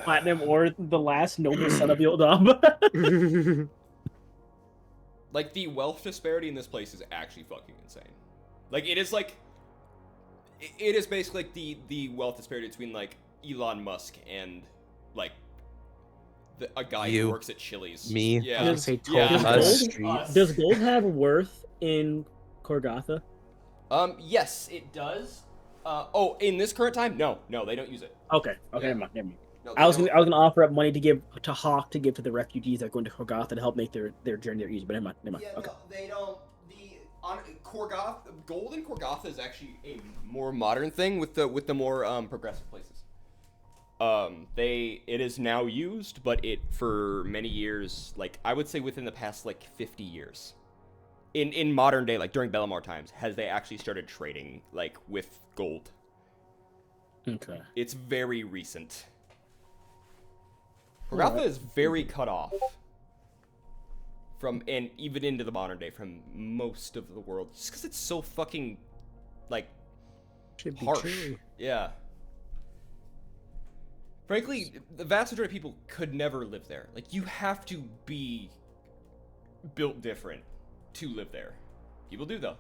S4: Platinum or the last noble son of Yodam.
S1: Like, the wealth disparity in this place is actually fucking insane. Like, it is like... It is basically like the wealth disparity between, like, Elon Musk and, like, a guy
S2: You.
S1: who works at Chili's.
S2: Me.
S1: Yeah.
S5: I was gonna say
S1: Yeah.
S5: total
S2: Us.
S5: street.
S4: Does gold have worth in Korgatha?
S1: Yes, it does. In this current time? No, they don't use it.
S4: Okay.
S1: Yeah.
S4: Never mind.
S1: No,
S4: I was gonna offer up money to give to Hawk to give to the refugees that are going to Korgatha to help make their journey there easy, but never mind.
S1: Yeah,
S4: Okay.
S1: no, they don't. Korgoth, gold in Korgoth is actually a more modern thing with the more progressive places. It is now used, but it for many years, like I would say within the past like 50 years, in modern day, like during Bellamar times, has they actually started trading like with gold.
S4: Okay.
S1: It's very recent. Korgatha is very cut off from, and even into the modern day, from most of the world, just because it's so fucking, like,
S5: Should be
S1: harsh.
S5: chilly.
S1: Yeah. Frankly, the vast majority of people could never live there. Like, you have to be built different to live there. People do, though.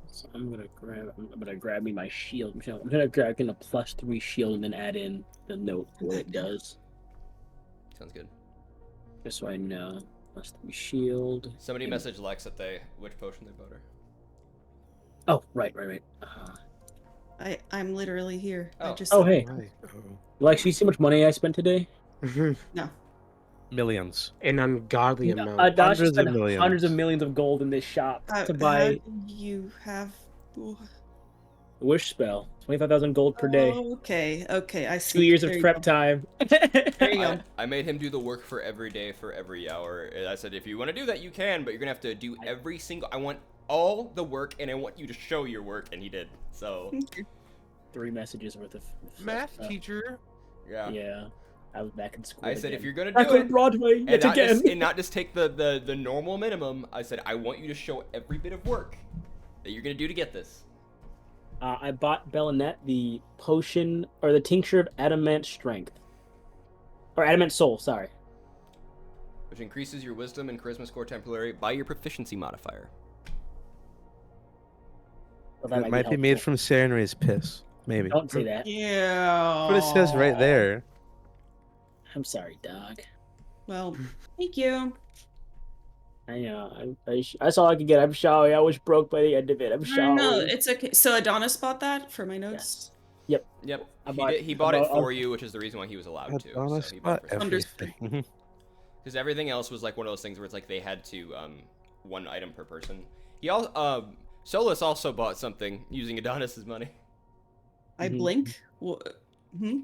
S4: So I'm gonna grab me my shield. I'm gonna grab in a +3 shield and then add in the note for what it does,
S1: Sounds good.
S4: just so I know. +3 shield.
S1: Somebody
S4: Yeah.
S1: messaged Lex that which potion they bought her.
S4: Oh, right.
S3: I'm literally here. I
S1: Oh.
S3: just
S4: Oh, hey.
S5: Right.
S4: Lex, you see how much money I spent today?
S3: No.
S2: Millions.
S5: An ungodly amount.
S4: Dodge
S2: Hundreds of
S4: spent
S2: millions.
S4: hundreds of millions of gold in this shop to
S3: How
S4: buy
S3: do you have
S4: a wish spell. 25,000 gold per day.
S3: Okay, I see.
S4: 2 years of
S3: There you
S4: prep
S3: go.
S4: time.
S3: There you go.
S1: I made him do the work for every day for every hour. And I said, if you want to do that, you can, but you're gonna have to do every single. I want all the work, and I want you to show your work, and he did. So
S4: 3 messages worth of
S2: Math
S4: stuff.
S2: teacher.
S1: yeah.
S4: Yeah, I was back in school.
S1: I said,
S4: again.
S1: if you're gonna
S4: back
S1: do
S4: on
S1: it,
S4: Broadway
S1: and
S4: yet
S1: not,
S4: again.
S1: just, and not just take the normal minimum, I said, I want you to show every bit of work that you're gonna do to get this.
S4: I bought Bellinette the potion or the tincture of adamant strength, or adamant soul. Sorry.
S1: Which increases your wisdom and charisma score temporarily by your proficiency modifier.
S4: So that
S2: It might be made
S4: helpful.
S2: from Serenry's piss. Maybe.
S4: Don't say that.
S3: Yeah.
S2: But it says right there.
S4: I'm sorry, dog.
S3: Well, thank you.
S4: I know. That's all I could get. I'm sorry. I was broke by the end of it. I'm sorry.
S3: No, it's okay. So Adonis bought that for my notes.
S1: Yep.
S4: I
S1: He,
S4: bought-
S1: he bought
S4: I
S1: it
S4: bought-
S1: for you, which is the reason why he was allowed to.
S2: Adonis
S1: So he
S2: bought
S1: bought it for
S3: Understood.
S2: everything.
S1: Because everything else was like one of those things where it's like they had to one item per person. He also Solus also bought something using Adonis's money.
S3: I
S4: Mhm.
S3: blink. Hmm?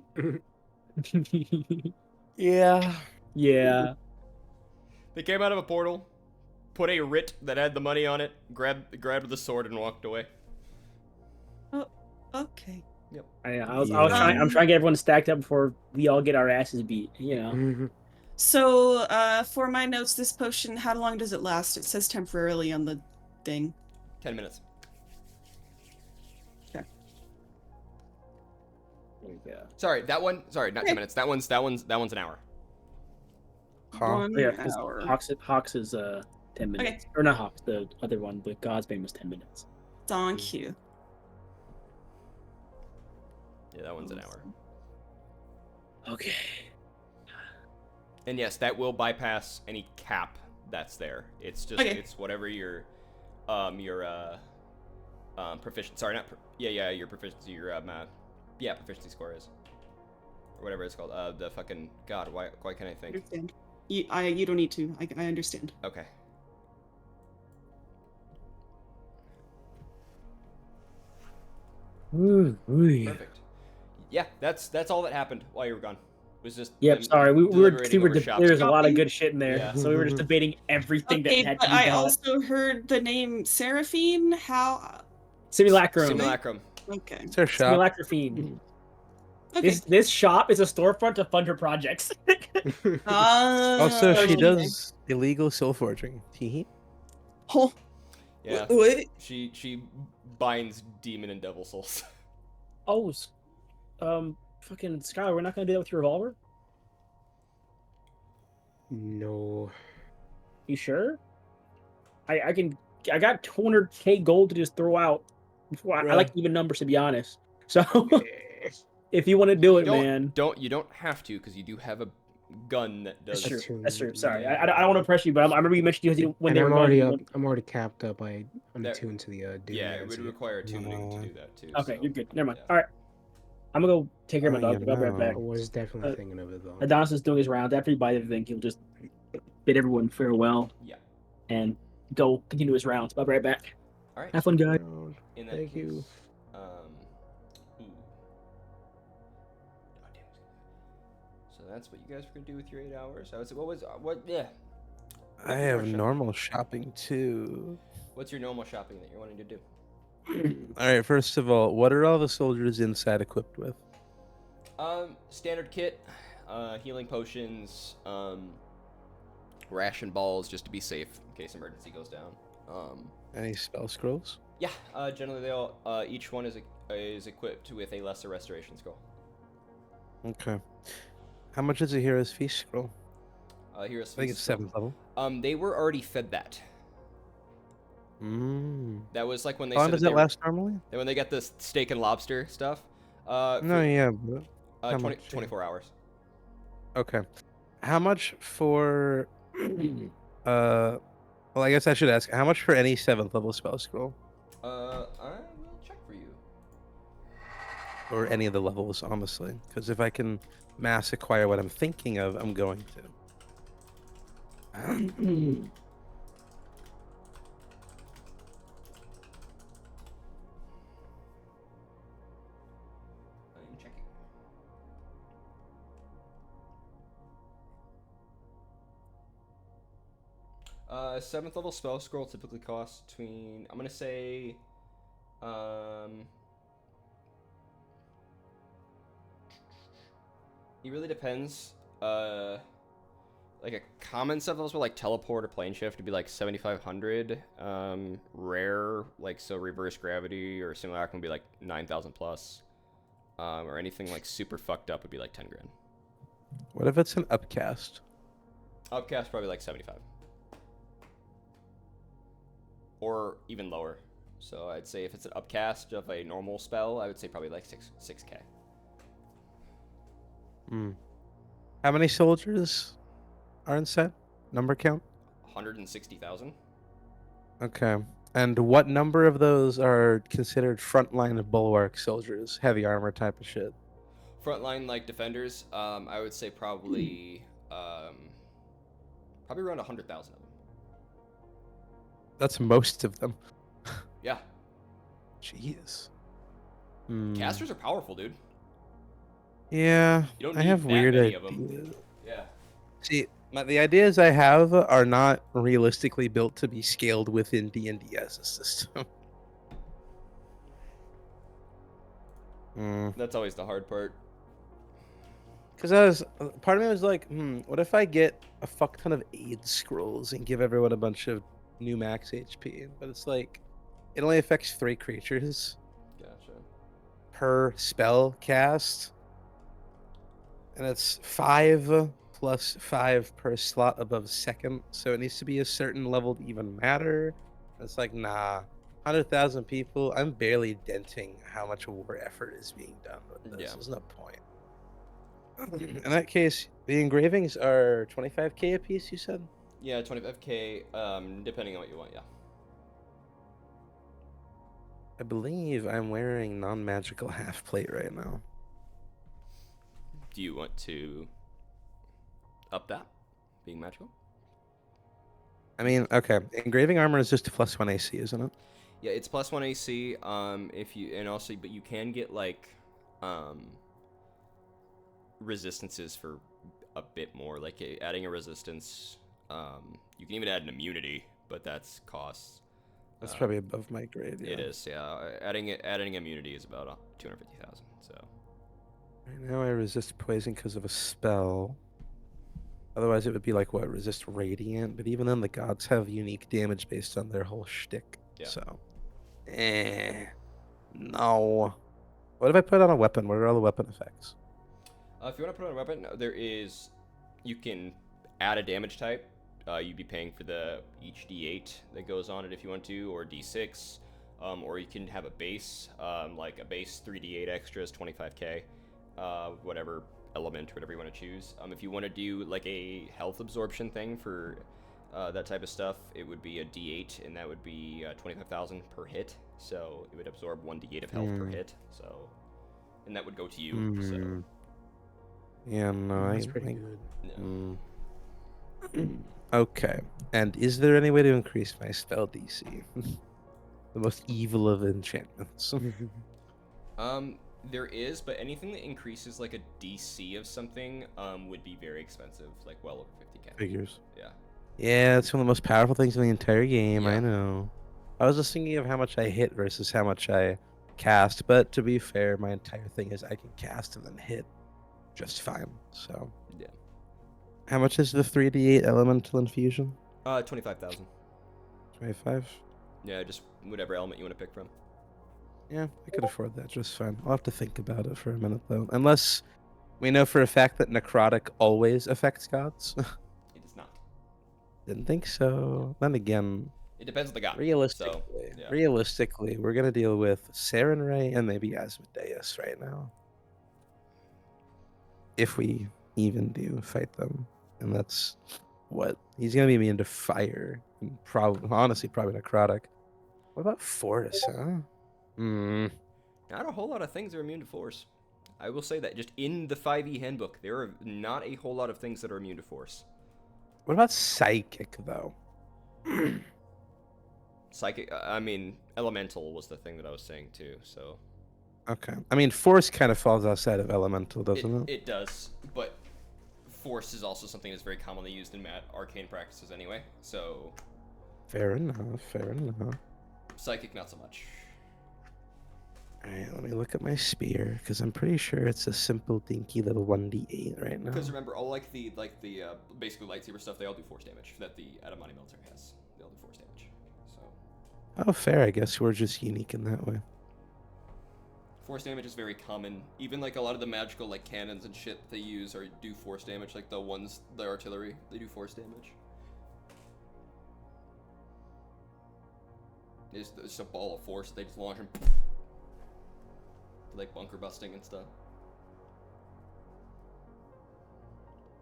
S2: Yeah.
S4: Yeah.
S1: They came out of a portal, put a writ that had the money on it, grabbed the sword and walked away.
S3: Okay.
S4: I was
S2: Yeah.
S4: trying. I'm trying to get everyone stacked up before we all get our asses beat. You know.
S3: So, for my notes, this potion, how long does it last? It says temporarily on the thing.
S1: 10 minutes.
S4: There we go.
S1: Sorry, that one. Sorry, not 10
S3: Okay.
S1: minutes. That one's an hour.
S2: Huh?
S3: 1
S4: Yeah, 'cause
S3: hour.
S4: Hawks is 10 minutes. Or not Hawks, the other one, the Godsbane was 10 minutes.
S3: Thank you.
S1: Yeah, that one's an hour.
S4: Okay.
S1: And yes, that will bypass any cap that's there. It's just
S3: Okay.
S1: it's whatever your proficient. Sorry, not your proficiency. Your proficiency score is, or whatever it's called. The fucking God. Why can't I think?
S3: Understand. You don't need to. I understand.
S1: Okay. Perfect. Yeah, that's all that happened while you were gone. It was just
S4: Yep,
S1: them
S4: sorry. We were
S1: deliberating over
S4: there's
S1: shops.
S4: a lot of good shit in there.
S1: Yeah.
S4: So we were just debating everything
S3: Okay,
S4: that had
S3: but
S4: to be
S3: I
S4: done.
S3: also heard the name Seraphine. How?
S4: Simulacrum.
S1: Simulacrum.
S3: Okay.
S2: It's her shop.
S4: Simulacrum.
S3: Okay.
S4: This shop is a storefront to fund her projects.
S2: Also, she
S3: okay.
S2: does illegal soul forging. Hee
S3: Oh,
S1: Yeah.
S3: wait.
S1: She binds demon and devil souls.
S4: Oh, fucking Skylar, we're not gonna do that with your revolver?
S5: No.
S4: You sure? I got 200k gold to just throw out. I like even numbers, to be honest. So if you want to do it, man.
S1: You don't have to, because you do have a gun that does.
S4: That's true.
S5: Attune.
S4: That's true. Sorry,
S1: Yeah.
S4: I don't want to press you, but I remember you mentioned when
S5: And
S4: they
S5: I'm
S4: were
S5: already
S4: going.
S5: up. I'm already capped up. I'm
S1: There-
S5: attuned to the Doom
S1: Yeah, it would
S5: Mancy.
S1: require tuning to do that too.
S4: Okay,
S1: so,
S4: you're good. Never mind.
S1: yeah.
S4: All right, I'm gonna go take care of my
S2: Oh,
S4: dog.
S2: you
S4: I'll be right
S2: know.
S4: back.
S5: I was definitely
S4: Uh,
S5: thinking of it though.
S4: Adonis is doing his rounds. After he buys everything, he'll just bid everyone farewell
S1: Yeah.
S4: and go continue his rounds. I'll be right back.
S1: All right.
S4: Have fun, guys.
S1: In that
S5: Thank
S1: case,
S5: you.
S1: ooh. Oh, damn. So that's what you guys were gonna do with your 8 hours. I was. What? Yeah.
S2: I have normal shopping too.
S1: What's your normal shopping that you're wanting to do?
S2: All right, first of all, what are all the soldiers inside equipped with?
S1: Standard kit, healing potions, ration balls just to be safe in case emergency goes down.
S2: Any spell scrolls?
S1: Yeah. Generally they all. Each one is equipped with a lesser restoration scroll.
S2: Okay. How much is a hero's feast scroll?
S1: Here's.
S2: I think it's 7th level.
S1: They were already fed that.
S2: Mm.
S1: That was like when they
S2: How long
S1: said
S2: does
S1: that
S2: that
S1: they
S2: last normally?
S1: when they got the steak and lobster stuff.
S2: No, yeah, but how
S1: 20,
S2: much?
S1: 24 hours.
S2: Okay. How much for well, I guess I should ask, how much for any 7th level spell scroll?
S1: I will check for you.
S2: Or any of the levels, honestly. Because if I can mass acquire what I'm thinking of, I'm going to.
S1: I'm checking. Seventh level spell scroll typically costs between, I'm gonna say, it really depends. Like a common seventh level spell like teleport or plane shift would be like 7,500. Rare, like so reverse gravity or simulacrum would be like 9,000 plus. Or anything like super fucked up would be like 10 grand.
S2: What if it's an upcast?
S1: Upcast probably like 75. Or even lower. So I'd say if it's an upcast of a normal spell, I would say probably like 6k.
S2: Hmm. How many soldiers are in set? Number count?
S1: 160,000.
S2: Okay. And what number of those are considered frontline bulwark soldiers? Heavy armor type of shit.
S1: Frontline like defenders, I would say probably probably around 100,000 of them.
S2: That's most of them.
S1: Yeah.
S2: Jeez.
S1: Casters are powerful, dude.
S2: Yeah,
S1: You don't
S2: I
S1: need
S2: have
S1: that
S2: weird
S1: many of 'em.
S2: ideas.
S1: Yeah.
S2: See, the ideas I have are not realistically built to be scaled within D&D as a system.
S1: That's always the hard part.
S2: Because part of me was like, what if I get a fuck ton of aid scrolls and give everyone a bunch of new max HP? But it's like, it only affects 3 creatures
S1: Gotcha.
S2: per spell cast. And it's 5 plus 5 per slot above second. So it needs to be a certain level to even matter. It's like, nah. 100,000 people, I'm barely denting how much war effort is being done with this.
S1: Yeah.
S2: There's no point. In that case, the engravings are 25k a piece, you said?
S1: Yeah, 25k, depending on what you want, yeah.
S2: I believe I'm wearing non-magical half plate right now.
S1: Do you want to up that? Being magical?
S2: I mean, okay, engraving armor is just a +1 AC, isn't it?
S1: Yeah, it's +1 AC. If you and also, but you can get like, resistances for a bit more. Like adding a resistance. You can even add an immunity, but that's costs.
S2: That's probably above my grade. Yeah.
S1: It is, yeah. Adding immunity is about 250,000. So.
S2: Right now I resist poison because of a spell. Otherwise, it would be like what, resist radiant. But even then, the gods have unique damage based on their whole shtick.
S1: Yeah.
S2: So, no. What if I put on a weapon? What are all the weapon effects?
S1: If you want to put on a weapon, you can add a damage type. you'd be paying for each D8 that goes on it if you want to, or D6, or you can have a base, like a base 3D8 extra is 25k, whatever element, whatever you want to choose. If you want to do like a health absorption thing for that type of stuff, it would be a D8, and that would be 25,000 per hit. So it would absorb 1d8 of health per hit. So, and that would go to you. So
S2: Yeah, no,
S5: That's pretty good.
S1: no.
S2: Okay. And is there any way to increase my spell DC? The most evil of enchantments.
S1: There is, but anything that increases like a DC of something would be very expensive, like well over 50k.
S2: Figures.
S1: Yeah.
S2: Yeah, it's one of the most powerful things in the entire game.
S1: Yeah.
S2: I know. I was just thinking of how much I hit versus how much I cast, but to be fair, my entire thing is I can cast and then hit just fine. So,
S1: Yeah.
S2: how much is the 3d8 elemental infusion?
S1: 25,000.
S2: 25?
S1: Yeah, just whatever element you want to pick from.
S2: Yeah, I could afford that just fine. I'll have to think about it for a minute though. Unless we know for a fact that necrotic always affects gods.
S1: It does not.
S2: Didn't think so. Then again,
S1: It depends on the god.
S2: realistically,
S1: So, yeah.
S2: realistically, we're gonna deal with Saren Ray and maybe Asmodeus right now. If we even do fight them. And that's what he's gonna be immune to fire. And honestly, probably necrotic. What about Force, huh?
S1: Not a whole lot of things are immune to force. I will say that. Just in the 5e handbook, there are not a whole lot of things that are immune to force.
S2: What about psychic though?
S1: Psychic, I mean, elemental was the thing that I was saying too, so.
S2: Okay. I mean, force kind of falls outside of elemental, doesn't it?
S1: It does, but force is also something that's very commonly used in arcane practices anyway, so.
S2: Fair enough. Fair enough.
S1: Psychic, not so much.
S2: All right, let me look at my spear because I'm pretty sure it's a simple, dinky little 1d8 right now.
S1: Because remember, all like the basically lightsaber stuff, they all do force damage that the Adamani military has. They all do force damage. So.
S2: Oh, fair. I guess we're just unique in that way.
S1: Force damage is very common. Even like a lot of the magical like cannons and shit they use do force damage. Like the artillery, they do force damage. It's a ball of force. They just launch them, like bunker busting and stuff.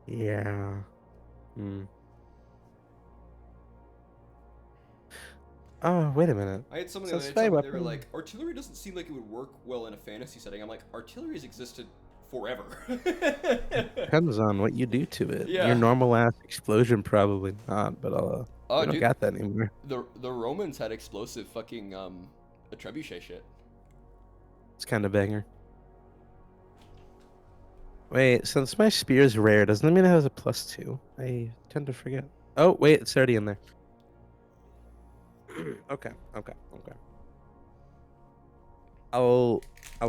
S2: Yeah. Oh, wait a minute.
S1: I had someone
S2: So
S1: the other
S2: spy
S1: day, they were
S2: weapon.
S1: like, artillery doesn't seem like it would work well in a fantasy setting. I'm like, artillery has existed forever.
S2: Depends on what you do to it.
S1: Yeah.
S2: Your normal ass explosion, probably not, but
S1: Oh,
S2: we don't
S1: dude.
S2: got that anymore.
S1: The Romans had explosive fucking a trebuchet shit.
S2: It's kind of banger. Wait, since my spear is rare, doesn't that mean it has a +2? I tend to forget. Oh, wait, it's already in there. Okay. I'll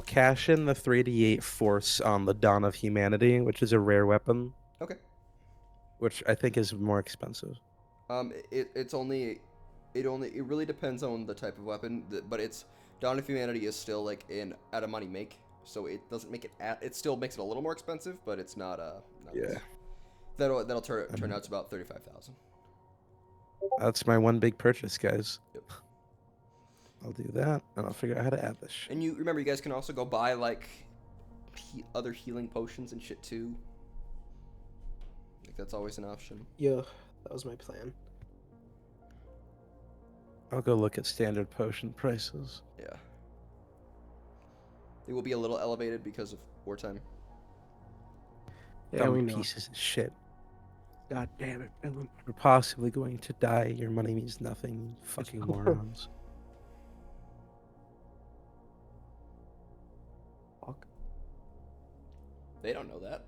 S2: cash in the 3d8 force on the Dawn of Humanity, which is a rare weapon,
S1: Okay.
S2: which I think is more expensive.
S1: It really depends on the type of weapon, but it's Dawn of Humanity is still like an Adamani make, so it doesn't make it it still makes it a little more expensive, but it's not
S2: Yeah.
S1: That'll turn out to about 35,000.
S2: That's my one big purchase, guys.
S1: Yep.
S2: I'll do that, and I'll figure out how to add this shit.
S1: And you remember, you guys can also go buy like other healing potions and shit too. Like that's always an option.
S5: Yeah, that was my plan.
S2: I'll go look at standard potion prices.
S1: Yeah. It will be a little elevated because of wartime.
S5: Yeah,
S2: Dumb
S5: we know.
S2: pieces of shit.
S5: God damn it, Ellen.
S2: We're possibly going to die. Your money means nothing, you fucking morons.
S5: Fuck.
S1: They don't know that.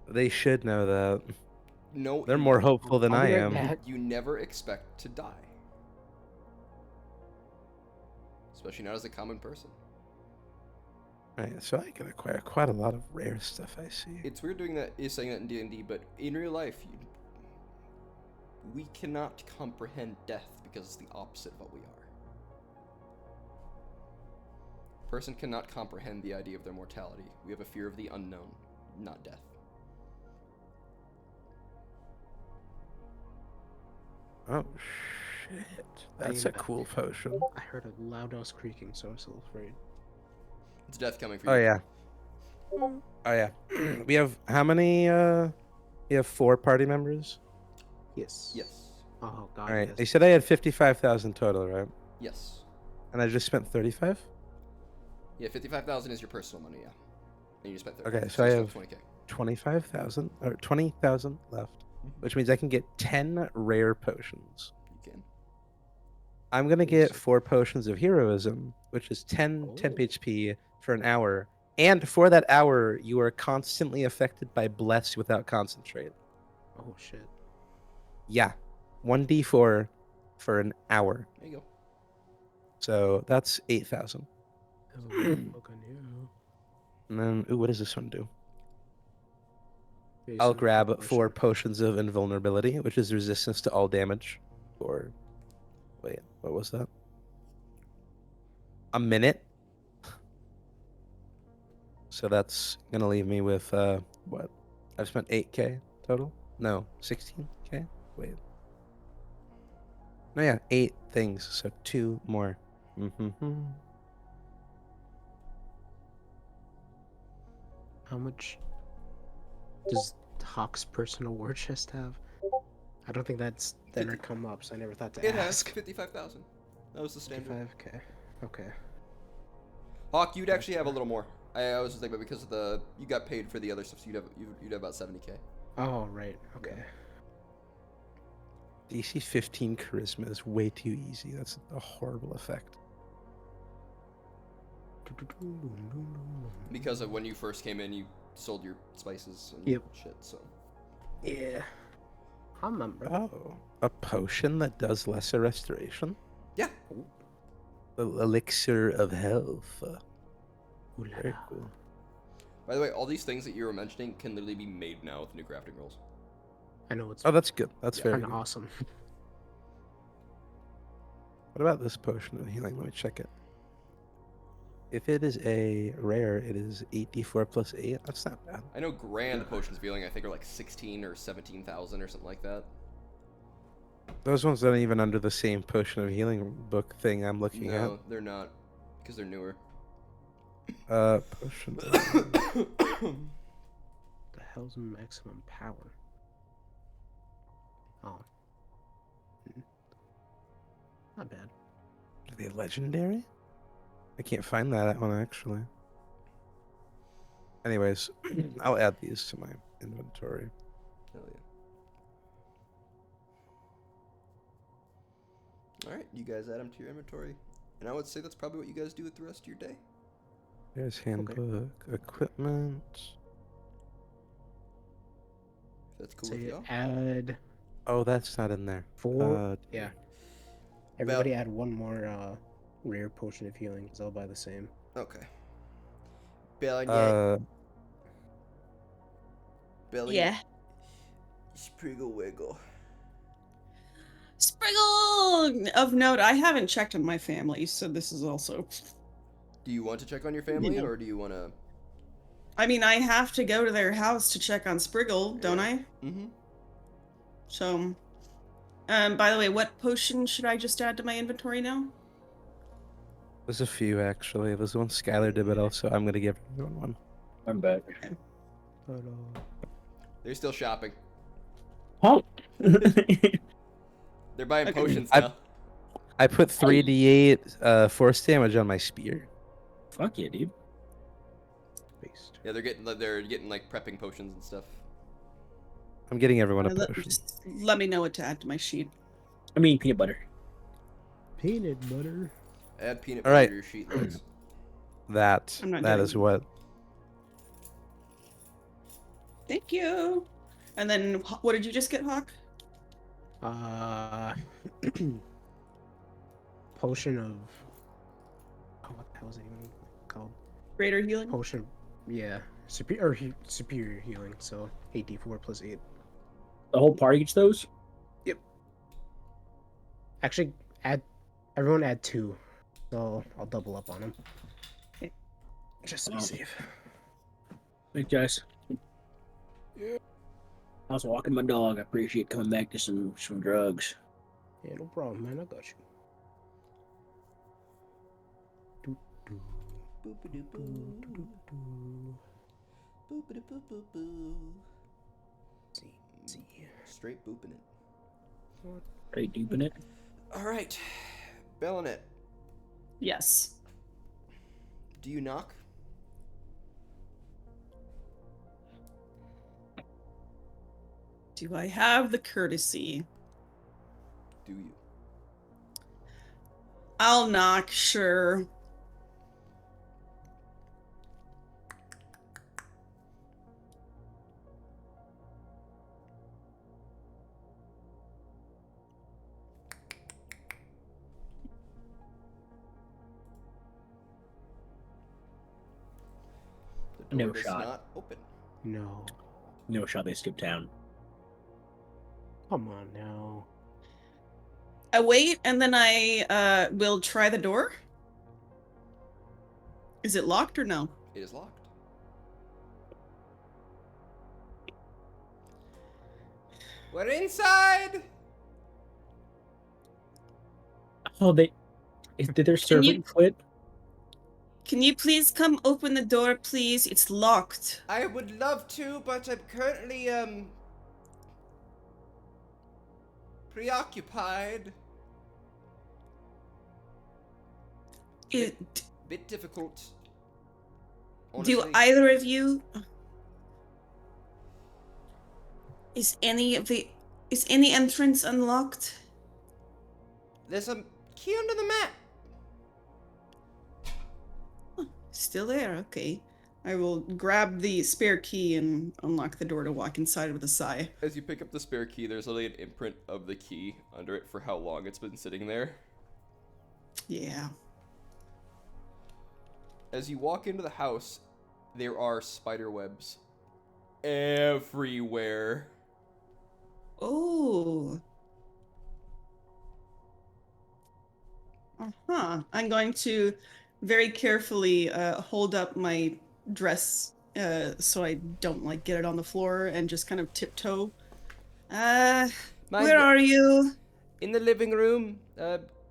S2: They should know that.
S1: No,
S2: They're more hopeful than
S5: I'll
S2: I
S5: be right
S2: am.
S5: back.
S1: You never expect to die. Especially not as a common person.
S2: Right, so I can acquire quite a lot of rare stuff, I see.
S1: It's weird saying that in D&D, but in real life, we cannot comprehend death because it's the opposite of what we are. A person cannot comprehend the idea of their mortality. We have a fear of the unknown, not death.
S2: Oh shit! That's a cool potion.
S5: I heard a loud house creaking, so I was a little afraid.
S1: It's death coming for
S2: Oh
S1: you.
S2: yeah. Oh yeah. We have how many? We have 4 party members.
S5: Yes.
S1: Yes.
S5: Oh god.
S2: All right.
S5: Yes.
S2: They said I had 55,000 total, right?
S1: Yes.
S2: And I just spent 35.
S1: Yeah, 55,000 is your personal money, yeah. And you just spent 30.
S2: Okay, so I
S1: you still
S2: have
S1: 20K.
S2: 25,000 or 20,000 left, which means I can get 10 rare potions.
S1: You can.
S2: I'm gonna get
S5: Awesome.
S2: 4 potions of heroism, which is 10 temp
S5: Oh.
S2: HP for an hour. And for that hour, you are constantly affected by bless without concentrate.
S5: Oh shit.
S2: Yeah, 1d4 for an hour.
S1: There you go.
S2: So that's 8,000.
S5: Oh, look on you.
S2: And then, ooh, what does this one do?
S5: Yeah, you
S2: I'll
S5: said
S2: grab
S5: potion.
S2: 4 potions of invulnerability, which is resistance to all damage. For wait, what was that? A minute. So that's gonna leave me with what? I've spent 8k total. No, 16k. Wait. No, yeah, 8 things. So 2 more. Mm-hmm.
S5: How much does Hawk's personal war chest have? I don't think that's ever come up, so I never thought to
S1: It has
S5: ask.
S1: 55,000. That was the standard.
S5: 55k. Okay.
S1: Hawk, you'd actually have a little more. I was just thinking, but because of the you got paid for the other stuff, so you'd have about 70K.
S5: Oh right. Okay.
S2: DC 15 charisma is way too easy. That's a horrible effect.
S1: Because of when you first came in, you sold your spices and
S5: Yep.
S1: shit. So
S5: Yeah. I remember.
S2: Oh, a potion that does lesser restoration?
S1: yeah,
S2: The elixir of health.
S5: Ooh la
S2: Very
S5: la.
S2: cool.
S1: by the way, all these things that you were mentioning can literally be made now with new crafting rules.
S5: I know it's
S2: Oh, that's good. That's
S1: Yeah,
S2: very
S5: kind of
S2: good.
S5: awesome.
S2: What about this potion of healing? Let me check it. If it is a rare, it is 8d4 plus 8. That's not bad.
S1: I know grand potions of healing I think are like 16 or 17,000 or something like that.
S2: Those ones aren't even under the same potion of healing book thing I'm looking
S1: No, they're not, because they're newer.
S2: at. Potion.
S5: The hell's maximum power? Oh. Not bad.
S2: Are they legendary? I can't find that one actually. Anyways, I'll add these to my inventory.
S1: Hell yeah. All right, you guys add them to your inventory, and I would say that's probably what you guys do with the rest of your day.
S2: There's handbook, equipment.
S1: If that's cool
S5: So
S1: with
S5: you
S1: y'all.
S5: add
S2: Oh, that's not in there.
S5: 4. Yeah. Everybody add 1 more rare potion of healing. It's all by the same.
S1: Okay. Belly, Belly.
S3: Yeah.
S1: Spriggle wiggle.
S3: Spriggle! Of note, I haven't checked on my family, so this is also.
S1: Do you want to check on your family,
S3: Yeah.
S1: or do you want to?
S3: I mean, I have to go to their house to check on Spriggle, don't
S1: Yeah.
S3: I?
S1: Mm-hmm.
S3: So, by the way, what potion should I just add to my inventory now?
S2: There's a few actually. There's one Skylar did, but also I'm gonna give everyone one.
S7: I'm back.
S5: But,
S1: They're still shopping.
S7: Oh.
S1: They're buying
S3: Okay.
S1: potions
S2: I-
S1: now.
S2: I put 3d8 force damage on my spear.
S7: Fuck yeah, dude.
S5: based.
S1: Yeah, they're getting like prepping potions and stuff.
S2: I'm getting everyone a
S3: Let,
S2: potion.
S3: just let me know what to add to my sheet.
S7: I mean peanut butter.
S5: Peanut butter.
S1: Add peanut
S2: All
S1: butter
S2: right.
S1: to your sheet, Liz.
S2: That
S3: I'm not
S2: that
S3: doing
S2: is
S3: it.
S2: what.
S3: Thank you. And then, what did you just get, Hawk?
S5: Potion of. Oh, what the hell is it even called?
S3: Greater healing?
S5: Potion. Yeah. Superior healing. So 8d4 plus 8.
S7: The whole party gets those?
S5: Actually, everyone add 2. So I'll double up on them. Just to be safe.
S7: Thanks, guys. I was walking my dog. I appreciate coming back to some drugs.
S5: Yeah, no problem, man. I got you. Doo, doo,
S1: Boop-a-doo-boo.
S5: doo, doo, doo.
S1: Boop-a-doo-boo-boo-boo.
S5: See.
S1: Straight booping it.
S7: Are you deeping it?
S1: All right, Bellinet,
S3: Yes.
S1: do you knock?
S3: Do I have the courtesy?
S1: Do you?
S3: I'll knock, sure.
S1: The
S4: No
S1: door does
S4: shot.
S1: not open.
S5: No.
S4: No shot. They skip town.
S5: Come on now.
S3: I wait and then I will try the door. Is it locked or no?
S1: It is locked. We're inside.
S4: Oh, did their servant quit?
S3: Can you please come open the door, please? It's locked.
S1: I would love to, but I'm currently preoccupied.
S3: It,
S1: Bit difficult.
S3: do
S1: Honestly.
S3: either of you? Is any entrance unlocked?
S1: There's a key under the mat.
S3: Still there, okay. I will grab the spare key and unlock the door to walk inside with a sigh.
S1: As you pick up the spare key, there's literally an imprint of the key under it for how long it's been sitting there.
S3: Yeah.
S1: As you walk into the house, there are spider webs everywhere.
S3: Oh. Uh-huh. I'm going to very carefully hold up my dress so I don't like get it on the floor and just kind of tiptoe. Where are you?
S1: In the living room.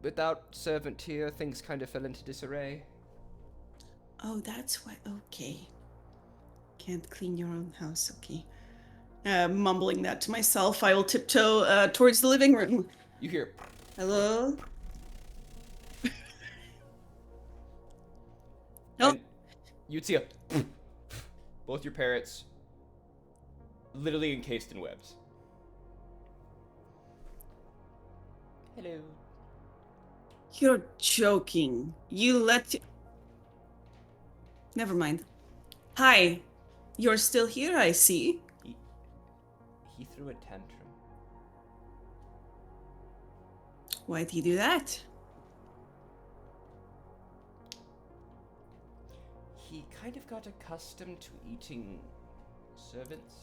S1: Without servant here, things kind of fell into disarray.
S3: Oh, that's why. Okay. Can't clean your own house. Okay. Mumbling that to myself, I will tiptoe towards the living room.
S1: You hear,
S3: Hello? Oh,
S1: and you'd see both your parrots literally encased in webs. Hello.
S3: you're joking. Never mind. Hi. You're still here, I see.
S1: He threw a tantrum.
S3: Why'd he do that?
S1: He kind of got accustomed to eating servants,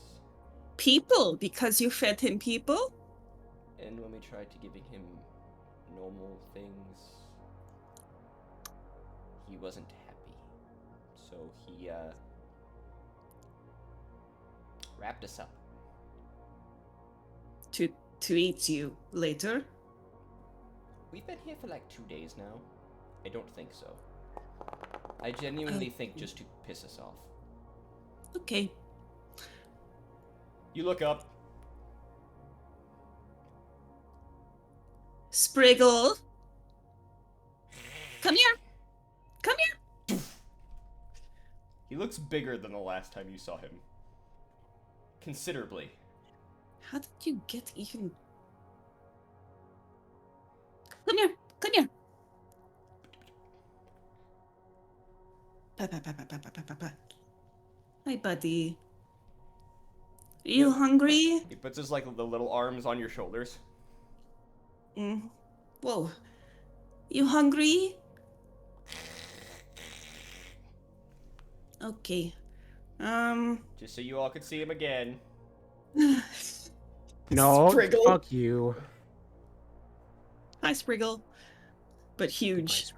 S3: People, because you fed him people?
S1: and when we tried to giving him normal things, he wasn't happy. So he wrapped us up.
S3: To eat you later?
S1: We've been here for like 2 days now. I don't think so. I genuinely think just to piss us off.
S3: Okay.
S1: You look up.
S3: Spriggle. Come here. Come here.
S1: He looks bigger than the last time you saw him. Considerably.
S3: How did you get even... Come here. Come here. Pa. Hi, buddy. Are you hungry?
S1: He puts his like the little arms on your shoulders.
S3: Whoa. You hungry? Okay.
S1: Just so you all could see him again.
S5: No,
S3: Spriggle.
S5: fuck you.
S3: Hi, Spriggle. But huge.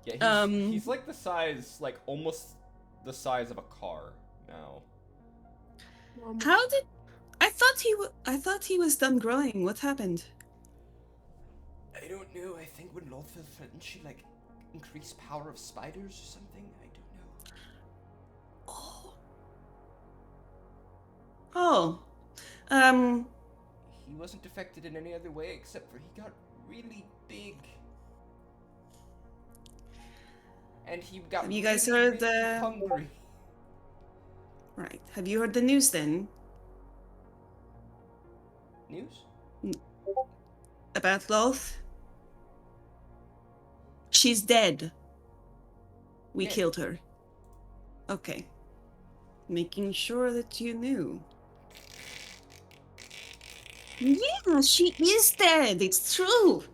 S1: Yeah, he's like the size, like almost the size of a car now.
S3: How did... I thought he was done growing. What happened?
S1: I don't know. I think when Lothar threatened, she like increased power of spiders or something. I don't know.
S3: Oh. Oh. Um.
S1: He wasn't affected in any other way except for he got really big. And he got
S3: Have you guys
S1: really,
S3: heard
S1: really hungry.
S3: Right. Have you heard the news then?
S1: News?
S3: About Loth? She's dead. We
S1: Yeah.
S3: killed her. Okay. Making sure that you knew. Yeah, she is dead. It's true.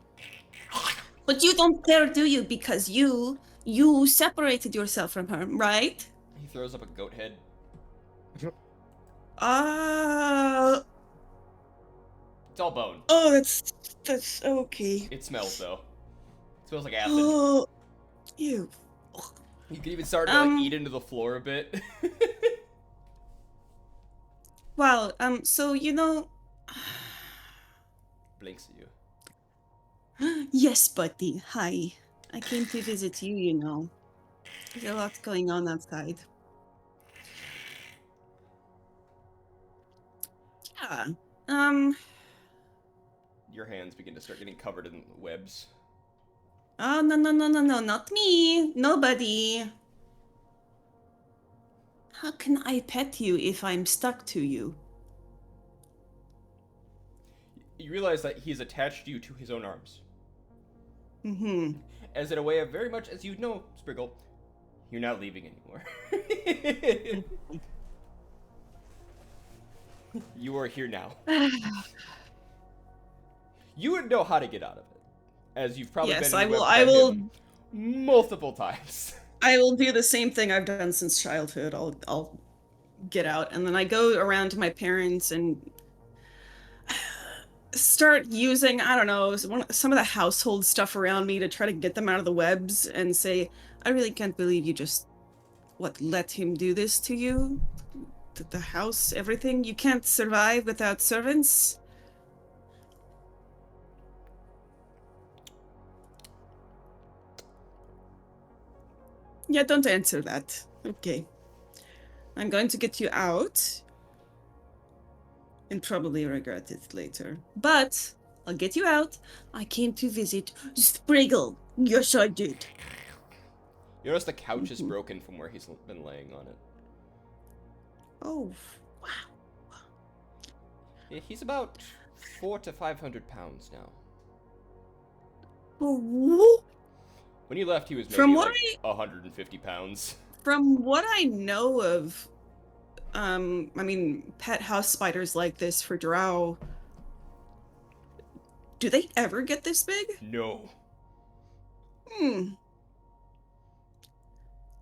S3: But you don't care, do you? Because you separated yourself from her, right?
S1: He throws up a goat head.
S3: Uh
S1: It's all bone.
S3: oh, that's okay.
S1: It smells though. It smells like acid.
S3: Oh, ew.
S1: You can even start to like
S3: Um,
S1: eat into the floor a bit.
S3: Well, so you know,
S1: Blinks at you.
S3: yes, buddy. Hi. I came to visit you, you know. There's a lot going on outside. Yeah.
S1: Your hands begin to start getting covered in webs.
S3: Oh, no, not me. Nobody. How can I pet you if I'm stuck to you?
S1: You realize that he's attached you to his own arms.
S3: Mm-hmm.
S1: As in a way of very much as you know, Spriggle, you're not leaving anymore. You are here now. You would know how to get out of it, as you've probably
S3: Yes,
S1: been in webs
S3: I
S1: by
S3: will.
S1: him multiple times.
S3: I will do the same thing I've done since childhood. I'll get out, and then I go around to my parents and start using, I don't know, some of the household stuff around me to try to get them out of the webs and say, I really can't believe you just, let him do this to you? The house, everything? You can't survive without servants? Yeah, don't answer that. Okay. I'm going to get you out. And probably regret it later. But I'll get you out. I came to visit Spriggle. Yes, I did.
S1: You notice the couch is broken from where he's been laying on it.
S3: Oh, wow.
S1: Yeah, he's about 400 to 500 pounds now.
S3: Oh,
S1: When you left, he was maybe
S3: From what
S1: like 150 pounds.
S3: from what I know of, I mean, pet house spiders like this for drow, do they ever get this big?
S1: No.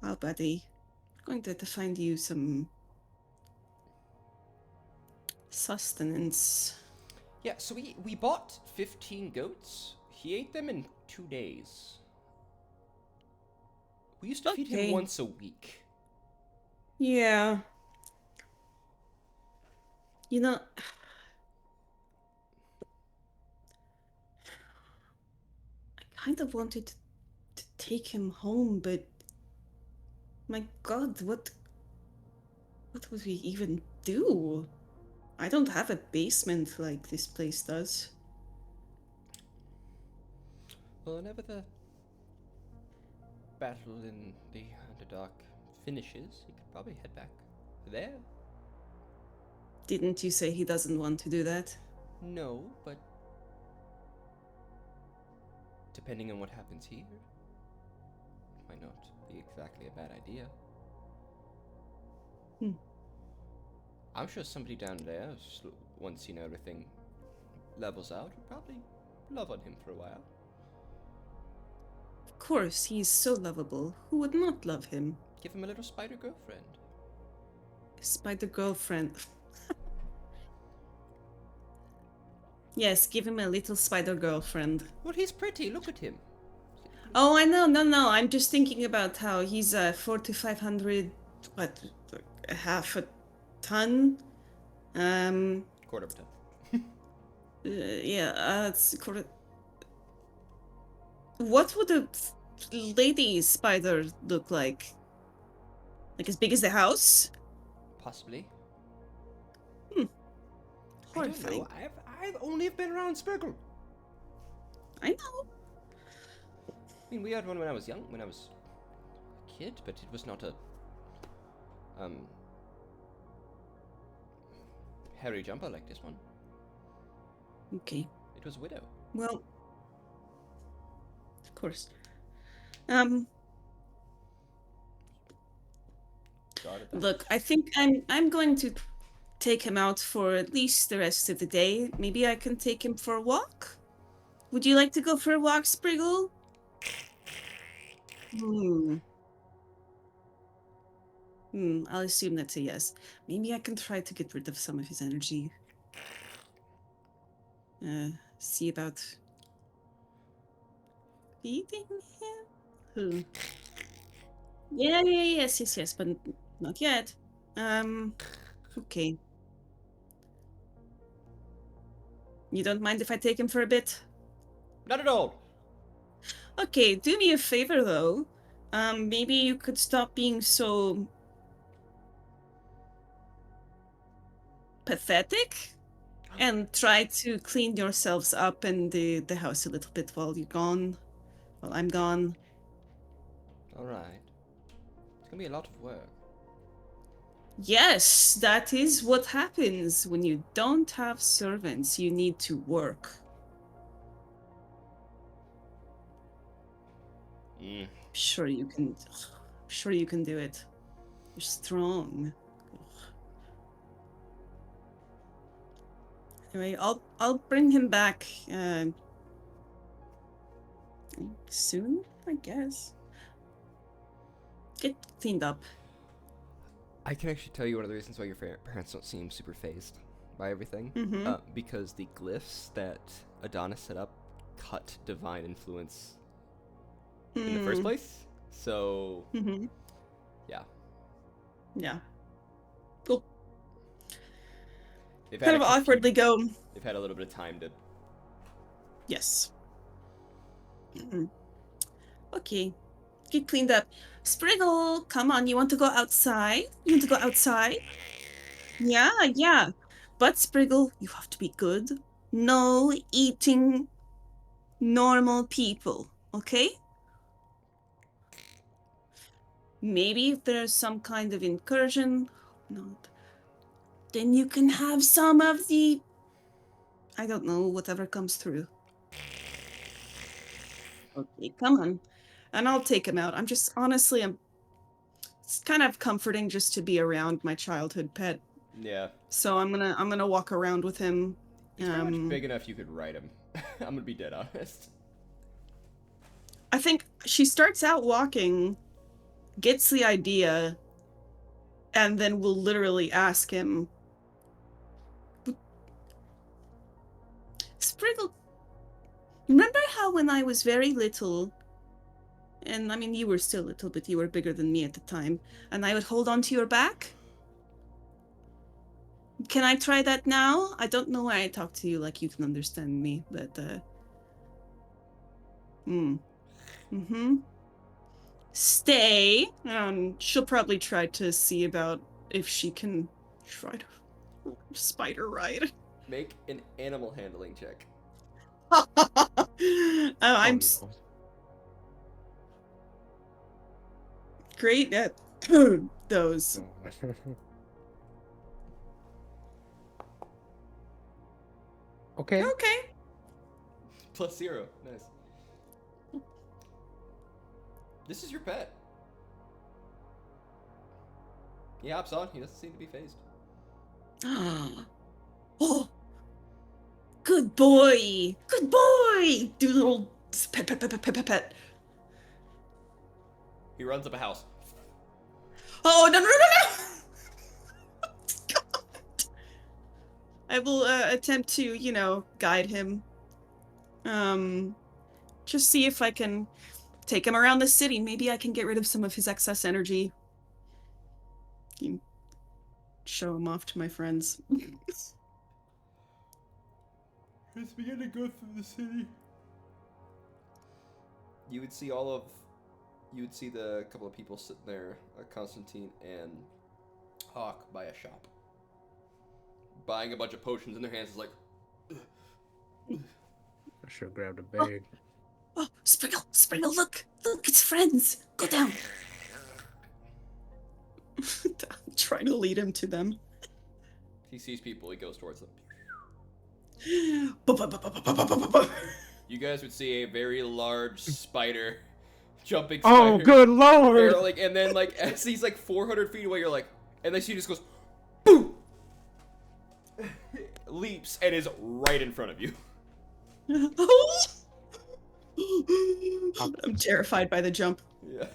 S3: Well, buddy, I'm going to have to find you some sustenance.
S1: Yeah, so we bought 15 goats. He ate them in 2 days. We used to feed him
S3: Okay.
S1: once a week.
S3: Yeah. You know, I kind of wanted to take him home, but my God, what would we even do? I don't have a basement like this place does.
S1: Well, whenever the battle in the Underdark finishes, he could probably head back there.
S3: Didn't you say he doesn't want to do that?
S1: No, but depending on what happens here, it might not be exactly a bad idea. I'm sure somebody down there, once everything levels out, would probably love on him for a while.
S3: Of course, he's so lovable. Who would not love him?
S1: Give him a little spider girlfriend.
S3: Spider girlfriend. Yes, give him a little spider girlfriend.
S1: Well, he's pretty. Look at him.
S3: Oh, I know, no. I'm just thinking about how he's 400 to 500, half a ton?
S1: Quarter of a ton.
S3: Yeah, it's quarter. What would a lady spider look like? Like as big as the house?
S1: Possibly.
S3: Hmm.
S1: I don't
S3: Horrifying.
S1: know. I've only been around Spriggle.
S3: I know.
S1: I mean, we had one when I was young, when I was a kid, but it was not a hairy jumper like this one.
S3: Okay.
S1: It was a widow.
S3: Well, of course.
S1: Guarded that.
S3: Look, I think I'm going to take him out for at least the rest of the day. Maybe I can take him for a walk? Would you like to go for a walk, Spriggle? I'll assume that's a yes. Maybe I can try to get rid of some of his energy. See about feeding him? Yeah, yes, but not yet. Okay. You don't mind if I take him for a bit?
S1: Not at all.
S3: Okay, do me a favor though. Maybe you could stop being so pathetic and try to clean yourselves up in the house a little bit while you're gone, while I'm gone.
S1: All right. It's gonna be a lot of work.
S3: Yes, that is what happens when you don't have servants. You need to work. Sure you can. Sure you can do it. You're strong. Anyway, I'll bring him back soon, I guess. Get cleaned up.
S1: I can actually tell you one of the reasons why your parents don't seem super phased by everything.
S3: Mhm.
S1: Because the glyphs that Adonis set up cut divine influence in the first place. So, yeah.
S3: Yeah. Cool.
S1: They've
S3: Kind
S1: had
S3: of awkwardly go.
S1: They've had a little bit of time to.
S3: Yes. Okay. Get cleaned up. Spriggle, come on, you want to go outside? You want to go outside? Yeah. But Spriggle, you have to be good. No eating normal people, okay? Maybe if there's some kind of incursion, not, then you can have some of the, I don't know, whatever comes through. Okay, come on. And I'll take him out. I'm just, honestly, it's kind of comforting just to be around my childhood pet.
S1: Yeah.
S3: So I'm gonna walk around with him.
S1: He's pretty much big enough you could ride him. I'm gonna be dead honest.
S3: I think she starts out walking, gets the idea, and then will literally ask him, Spriggle, remember how when I was very little, and I mean, you were still little, but you were bigger than me at the time, and I would hold onto your back? Can I try that now? I don't know why I talk to you like you can understand me, but, Stay. She'll probably try to see about if she can try to spider ride.
S1: Make an animal handling check.
S3: I'm
S5: no.
S3: great at those.
S5: Okay.
S3: Okay.
S1: +0. Nice. This is your pet. He hops on. He doesn't seem to be phased.
S3: Oh, good boy. Good boy. Do a little pet.
S1: He runs up a house.
S3: Oh, no. God. I will attempt to, guide him. Just see if I can take him around the city. Maybe I can get rid of some of his excess energy. Show him off to my friends.
S1: Let's begin to go through the city. you would see all of, you would see the couple of people sitting there, Constantine and Hawk, by a shop, buying a bunch of potions in their hands. Is like,
S5: I should have grabbed a bag.
S3: Oh, Spriggle, Spriggle, look, it's friends. Go down. I'm trying to lead him to them.
S1: he sees people, he goes towards them.
S3: Oh,
S1: You guys would see a very large spider, jumping
S5: Oh,
S1: spider.
S5: good lord!
S1: Like, and then like as he's like 400 feet away, you're like, and then she just goes, boom, leaps and is right in front of you.
S3: I'm terrified by the jump.
S1: Yeah.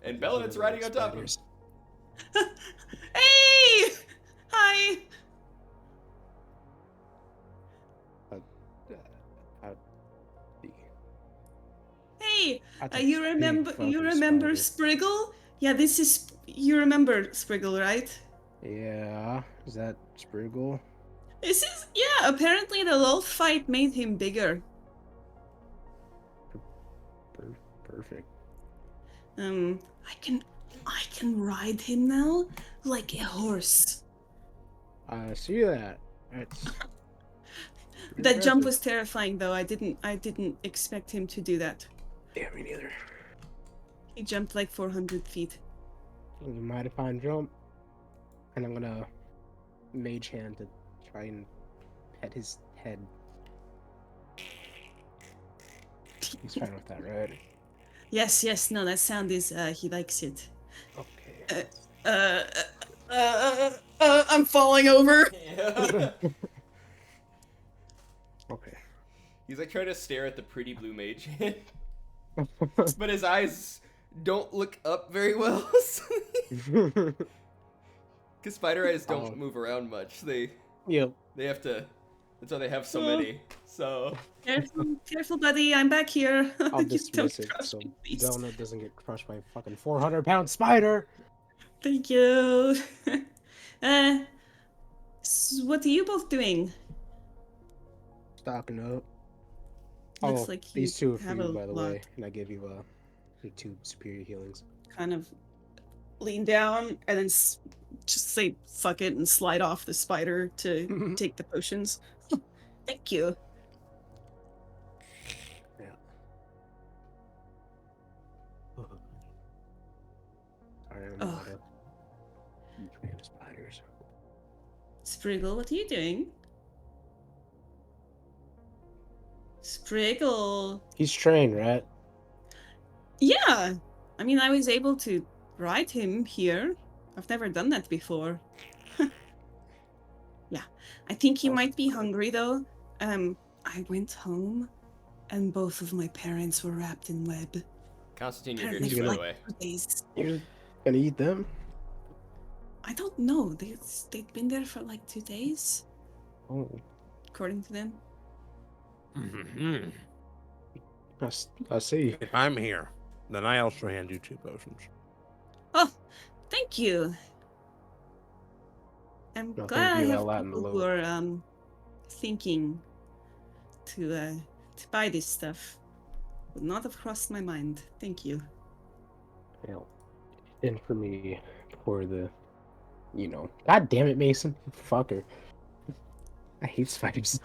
S1: And Bellinet's riding on top of him.
S3: Hey! Hi! Hey! You remember Spriggle? Yeah, this is... You remember Spriggle, right?
S5: Yeah, is that Spriggle?
S3: This is... Yeah, apparently the LOL fight made him bigger.
S5: Perfect.
S3: I can ride him now like a horse.
S5: I see that. That's
S3: That jump
S5: impressive.
S3: was terrifying though. I didn't expect him to do that.
S5: Yeah, me neither.
S3: He jumped like 400 feet.
S5: It was a mighty fine jump. And I'm gonna mage hand to try and pet his head. He's fine with that, right?
S3: Yes, no, that sound is, he likes it.
S5: Okay.
S3: I'm falling over.
S5: Okay.
S1: He's like trying to stare at the pretty blue mage hand, but his eyes don't look up very well. Because spider eyes don't move around much. They
S5: Yep.
S1: have to. That's why they have so many. So
S3: Careful, buddy. I'm back here.
S5: I'll
S3: You
S5: dismiss
S3: don't
S5: it
S3: crush
S5: so
S3: me, please.
S5: Donut doesn't get crushed by a fucking 400-pound spider.
S3: Thank you. What are you both doing?
S5: Stocking up.
S3: Looks like you
S5: these two are for
S3: have
S5: you,
S3: a
S5: by the
S3: lot.
S5: way, and I give you your 2 superior healings.
S3: Kind of lean down and then just say fuck it and slide off the spider to take the potions. Thank you.
S5: Yeah. Sorry, I'm
S3: Ugh.
S5: not a huge fan of spiders.
S3: Spriggle, what are you doing? Spriggle.
S5: He's trained, right?
S3: Yeah. I mean, I was able to ride him here. I've never done that before. Yeah. I think he might be hungry though. I went home and both of my parents were wrapped in web.
S1: Constantine, you're here
S3: Apparently
S1: too,
S3: for
S1: by the
S3: like
S1: way.
S3: 2 days.
S5: You're gonna eat them?
S3: I don't know. They'd been there for like 2 days,
S5: Oh,
S3: according to them.
S2: Mm-hmm.
S5: I see.
S2: If I'm here, then I also hand you 2 potions.
S3: Oh, thank you. I'm
S5: No,
S3: glad I
S5: thank you,
S3: have
S5: Ella and
S3: people who
S5: Lo.
S3: are thinking to buy this stuff. Would not have crossed my mind. Thank you.
S5: Hell. And for me, for the, God damn it, Mason. Fucker. I hate spiders.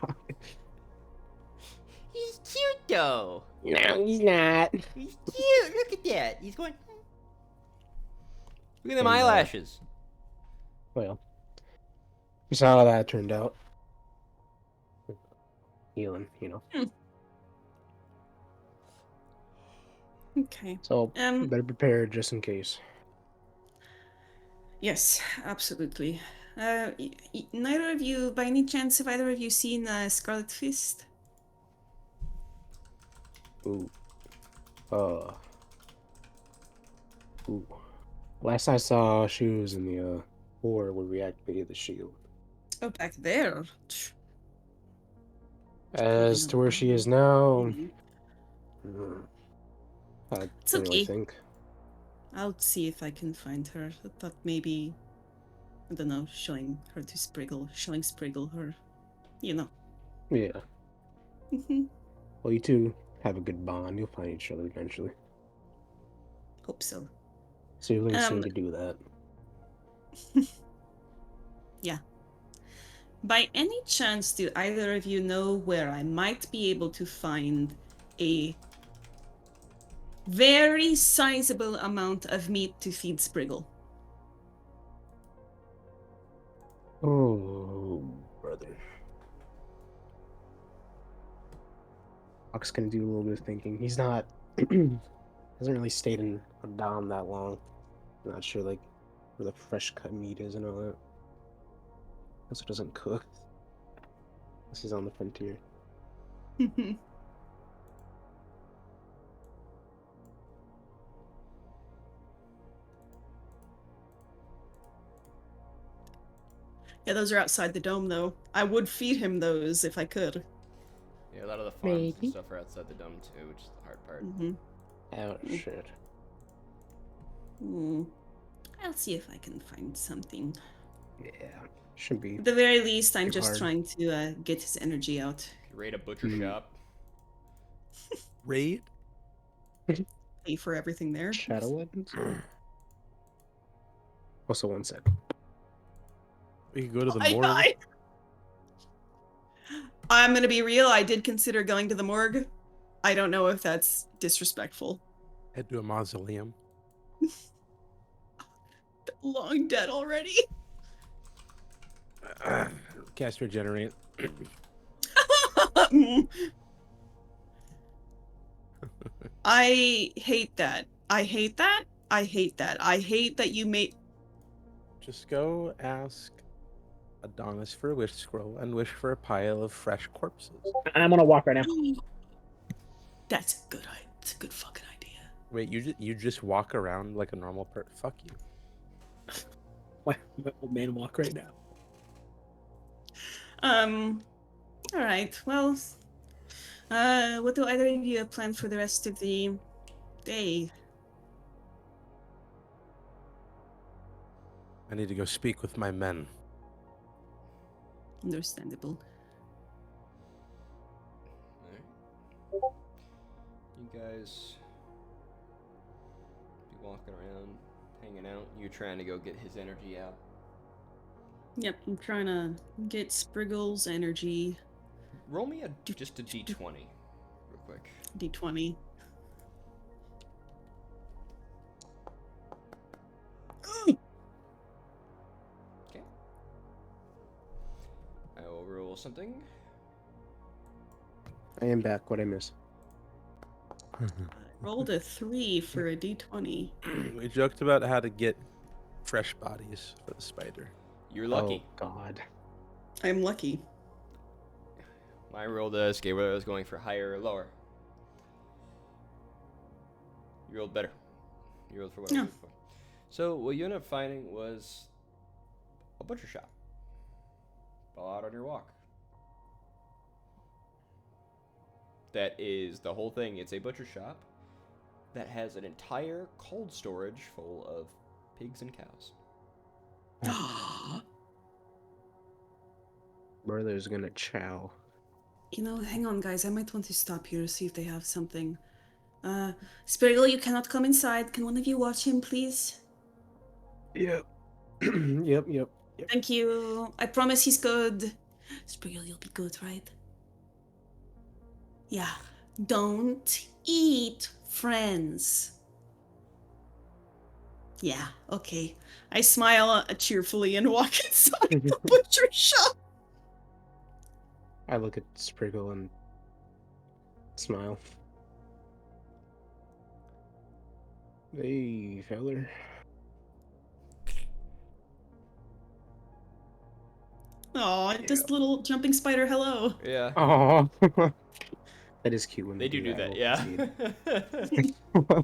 S1: He's cute though.
S5: No, he's not.
S1: He's cute. Look at that. He's going. Look at them
S5: And,
S1: eyelashes.
S5: Well, you saw how that turned out. Healing,
S3: Okay.
S5: So,
S3: Um.
S5: better prepare just in case.
S3: Yes, absolutely. Neither of you, by any chance, have either of you seen Scarlet Fist?
S5: Ooh. Ooh. Last I saw, she was in the war where we activated the shield.
S3: Oh, back there.
S5: As to where she is now,
S3: Mhm.
S5: I
S3: It's
S5: don't really
S3: okay.
S5: think.
S3: I'll see if I can find her. I thought maybe, I don't know, showing her to Spriggle, showing Spriggle her, you know.
S5: Yeah.
S3: Mhm.
S5: Well, you two have a good bond. You'll find each other eventually.
S3: Hope so.
S5: So you're willing
S3: Um,
S5: to do that.
S3: Yeah. By any chance, do either of you know where I might be able to find a very sizable amount of meat to feed Spriggle?
S5: Oh, brother. Hawk's gonna do a little bit of thinking. He's not hasn't really stayed in a dom that long. Not sure like where the fresh cut meat is and all that. Also doesn't cook. This is on the frontier.
S3: Yeah, those are outside the dome, though. I would feed him those if I could.
S1: Yeah, a lot of the farms
S5: Maybe.
S1: and stuff are outside the dome too, which is the hard part.
S3: Mm-hmm.
S5: Oh shit.
S3: I'll see if I can find something.
S5: Yeah. Shouldn't be.
S3: At the very least, I'm
S5: Too
S3: just
S5: hard.
S3: trying to get his energy out.
S1: Raid a butcher
S5: Hmm.
S1: shop.
S2: Raid?
S3: Pay for everything there.
S5: Shadow weapons? Also 1 sec.
S2: We could go to the
S3: I
S2: morgue.
S3: died. I'm gonna be real. I did consider going to the morgue. I don't know if that's disrespectful.
S2: Head to a mausoleum.
S3: Long dead already.
S2: Cast regenerate.
S3: I hate that. I hate that. I hate that. I hate that you made.
S2: Just go ask Adonis for a wish scroll and wish for a pile of fresh corpses.
S4: I'm gonna walk right now.
S3: That's a good. It's a good fucking idea.
S2: Wait, you just walk around like a normal person? Fuck you.
S4: Why my old man walk right now?
S3: All right. Well, what do either of you have planned for the rest of the day?
S2: I need to go speak with my men.
S3: Understandable.
S1: Alright. You guys be walking around, hanging out. You're trying to go get his energy out.
S3: Yep, I'm trying to get Spriggle's energy.
S1: Roll me just a d20, real quick.
S3: D20.
S1: Okay. I will roll something.
S5: I am back. What I miss?
S3: Rolled a 3 for a D20.
S2: We joked about how to get fresh bodies for the spider.
S1: You're lucky.
S5: Oh God.
S3: I'm lucky.
S1: I rolled a scale whether I was going for higher or lower. You rolled better. You rolled for what I was
S3: No.
S1: looking for. So what you ended up finding was a butcher shop. Out on your walk. That is the whole thing. It's a butcher shop that has an entire cold storage full of pigs and cows.
S5: Brother's gonna chow.
S3: You know, hang on, guys. I might want to stop here to see if they have something. Spriggle, you cannot come inside. Can one of you watch him, please?
S5: Yep. yep.
S3: Thank you. I promise he's good. Spriggle, you'll be good, right? Yeah. Don't eat friends. Yeah, okay. I smile cheerfully and walk inside the butcher shop.
S5: I look at Spriggle and smile. Hey, feller.
S3: Aw, just little jumping spider hello.
S1: Yeah.
S5: Oh, that is cute when
S1: They do
S5: I
S1: that,
S5: will concede.
S1: yeah.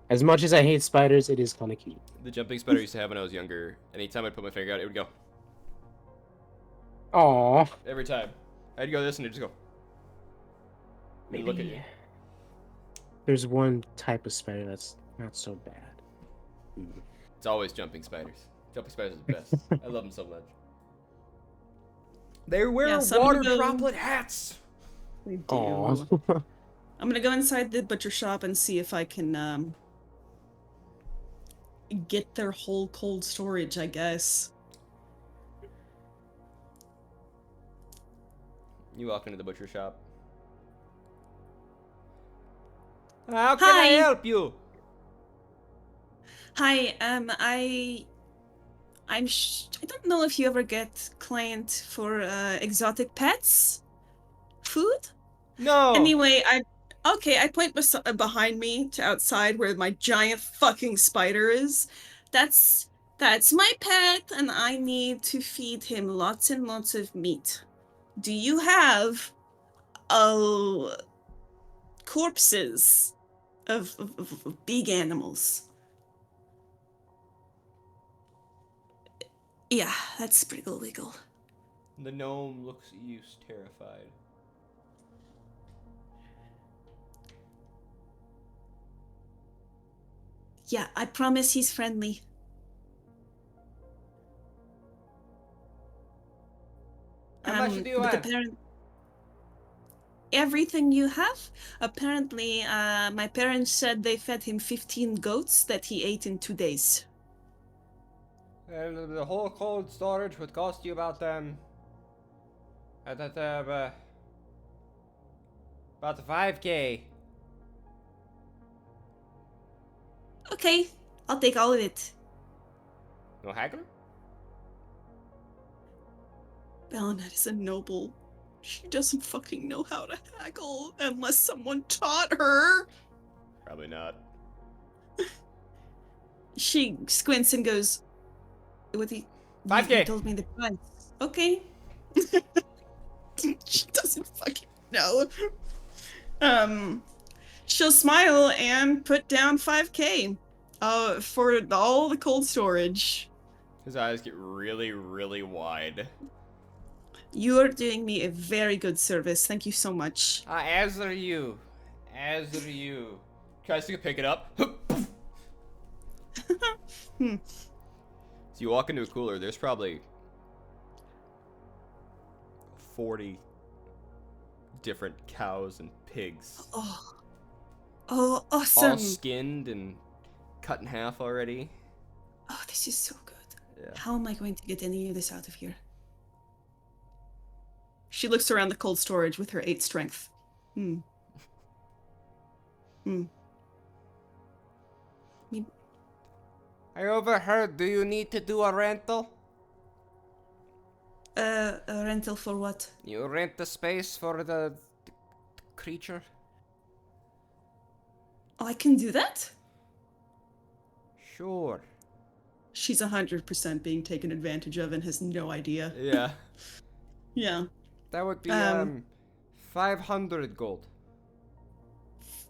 S5: As much as I hate spiders, it is kind of cute.
S1: The jumping spider I used to have when I was younger. Anytime I'd put my finger out, it would go.
S5: Aww.
S1: Every time. I'd go this and it'd just go. And look at you.
S5: There's one type of spider that's not so bad.
S1: It's always jumping spiders. Jumping spiders are the best. I love them so much. They wear
S3: Yeah, some
S1: water
S3: of them-
S1: droplet hats.
S3: They do.
S5: Aww.
S3: I'm gonna go inside the butcher shop and see if I can get their whole cold storage, I guess.
S1: You walk into the butcher shop. How can I
S3: Hi.
S1: help you?
S3: Hi, I don't know if you ever get client for exotic pets food.
S1: No.
S3: Anyway, I point behind me to outside where my giant fucking spider is. That's my pet, and I need to feed him lots and lots of meat. Do you have corpses of big animals? Yeah, that's Spriggle Wiggle.
S1: The gnome looks at you terrified.
S3: Yeah, I promise he's friendly.
S1: How much do you
S3: but
S1: have?
S3: Everything you have? Apparently, my parents said they fed him 15 goats that he ate in 2 days.
S1: The whole cold storage would cost you about about 5K.
S3: Okay, I'll take all of it.
S1: No haggler?
S3: Bellinette is a noble. She doesn't fucking know how to haggle unless someone taught her.
S1: Probably not.
S3: She squints and goes, "What he?
S1: 5K.
S3: You told me the price. Okay." She doesn't fucking know. She'll smile and put down 5K. For all the cold storage.
S1: His eyes get really, really wide.
S3: You are doing me a very good service. Thank you so much.
S1: As are you. As are you. Tries to pick it up.
S3: Hmm.
S1: So you walk into a cooler, there's probably 40 different cows and pigs.
S3: Oh, awesome.
S1: All skinned and cut in half already.
S3: Oh, this is so good.
S1: Yeah.
S3: How am I going to get any of this out of here? She looks around the cold storage with her 8 strength.
S1: I overheard. Do you need to do a rental?
S3: A rental for what?
S1: You rent the space for the creature?
S3: Oh, I can do that?
S1: Sure.
S3: She's 100% being taken advantage of and has no idea.
S1: Yeah.
S3: Yeah.
S1: That would be 500 gold.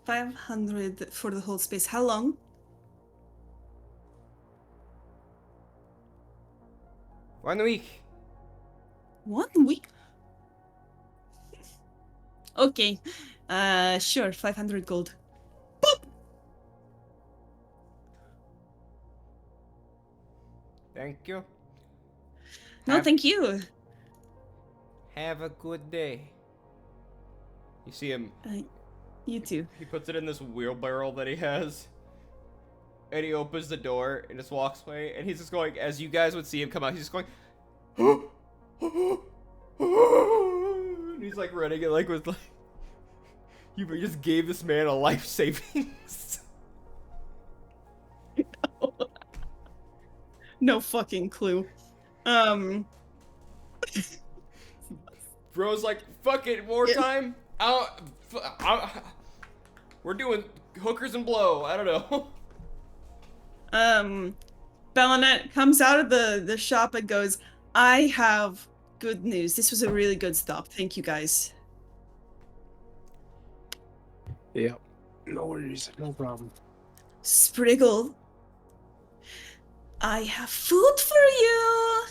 S3: 500 for the whole space. How long?
S1: One week.
S3: 1 week? Okay. Sure, 500 gold. Boop!
S1: Thank you.
S3: No, thank you.
S1: Have a good day. You see him.
S3: You too.
S1: He puts it in this wheelbarrow that he has. And he opens the door and just walks away. And he's just going, as you guys would see him come out, he's just going. And he's like running it like with like. You just gave this man a life savings.
S3: No fucking clue.
S1: Bro's like, fuck it, wartime. We're doing hookers and blow. I don't know.
S3: Bellinette comes out of the shop and goes, I have good news. This was a really good stop. Thank you guys.
S5: Yep. No worries.
S4: No problem.
S3: Spriggle, I have food for you.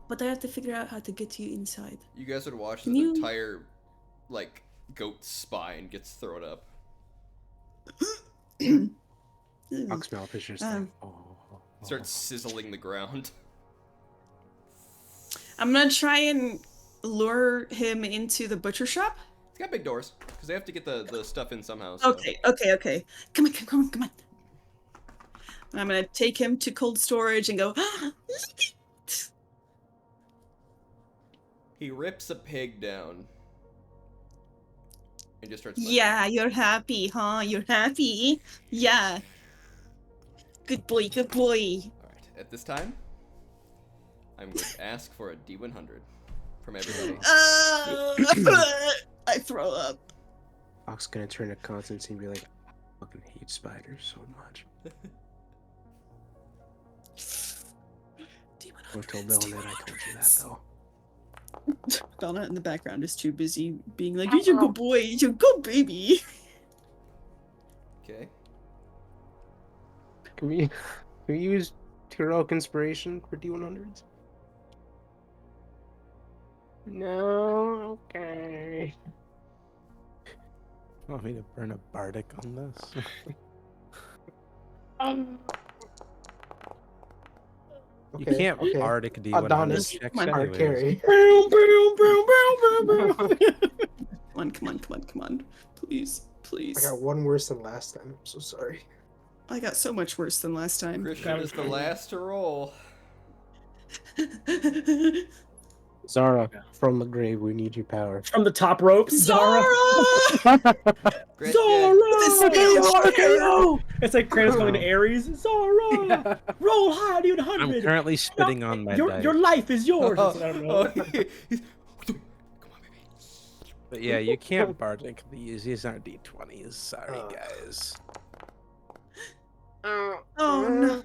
S3: But I have to figure out how to get you inside.
S1: You guys would watch
S3: Can
S1: the
S3: you-
S1: entire, like, goat spine gets thrown up.
S5: I'll smell pictures.
S1: Starts sizzling the ground.
S3: I'm gonna try and lure him into the butcher shop?
S1: It's got big doors because they have to get the stuff in somehow. So.
S3: Okay. Come on. And I'm gonna take him to cold storage and go, "Ah, look it!"
S1: He rips a pig down and just starts. licking.
S3: Yeah, you're happy, huh? You're happy? Yeah. Good boy.
S1: All right. At this time, I'm going to ask for a D100 from everybody.
S3: I throw up.
S5: Fox gonna turn to Constantine and be like, I fucking hate spiders so much. Don't tell Belnet I told you that though.
S3: Belnet in the background is too busy being like, "You're a good boy. You're a good baby."
S1: Okay.
S5: Can we use heroic inspiration for D100s? No, okay.
S2: Want me to burn a bardic on this? You can't bardic D100
S5: Adonis,
S2: checks
S3: come on.
S5: hard
S2: anyways.
S5: carry.
S3: Come on. Please.
S5: I got one worse than last time. I'm so sorry.
S3: I got so much worse than last time.
S1: Christian is the last to roll.
S5: Zara, from the grave, we need your power.
S4: From the top ropes, Zara.
S1: Grit,
S4: Zara!
S3: RKO!
S4: It's like Kratos going to Ares. Zara! Roll high, dude,
S2: I'm
S4: 100.
S2: currently spitting on my dice.
S4: Your life is yours.
S1: Oh,
S4: I don't know.
S1: come on, baby.
S2: But yeah, you can't bardic these. These aren't D20s. Sorry,
S5: Oh.
S2: guys.
S3: Oh no.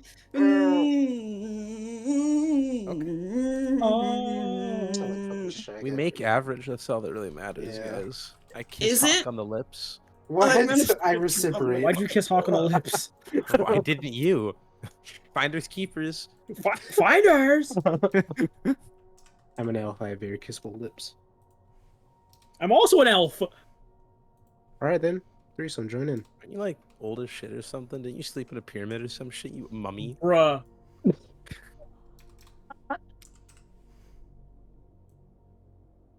S2: We make average. That's all that really matters,
S5: Yeah.
S2: guys. I kiss
S3: Is
S2: Hawk
S3: it?
S2: on the lips.
S5: What?
S3: I'm gonna-
S5: I reciprocate.
S4: Why'd you kiss Hawk on the lips?
S2: Why didn't you? Finders keepers.
S4: Finders!
S5: I'm an elf. I have very kissable lips.
S4: I'm also an elf.
S5: All right then, threesome, join in.
S2: Aren't you like old as shit or something? Didn't you sleep in a pyramid or some shit? You mummy.
S4: Bruh.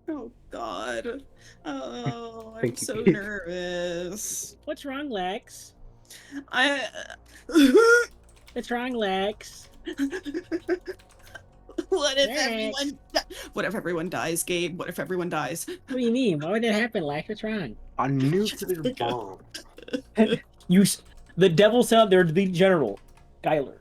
S3: Oh god. Oh, I'm
S5: Thank you,
S3: so
S5: Kate.
S3: nervous.
S4: What's wrong, Lex?
S3: I
S4: What's wrong, Lex?
S3: What if
S4: Next.
S3: everyone What if everyone dies, Gabe? What if everyone dies?
S4: What do you mean? Why would that happen, Lex? What's wrong?
S5: A nuclear bomb.
S4: The devil sent out their lead general, Skylar.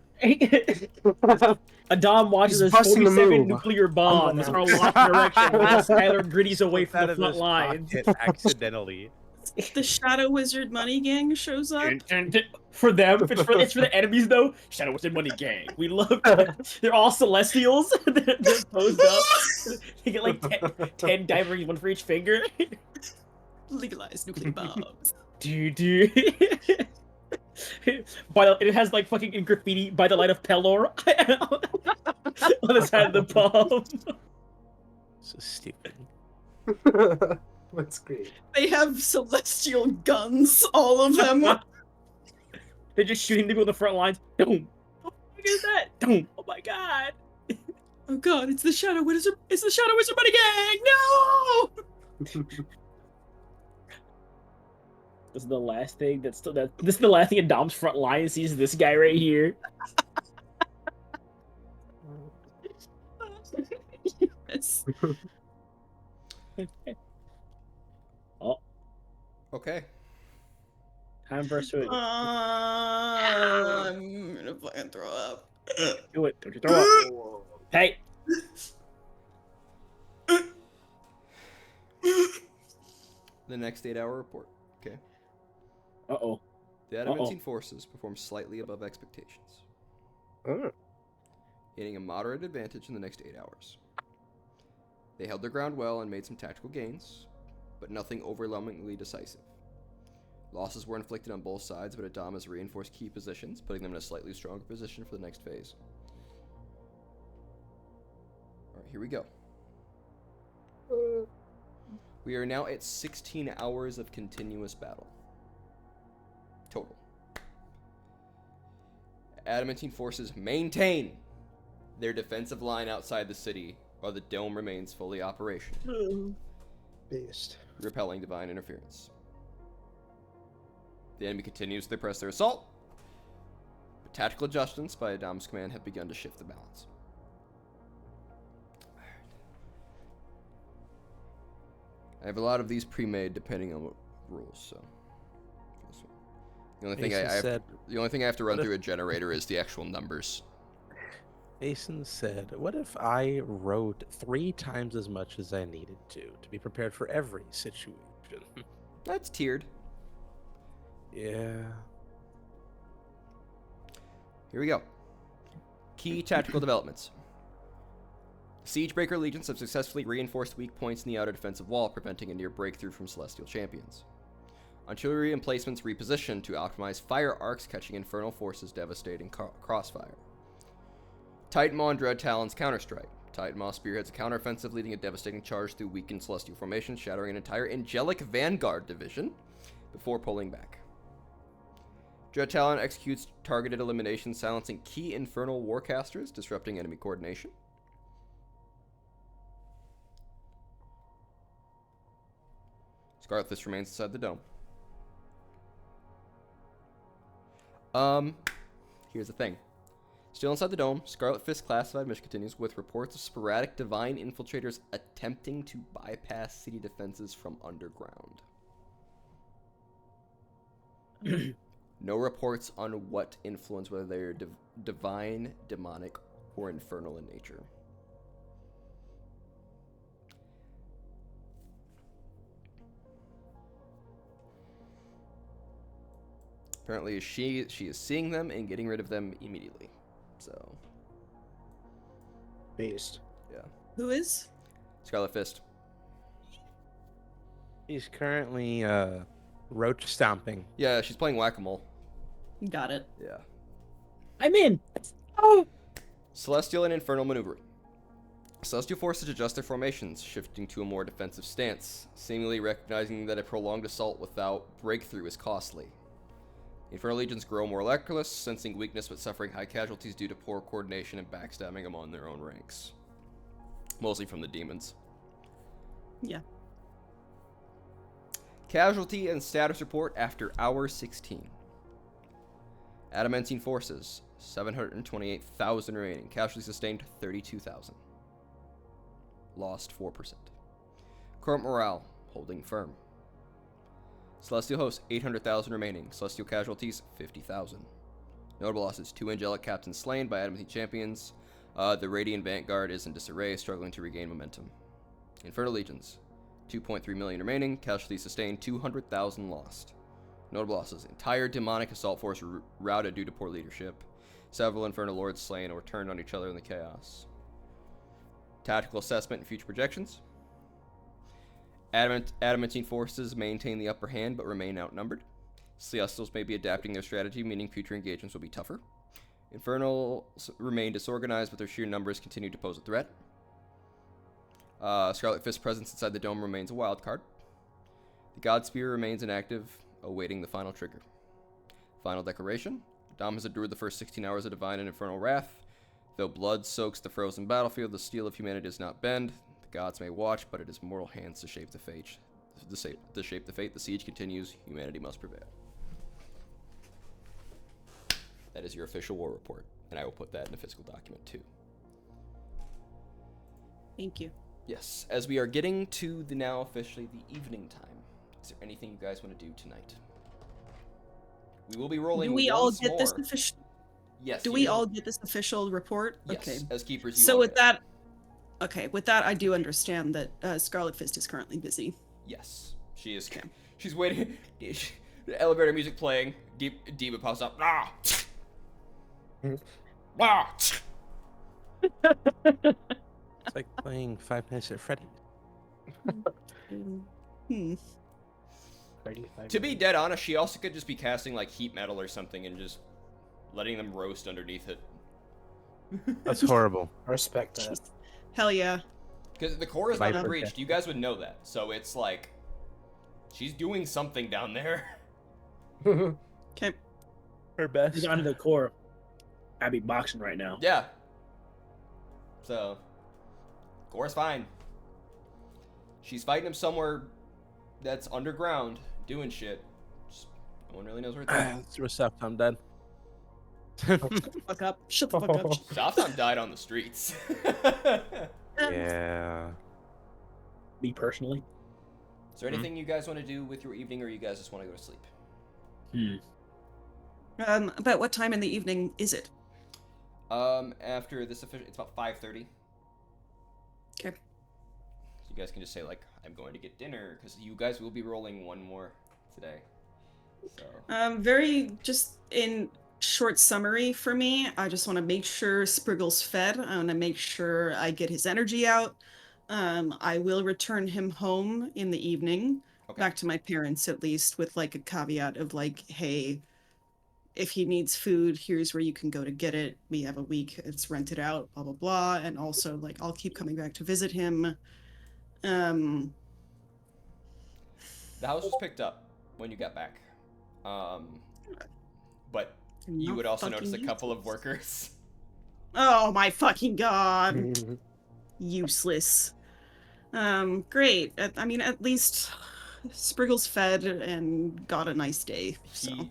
S4: Adam watches
S5: He's
S4: as
S5: busting the
S4: 47
S5: move.
S4: nuclear bombs are launched in direction while Skylar gritties away from
S2: Out
S4: the
S2: of
S4: front
S2: his
S4: lines.
S2: pocket accidentally.
S3: The Shadow Wizard Money Gang shows up.
S4: For them, it's for the enemies though. Shadow Wizard Money Gang. We love them. They're all Celestials. they're posed up. They get like 10 diamond rings, one for each finger.
S3: Legalize nuclear bombs.
S4: Dude. It has like fucking in graffiti by the light of Pelor on the side of the bomb.
S2: So stupid.
S5: That's great.
S3: They have celestial guns, all of them.
S4: They're just shooting people in the front lines. Boom. What the fuck is that? Boom. Oh my god.
S3: Oh god, it's the Shadow Wizard. It's the Shadow Wizard Money Gang. No.
S4: This is the last thing this is the last thing in Dom's front line sees this guy right here.
S3: Yes.
S4: Oh,
S1: Okay.
S4: time for us to
S3: I'm gonna fucking throw up.
S4: do it. Don't you throw up. Hey.
S1: The next 8-hour report. Okay.
S4: Uh-oh.
S1: The adamantine forces performed slightly above expectations,
S5: Oh.
S1: gaining a moderate advantage in the next 8 hours. They held their ground well and made some tactical gains, but nothing overwhelmingly decisive. Losses were inflicted on both sides, but Adam has reinforced key positions, putting them in a slightly stronger position for the next phase. Alright, here we go. We are now at 16 hours of continuous battle. Total. Adamantine forces maintain their defensive line outside the city while the dome remains fully operational,
S5: Beast.
S1: repelling divine interference. The enemy continues to press their assault, but tactical adjustments by Adam's command have begun to shift the balance. I have a lot of these pre-made depending on what rules, so. The only thing the only thing I have to run through a generator is the actual numbers.
S2: Jason said, "What if I wrote 3 times as much as I needed to be prepared for every situation?"
S1: That's tiered.
S2: Yeah.
S1: Here we go. Key tactical developments. Siegebreaker legions have successfully reinforced weak points in the outer defensive wall, preventing a near breakthrough from Celestial champions. Artillery emplacements repositioned to optimize fire arcs, catching infernal forces devastating crossfire. Titan Maw and Dread Talon's counterstrike. Titan Maw spearheads a counteroffensive, leading a devastating charge through weakened Celestial formations, shattering an entire Angelic Vanguard division before pulling back. Dread Talon executes targeted elimination, silencing key infernal warcasters, disrupting enemy coordination. Scarlet Fist remains inside the dome. Here's the thing. Still inside the dome, Scarlet Fist classified mission continues with reports of sporadic divine infiltrators attempting to bypass city defenses from underground. No reports on what influence, whether they're divine, demonic, or infernal in nature. Apparently, she is seeing them and getting rid of them immediately. So,
S5: Beast.
S1: yeah.
S3: Who is?
S1: Scarlet Fist.
S2: He's currently roach stomping.
S1: Yeah, she's playing whack-a-mole.
S3: Got it.
S1: Yeah.
S4: I'm in. Oh.
S1: Celestial and Infernal maneuvering. Celestial forces adjust their formations, shifting to a more defensive stance, seemingly recognizing that a prolonged assault without breakthrough is costly. Infernal legions grow more reckless, sensing weakness but suffering high casualties due to poor coordination and backstabbing among their own ranks. Mostly from the demons.
S3: Yeah.
S1: Casualty and status report after hour 16. Adamantine forces, 728,000 remaining. Casualty sustained, 32,000. Lost 4%. Current morale, holding firm. Celestial hosts, 800,000 remaining. Celestial casualties, 50,000. Notable losses, 2 angelic captains slain by Adamantine champions. The Radiant Vanguard is in disarray, struggling to regain momentum. Infernal legions, 2.3 million remaining. Casualties sustained, 200,000 lost. Notable losses, entire demonic assault force routed due to poor leadership. Several infernal lords slain or turned on each other in the chaos. Tactical assessment and future projections. Adamantine forces maintain the upper hand but remain outnumbered. Celestials may be adapting their strategy, meaning future engagements will be tougher. Infernals remain disorganized, but their sheer numbers continue to pose a threat. Scarlet Fist's presence inside the dome remains a wild card. The God Spear remains inactive, awaiting the final trigger. Final declaration. Dom has endured the first 16 hours of divine and infernal wrath. Though blood soaks the frozen battlefield, the steel of humanity does not bend. The gods may watch, but it is mortal hands to shape the fate. To shape the fate, the siege continues. Humanity must prevail. That is your official war report, and I will put that in the physical document too.
S3: Thank you.
S1: Yes, as we are getting to the now officially the evening time, is there anything you guys want to do tonight? We will be rolling.
S3: Do we all
S1: once
S3: get
S1: more.
S3: this official?
S1: Yes.
S3: Do
S1: you
S3: we
S1: do.
S3: all get this official report?
S1: Yes,
S3: Okay.
S1: as keepers. You
S3: So
S1: all
S3: with
S1: get it.
S3: that, with that, I do understand that Scarlet Fist is currently busy.
S1: Yes, she is.
S3: Okay.
S1: She's waiting. The elevator music playing. Diva pops up. Ah! Ah!
S2: It's like playing Five Nights at Freddy's.
S1: To be dead honest, she also could just be casting like heat metal or something and just letting them roast underneath it.
S2: That's horrible.
S5: I respect that.
S3: Jeez. Hell yeah.
S1: Because the core is not
S2: Viper.
S1: breached. You guys would know that. So it's like she's doing something down there.
S3: Okay.
S2: Her best.
S4: He's onto the core. I'd be boxing right now.
S1: Yeah. So Cora's fine. She's fighting him somewhere that's underground, doing shit. Just, no one really knows where it's at.
S2: It's Resept, I'm dead.
S3: Fuck up. Shut the fuck up.
S1: Softom died on the streets.
S2: Yeah.
S4: Me personally.
S1: Is there anything you guys want to do with your evening, or you guys just want to go to sleep?
S3: About what time in the evening is it?
S1: After this official, it's about 5:30.
S3: Okay.
S1: So you guys can just say like, "I'm going to get dinner," because you guys will be rolling one more today. So.
S3: Very just in short summary for me, I just want to make sure Spriggle's fed. I want to make sure I get his energy out. I will return him home in the evening,
S1: Okay.
S3: back to my parents at least, with like a caveat of like, hey, if he needs food, here's where you can go to get it. We have a week, it's rented out, blah blah blah. And also like I'll keep coming back to visit him.
S1: The house was picked up when you got back. But you
S3: Not
S1: would also
S3: fucking
S1: notice a couple of
S3: useless.
S1: workers.
S3: Oh my fucking god. Useless. Great. I mean, at least Spriggle's fed and got a nice day. So
S1: He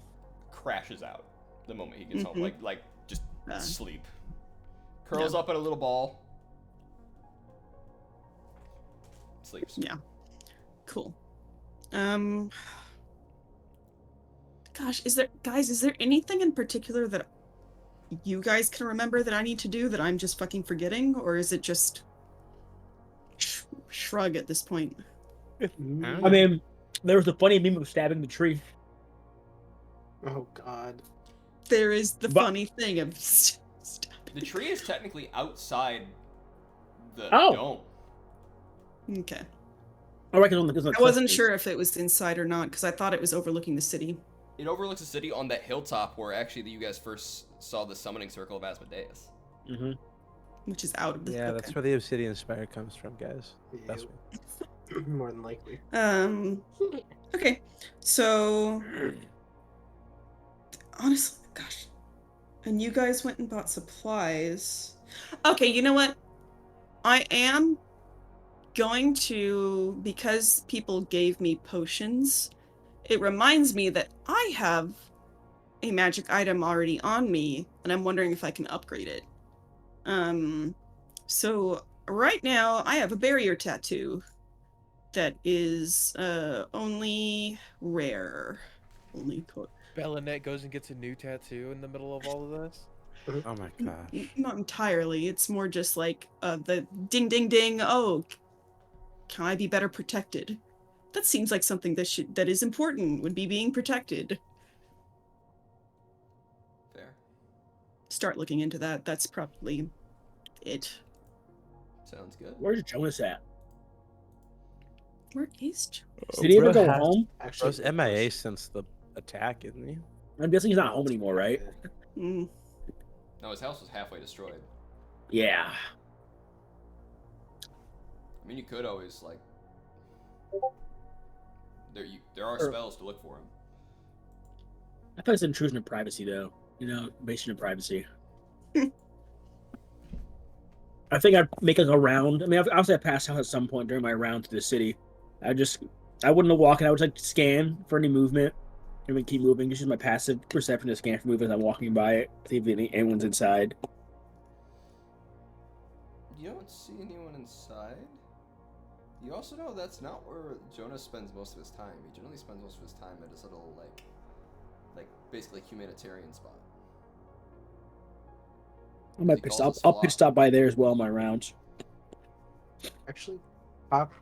S1: crashes out the moment he gets home,
S3: Mhm.
S1: like just
S3: Uh,
S1: sleep. Curls
S3: yeah.
S1: up in a little ball. Sleeps.
S3: yeah, cool. Gosh, is there anything in particular that you guys can remember that I need to do that I'm just fucking forgetting, or is it just shrug at this point?
S4: I mean, there was a funny meme of stabbing the tree.
S5: Oh God.
S3: There is the
S4: But-
S3: funny thing of
S1: The tree is technically outside the
S4: Oh.
S1: dome.
S3: okay.
S4: I reckon on the
S3: I wasn't sure if it was inside or not because I thought it was overlooking the city.
S1: It overlooks the city on that hilltop where actually you guys first saw the summoning circle of Asmodeus.
S4: Mm-hmm.
S3: Which is out of the
S2: Yeah,
S3: okay.
S2: that's where the Obsidian Spire comes from, guys. That's
S5: More than likely.
S3: Okay. So honestly, gosh. And you guys went and bought supplies. Okay, you know what? I am going to, because people gave me potions, it reminds me that I have a magic item already on me, and I'm wondering if I can upgrade it. So right now I have a barrier tattoo that is only rare. Only
S6: Bellanet goes and gets a new tattoo in the middle of all of this.
S2: Oh my gosh.
S3: not entirely. It's more just like the ding ding ding. Oh, can I be better protected? That seems like something that is important. Would be being protected.
S1: Fair.
S3: Start looking into that. That's probably it.
S1: Sounds good.
S4: Where's Jonas at?
S3: Where is Joe?
S4: Did he ever
S2: Bro
S4: go
S2: has-
S4: home?
S2: I
S5: Actually,
S2: was MIA since the attack, isn't he?
S4: I'm guessing he's not home anymore, right?
S3: Mm,
S1: No, his house was halfway destroyed.
S4: Yeah.
S1: I mean, you could always like. There are
S4: Or-
S1: spells to look for him.
S4: I thought it's intrusion of privacy, though. You know, invasion of privacy. I think I'd make like a round. I mean, obviously I passed out at some point during my round to the city. I wouldn't have walked. I would like scan for any movement. And we keep moving. Just use my passive perception to scan for movement as I'm walking by it. See if anyone's inside.
S1: You don't see anyone inside. You also know that's not where Jonas spends most of his time. He generally spends most of his time at his little like basically humanitarian spot.
S4: I might
S1: He
S4: pit
S1: calls
S4: stop.
S1: us
S4: I'll
S1: flop.
S4: pit stop by there as well in my rounds.
S5: Actually, Pop,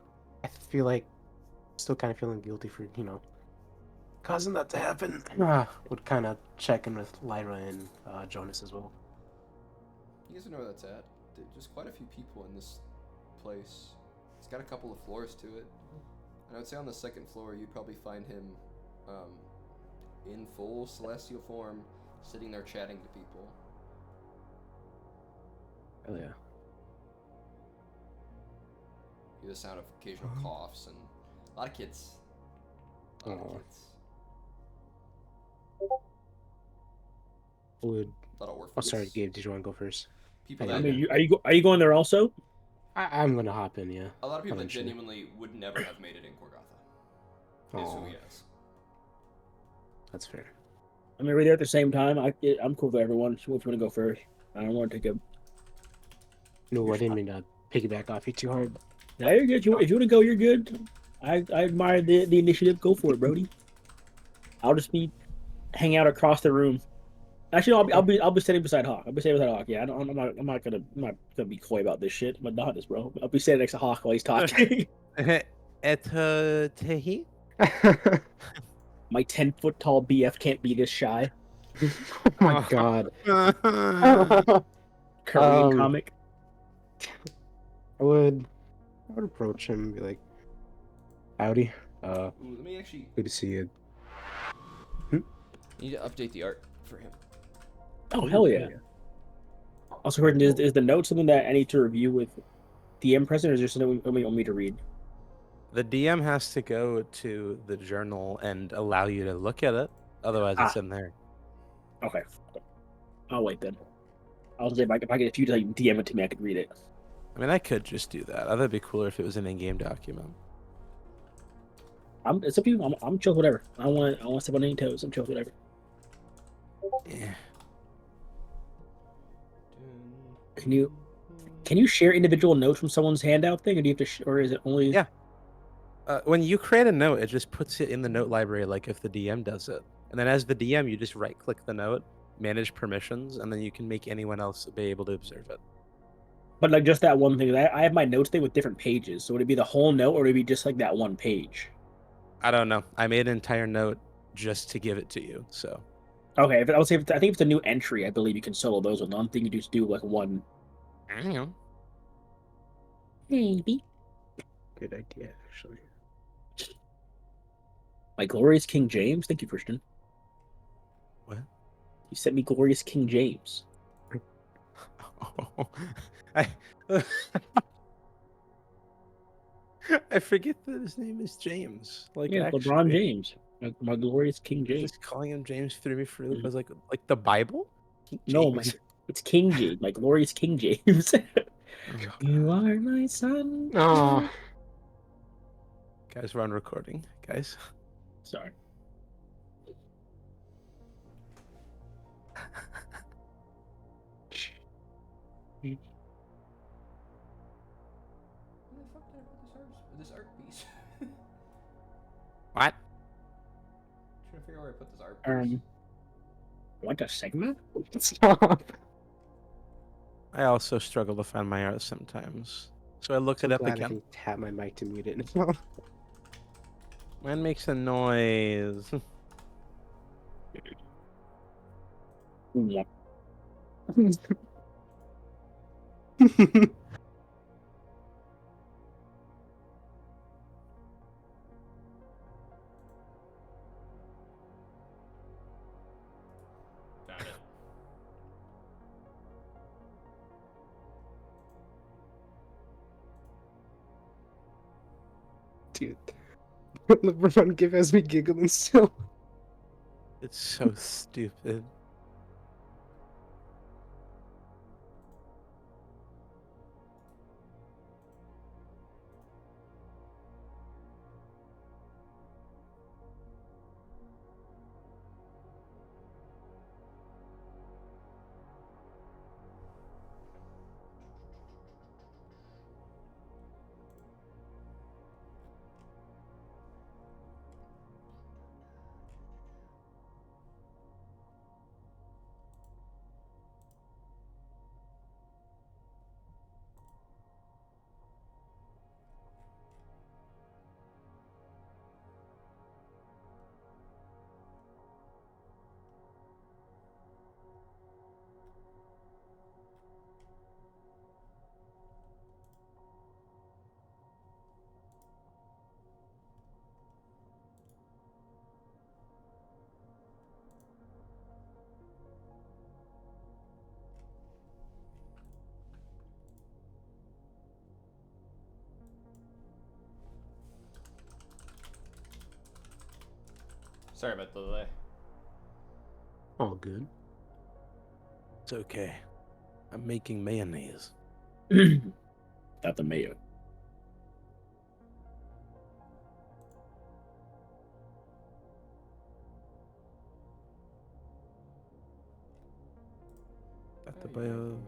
S5: I feel like still kind of feeling guilty for causing that to happen. Would kind of check in with Lyra and Jonas as well.
S1: You guys know where that's at. There's quite a few people in this place. It's got a couple of floors to it. And I would say on the second floor, you'd probably find him in full celestial form, sitting there chatting to people.
S5: Hell yeah.
S1: Hear the sound of occasional coughs and a lot of kids. A lot of
S5: Aw.
S1: kids.
S5: Would
S1: A lot of orphans.
S5: oh sorry, Gabe, did you want to go first?
S1: People
S5: I
S4: I
S1: that
S4: mean, are you going there also?
S5: I'm gonna hop in, yeah.
S1: A lot of people that
S5: eventually.
S1: genuinely would never have made it in Korgatha. Is who
S5: Aw,
S1: he is.
S5: that's fair.
S4: I mean, we're there at the same time. I'm cool with everyone. So if you want to go first, I don't want to take a.
S5: No, I didn't mean to piggyback off you too hard.
S4: Yeah, you're good. If you want to go, you're good. I admire the initiative. Go for it, Brody. I'll just be hang out across the room. Actually, no, I'll be sitting beside Hawk. I'll be sitting beside Hawk. Yeah, I'm not gonna be coy about this shit. I'm not this, bro. I'll be standing next to Hawk while he's talking.
S2: Tehi?
S4: My 10-foot tall BF can't be this shy.
S5: Oh my god.
S4: Korean
S5: Um,
S4: comic.
S5: I would approach him and be like, "Howdy.
S1: Ooh, let me actually.
S5: Good to see you."
S1: You need to update the art for him.
S4: Oh hell yeah! Also, Gordon, is the note something that I need to review with DM present, or is there something you want me to read?
S2: The DM has to go to the journal and allow you to look at it. Otherwise, it's in there.
S4: Okay, I'll wait then. I'll say if you like DM it to me, I could read it.
S2: I mean, I could just do that. That'd be cooler if it was an in-game document.
S4: It's up to you. I'm chill, whatever. I want to step on any toes. I'm chill, whatever.
S2: Yeah.
S4: Can you share individual notes from someone's handout thing, or do you have to, or is it only?
S2: Yeah. When you create a note, it just puts it in the note library, like if the DM does it. And then as the DM, you just right-click the note, manage permissions, and then you can make anyone else be able to observe it.
S4: But like just that one thing. I have my notes thing with different pages. So would it be the whole note, or would it be just like that one page?
S2: I don't know. I made an entire note just to give it to you. So
S4: Okay, I would say I think if it's a new entry, I believe you can solo those with. I don't think you just do like one.
S2: I don't know.
S4: Maybe.
S5: Good idea, actually.
S4: My glorious King James. Thank you, Christian.
S2: What?
S4: You sent me glorious King James.
S2: I I forget that his name is James. Like
S4: Yeah,
S2: actually.
S4: LeBron James. My glorious King James.
S2: Just calling him James threw me for a loop. I was like the Bible? King
S4: No,
S2: James.
S4: it's King James. My glorious King James.
S2: Oh,
S4: You are my son.
S5: Oh,
S2: guys, we're on recording. Guys.
S4: Sorry.
S1: Where the fuck did I put this art piece?
S2: What?
S1: Trying to figure out where I put this art piece.
S4: Like a segment?
S5: stop.
S2: I also struggle to find my art sometimes. So I look
S5: So
S2: it up
S5: glad I
S2: again.
S5: can tap my mic to mute it.
S2: Mine makes a noise.
S4: Yeah.
S1: Found it.
S5: Dude. LeBron give has me giggling still.
S2: It's so stupid.
S1: Sorry about the delay.
S5: All good.
S2: It's okay. I'm making mayonnaise.
S7: Not the mayor.
S2: That the
S1: Why are you
S2: bio.
S1: making mayo?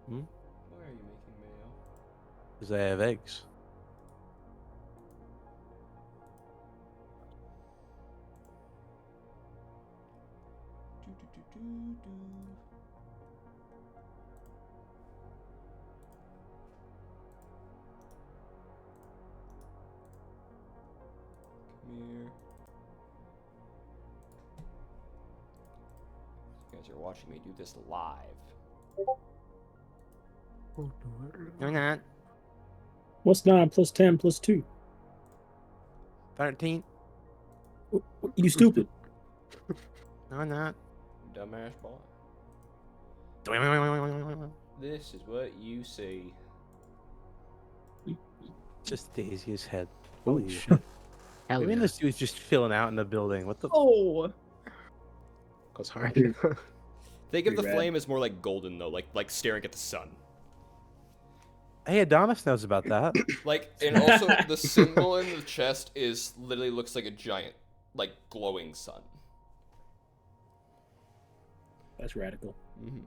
S2: Hmm?
S1: Why are you making mayo?
S2: Because they have eggs.
S1: Do, do, do, do, do. Come here. You guys are watching me do this live.
S2: No, not.
S4: What's 9 plus 10 plus 2?
S2: 13.
S4: You stupid.
S2: No, not.
S1: Dumbass boy. This is what you see.
S2: Just Daisy's head.
S5: Oh,
S2: Holy shit.
S5: Hell
S2: I mean,
S5: yeah.
S2: this dude's just filling out in the building. What the?
S3: Oh,
S5: Goes hard.
S1: Think of the
S4: Pretty rad.
S1: flame as more like golden though, like staring at the sun.
S2: Hey, Adonis knows about that.
S1: Like, and also the symbol in the chest is literally looks like a giant, like glowing sun.
S4: That's radical.
S1: Mm-hmm.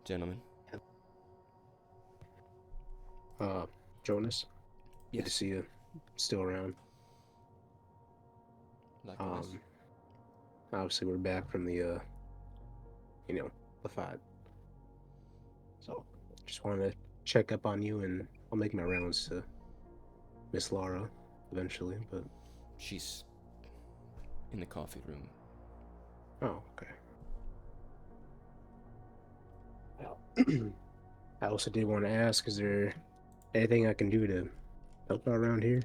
S1: Gentlemen.
S5: Jonas, good to
S1: Yes.
S5: see you still around.
S1: Likewise.
S5: Obviously we're back from the the fight. So just wanted to check up on you, and I'll make my rounds to Miss Laura eventually, but
S1: She's in the coffee room.
S5: oh, okay. I also did want to ask, is there anything I can do to help out around here?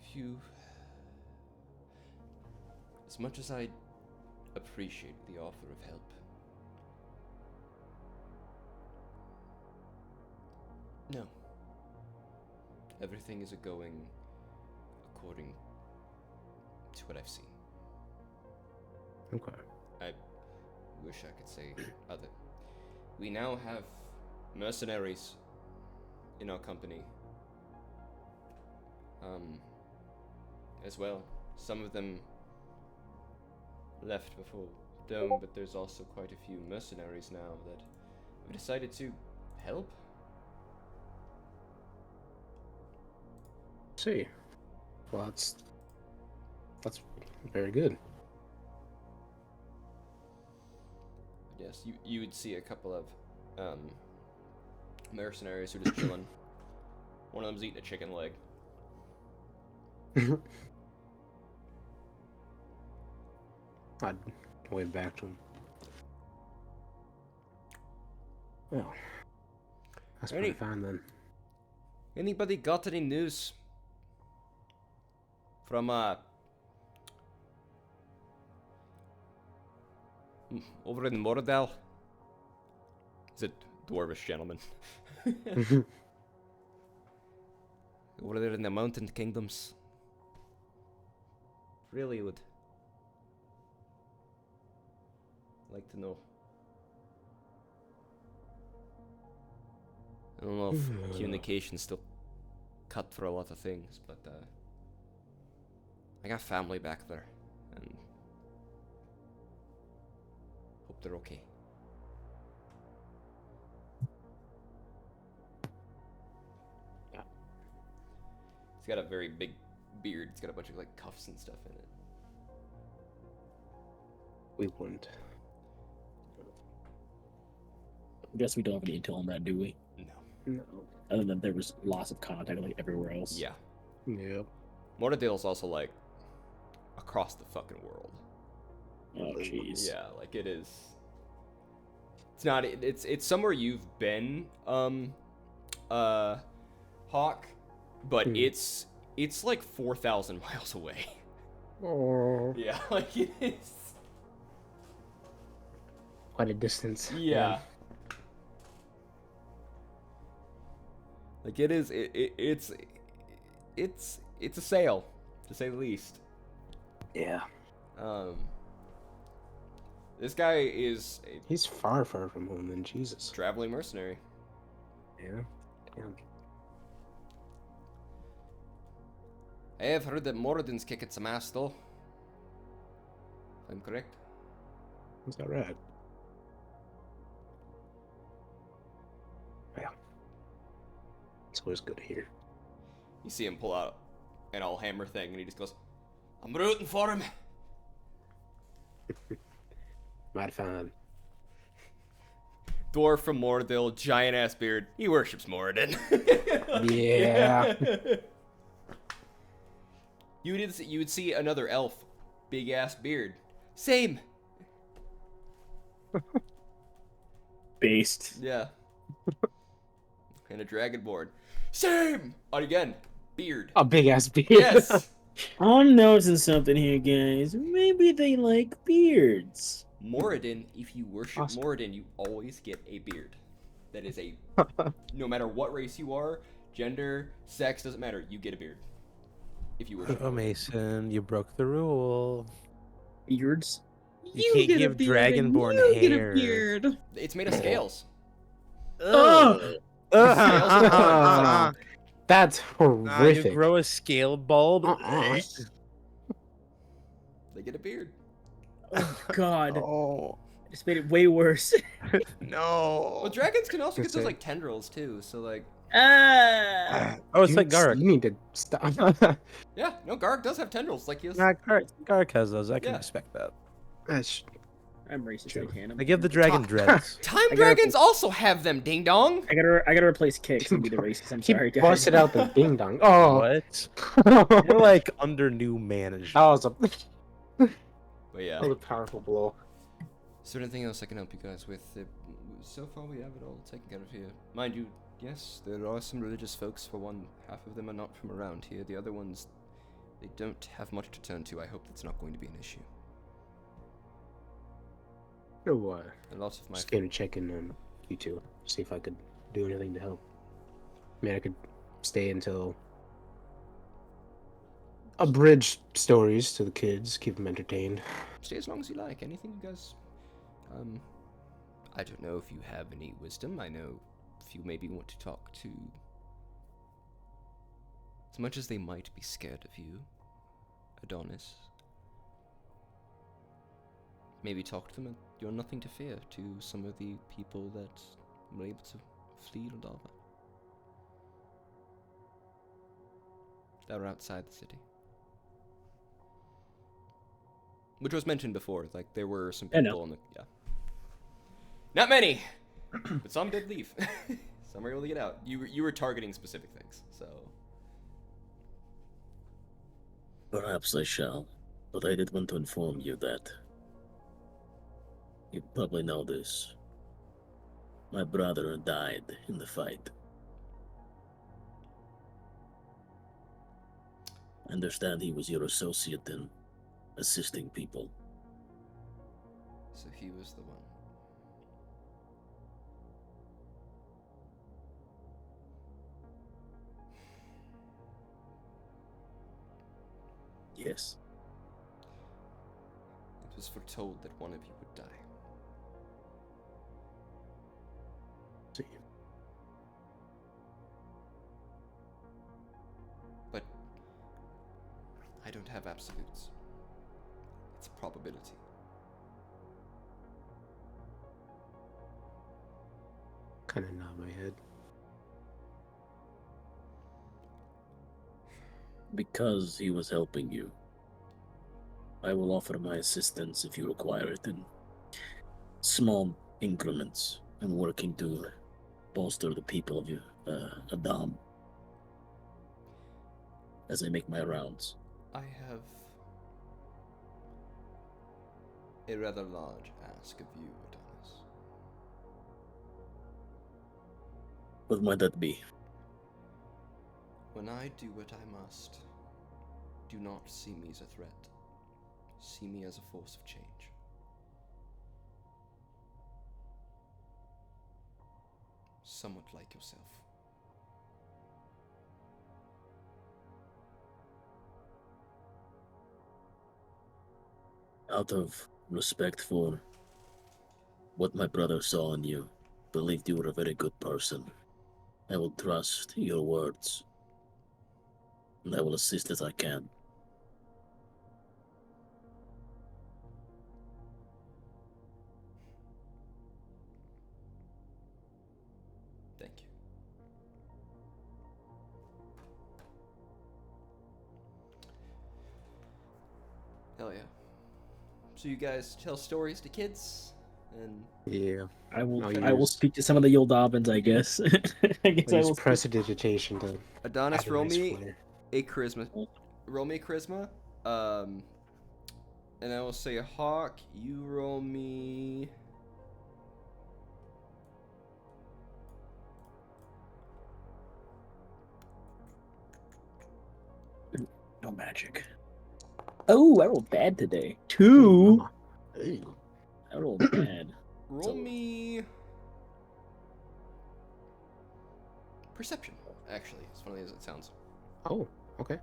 S1: If you, as much as I appreciate the offer of help, no. Everything is going according to what I've seen.
S5: Okay.
S1: I wish I could say other. We now have mercenaries in our company. As well. Some of them left before Dome, but there's also quite a few mercenaries now that have decided to help.
S5: See. Well, that's very good.
S1: Yes, you would see a couple of mercenaries who are just chilling. One of them's eating a chicken leg.
S5: I'd wave back to him. Well, that's pretty
S1: Alrighty.
S5: fine then.
S1: Anybody got any news from over in Mordal? Is it dwarvish gentleman? Over there in the mountain kingdoms. Really would like to know. I don't know if communication's still cut for a lot of things, but I got family back there, and hope they're okay.
S5: Yeah.
S1: He's got a very big beard. It's got a bunch of like cuffs and stuff in it.
S5: We wouldn't.
S4: I guess we don't have any intel on that, do we?
S1: No.
S5: No.
S4: Other than there was loss of contact like everywhere else.
S1: Yeah.
S5: Yep.
S1: Mortadale's also like across the fucking world.
S4: Oh jeez.
S1: Yeah, like it is. It's not. It's somewhere you've been, Hawk, but it's like 4,000 miles away.
S5: Oh.
S1: Yeah, like it is.
S5: Quite a distance.
S1: Yeah. Like it is. It's it's a sale, to say the least.
S5: Yeah.
S1: This guy is a
S5: He's far from home then, Jesus.
S1: traveling mercenary.
S5: Yeah. Damn.
S1: I have heard that Moradin's kicking some ass, though. If I'm correct.
S5: Is that right? Yeah. It's always good to hear.
S1: You see him pull out an all hammer thing, and he just goes, "I'm rooting for him."
S5: Might find.
S1: Dwarf from Moradil, giant ass beard. He worships Moradin.
S5: Yeah.
S1: You would see another elf, big ass beard. Same.
S4: Based.
S1: Yeah. And a dragonborn. Same. Oh, again, beard.
S5: A big ass beard.
S1: Yes.
S4: I'm noticing something here, guys. Maybe they like beards.
S1: Moradin, if you worship
S5: Awesome.
S1: Moradin, you always get a beard. That is a, no matter what race you are, gender, sex, doesn't matter, you get a beard. If you worship
S2: Oh,
S1: Moradin.
S2: Mason, you broke the rule.
S4: Beards?
S2: You can't
S3: get a
S2: give
S3: beard and
S2: dragonborn
S3: you get a
S2: hair.
S3: beard.
S1: It's made of scales.
S4: Oh!
S5: That's
S2: You
S5: horrific.
S2: grow a scale bulb.
S1: They get a beard.
S4: Oh, God.
S2: Oh
S4: Just made it way worse.
S2: no!
S1: Well, dragons can also get
S5: That's
S1: those
S5: it.
S1: like tendrils too. So like,
S4: Ah!
S2: Oh, it's
S5: You-
S2: like Garrick.
S5: You need to stop.
S1: yeah, no, Garg does have tendrils. Like he has.
S2: Nah, Garrick has those. I can
S1: Yeah.
S2: respect that.
S5: That's
S4: I'm racist.
S5: True.
S4: I can.
S2: They give the dragon dreads.
S1: Time
S4: I gotta-
S1: dragons also have them. Ding dong.
S4: I gotta replace kicks and be the racist. I'm
S5: he
S4: sorry, guys.
S5: busted out the ding dong. Oh,
S2: What?
S5: that
S2: We're like under new management.
S5: was a
S1: But yeah.
S5: that was a powerful blow.
S1: Is there anything else I can help you guys with? So far, we have it all taken care of here. Mind you, yes, there are some religious folks. For one, half of them are not from around here. The other ones, they don't have much to turn to. I hope that's not going to be an issue.
S5: You know what?
S1: A lot of my
S5: Just came to check in on you two, see if I could do anything to help. I mean, I could stay until abridge stories to the kids, keep them entertained.
S1: stay as long as you like. Anything you guys. I don't know if you have any wisdom. I know if you maybe want to talk to. As much as they might be scared of you, Adonis. Maybe talk to them and you're nothing to fear to some of the people that were able to flee Rodava. That were outside the city. Which was mentioned before, like there were some
S4: I know.
S1: people in the Not many! But some did leave. Some were able to get out. You were targeting specific things, so
S7: Perhaps I shall, but I did want to inform you that you probably know this. My brother died in the fight. I understand he was your associate in assisting people.
S1: so he was the one.
S7: Yes.
S1: It was foretold that one of you would die.
S5: See.
S1: But I don't have absolutes. It's a probability.
S5: Kind of nod my head.
S7: Because he was helping you, I will offer my assistance if you require it in small increments and working to bolster the people of Adam as I make my rounds.
S1: I have a rather large ask of you, Adonis.
S7: What might that be?
S1: When I do what I must, do not see me as a threat. See me as a force of change. Somewhat like yourself.
S7: out of respect for what my brother saw in you, believed you were a very good person. I will trust your words, and I will assist as I can.
S1: Thank you. Hell yeah. So you guys tell stories to kids, and
S5: Yeah.
S4: I will.
S5: I'll
S4: I will
S5: use-
S4: speak to some of the Yoldovans, I guess. I guess
S5: I'll
S4: I
S5: use
S4: will. Speak.
S5: prestidigitation to
S1: Adonis,
S5: add a
S1: roll
S5: nice
S1: me
S5: flair.
S1: a charisma. Roll me a charisma. And I will say, Hawk, you roll me.
S4: No magic. Oh, I rolled bad today. 2.
S5: Mama. Hey.
S4: I rolled bad.
S1: Roll me. Perception, actually, as funny as it sounds.
S5: Oh, okay.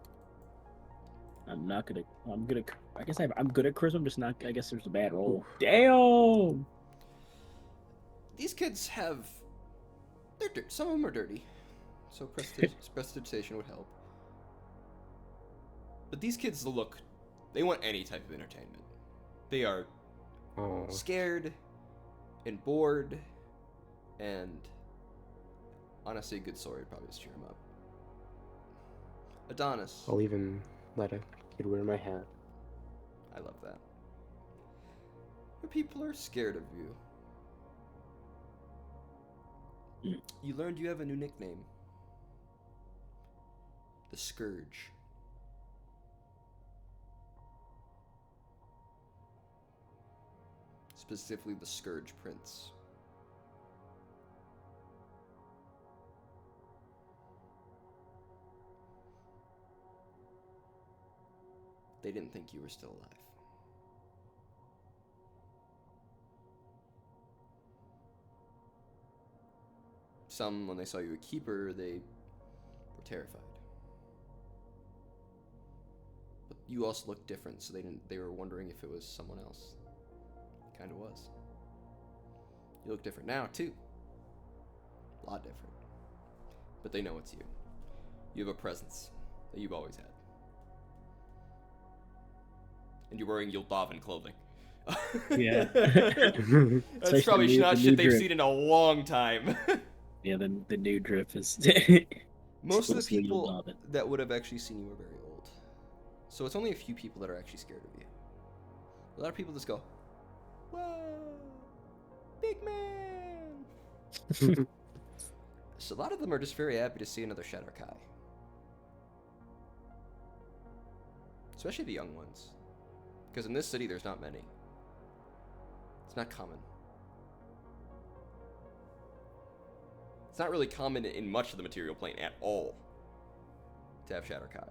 S4: I'm not gonna. I'm gonna. I guess I'm good at charisma. I'm just not. I guess there's a bad roll. Damn.
S1: These kids have. Some of them are dirty, so prestidigitation would help. But these kids look. They want any type of entertainment. They are
S5: Oh,
S1: scared and bored, and honestly, a good story would probably just cheer them up. Adonis,
S5: I'll even let a kid wear my hat.
S1: I love that. But people are scared of you. You learned you have a new nickname. The Scourge. Specifically, the Scourge Prince. They didn't think you were still alive. Some, when they saw you a keeper, they were terrified. But you also looked different, so they were wondering if it was someone else. Kind of was. You look different now, too. A lot different. But they know it's you. You have a presence that you've always had. And you're wearing Yoldavan clothing.
S4: Yeah.
S1: That's
S4: Especially
S1: probably
S4: the
S1: not
S4: new
S1: shit they've
S4: drip.
S1: seen in a long time.
S4: Yeah. The new drip is.
S1: Most of the
S4: Exclusively
S1: people
S4: Yoldavan.
S1: that would have actually seen you are very old. So it's only a few people that are actually scared of you. A lot of people just go, "Whoa, big man!" So a lot of them are just very happy to see another Shadow Kai. Especially the young ones. Because in this city, there's not many. It's not common. It's not really common in much of the material plane at all to have Shadow Kai.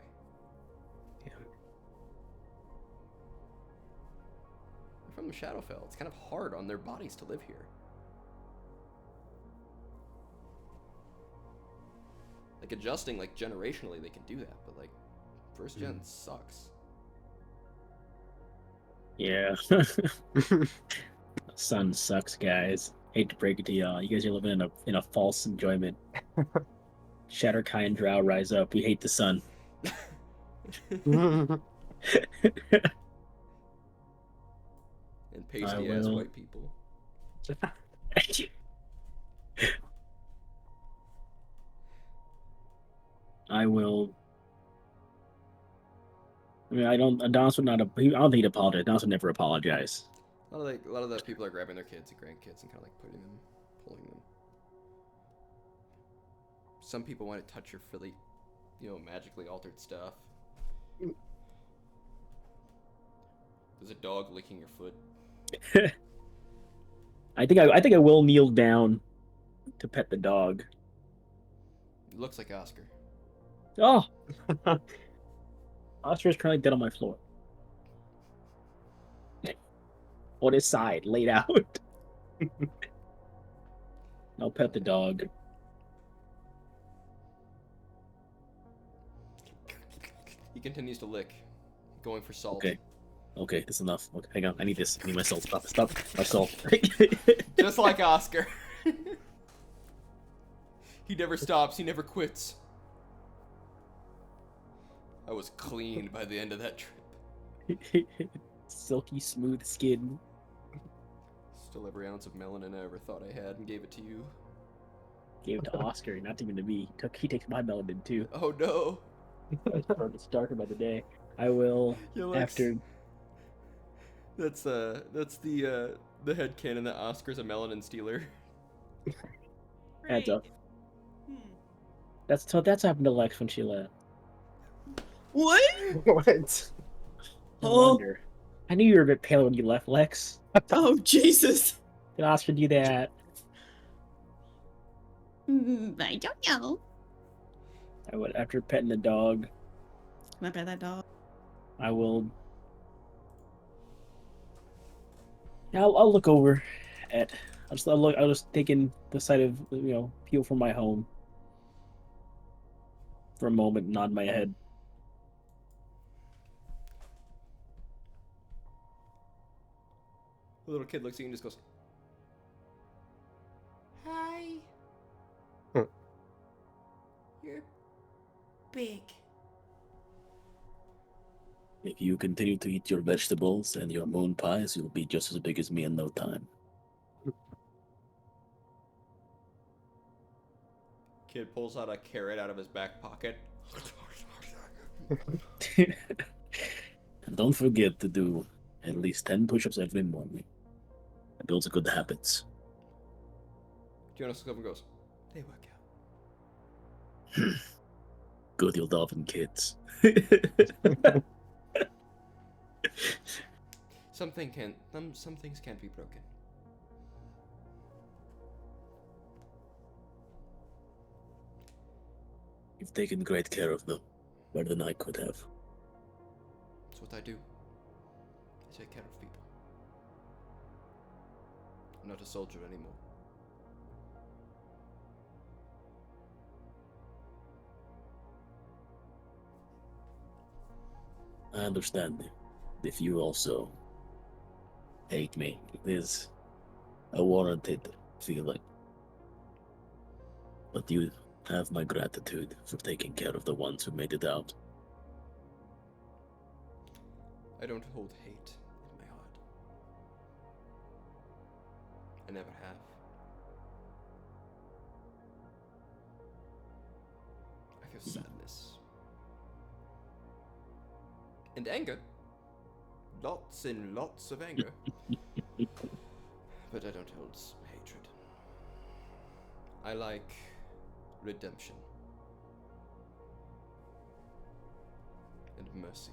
S5: Yeah.
S1: They're from the Shadowfell. It's kind of hard on their bodies to live here. Like adjusting, like generationally, they can do that, but like first gen sucks.
S4: Yeah. Sun sucks, guys. Hate to break it to y'all. You guys are living in a false enjoyment. Shatterkai and Drow rise up. We hate the sun.
S1: And pasty ass
S4: will.
S1: white people.
S4: I will. I mean, I don't. Adonis would not. I don't think he'd apologize. Adonis would never apologize.
S1: A lot of the people are grabbing their kids and grandkids and kind of like putting them, pulling them. Some people want to touch your Philly, magically altered stuff. There's a dog licking your foot.
S4: I think I will kneel down to pet the dog.
S1: It looks like Oscar.
S4: Oh, Oscar is currently dead on my floor. On his side, laid out. I'll pet the dog.
S1: He continues to lick, going for salt.
S4: Okay.
S7: Okay, that's enough. Okay, hang on. I need this. I need my soul. Stop. My soul.
S1: Just like Oscar. He never stops, he never quits. I was clean by the end of that trip.
S4: Silky smooth skin.
S1: Still every ounce of melanin I ever thought I had and gave it to you.
S4: Gave it to Oscar, not even to me. He takes my melanin too.
S1: Oh no.
S4: It's darker by the day. I will
S1: Yeah, Lex.
S4: after.
S1: That's the headcanon that Oscar's a melanin stealer.
S4: Adds up.
S3: Hmm.
S4: That's happened to Lex when she left.
S3: What?
S5: What?
S4: No
S3: Oh.
S4: wonder. I knew you were a bit pale when you left, Lex.
S3: Oh, Jesus.
S4: Did Oscar do that?
S3: I don't know.
S4: I would after petting the dog.
S3: Can I pet that dog?
S4: I will. I'll look over at. I'll just take in the sight of people from my home for a moment, and nod my head.
S1: The little kid looks at you and just goes, "Hi."
S5: Huh.
S1: You're big.
S7: If you continue to eat your vegetables and your moon pies, you'll be just as big as me in no time.
S1: Kid pulls out a carrot out of his back pocket.
S7: And don't forget to do at least 10 push-ups every morning. It builds good habits.
S1: Jonas looks up and goes, "They work out."
S7: Good old Dolphin kids.
S1: Some things can't be broken.
S7: You've taken great care of them, better than I could have.
S1: That's what I do. I take care of people. I'm not a soldier anymore.
S7: I understand if you also hate me. It is a warranted feeling. But you have my gratitude for taking care of the ones who made it out.
S1: I don't hold hate in my heart. I never have. I feel sadness. And anger. Lots and lots of anger. But I don't hold hatred. I like redemption. And mercy.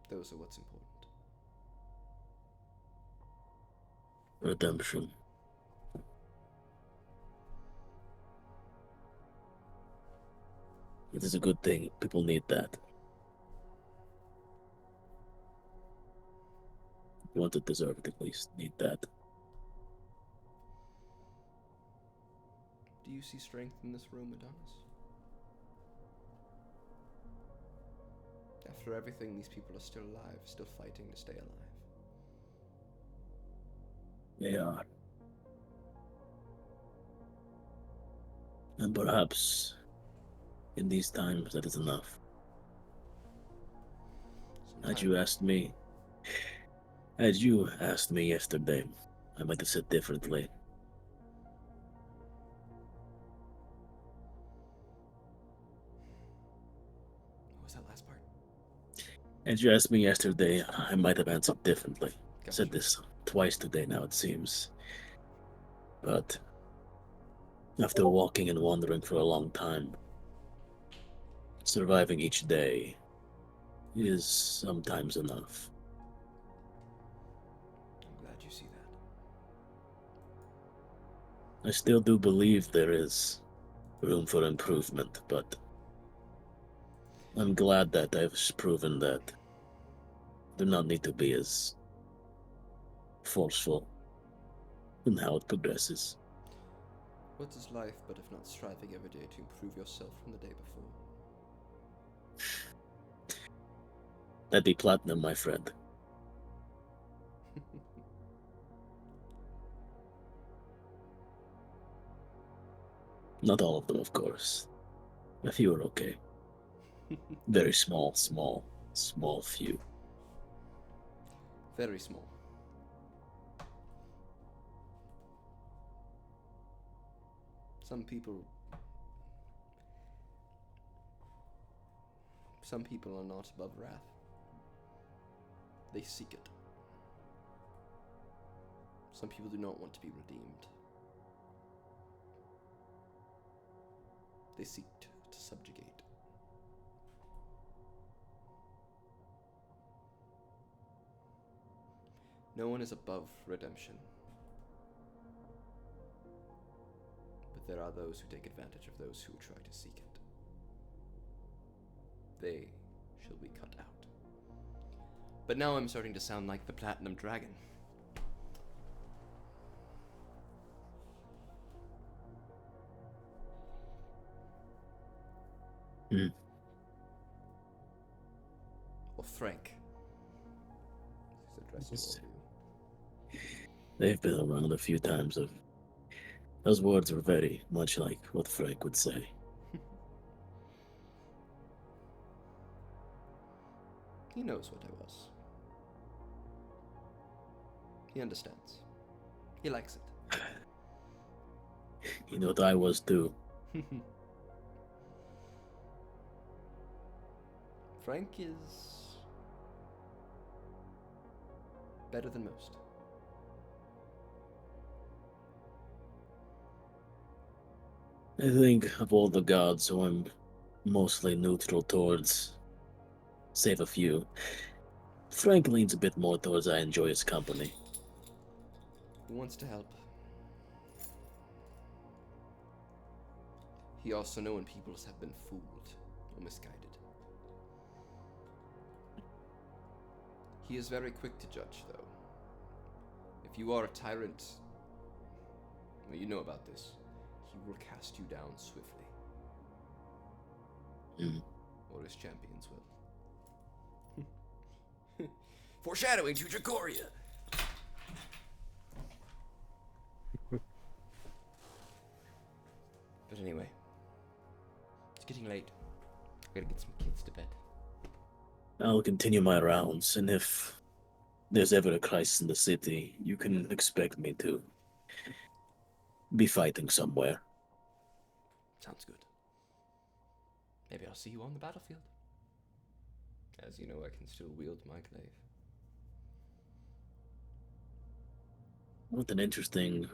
S1: Those are what's important.
S7: Redemption. It is a good thing. People need that. You want to deserve it at least. Need that.
S1: Do you see strength in this room, Adonis? After everything, these people are still alive, still fighting to stay alive.
S7: They are. And perhaps in these times that is enough. Had you asked me yesterday, I might have said differently.
S1: What was that last part?
S7: Had you asked me yesterday, I might have answered differently.
S1: Gotcha.
S7: Said this twice today now, it seems. But after walking and wandering for a long time, surviving each day is sometimes enough.
S1: I'm glad you see that.
S7: I still do believe there is room for improvement, but I'm glad that I've proven that do not need to be as forceful in how it progresses.
S1: What is life but if not striving every day to improve yourself from the day before?
S7: That'd be platinum, my friend. Not all of them, of course. A few are okay. Very small few.
S1: Very small. Some people are not above wrath. They seek it. Some people do not want to be redeemed. They seek to subjugate. No one is above redemption. But there are those who take advantage of those who try to seek it. They shall be cut out. But now I'm starting to sound like the Platinum Dragon.
S7: Hmm.
S1: Or Frank. He's addressing all of you.
S7: They've been around a few times. Those words were very much like what Frank would say.
S1: He knows what I was. He understands. He likes it.
S7: You know what I was too.
S1: Frank is better than most.
S7: I think of all the gods who I'm mostly neutral towards, save a few, Frank leans a bit more towards I enjoy his company.
S1: He wants to help. He also knows when people have been fooled or misguided. He is very quick to judge, though. If you are a tyrant, well, you know about this, he will cast you down swiftly.
S7: Mm.
S1: Or his champions will. Foreshadowing to Dracoria! But anyway, it's getting late. I gotta get some kids to bed.
S7: I'll continue my rounds, and if there's ever a crisis in the city, you can expect me to be fighting somewhere.
S1: Sounds good. Maybe I'll see you on the battlefield. As you know, I can still wield my glaive.
S7: What an interesting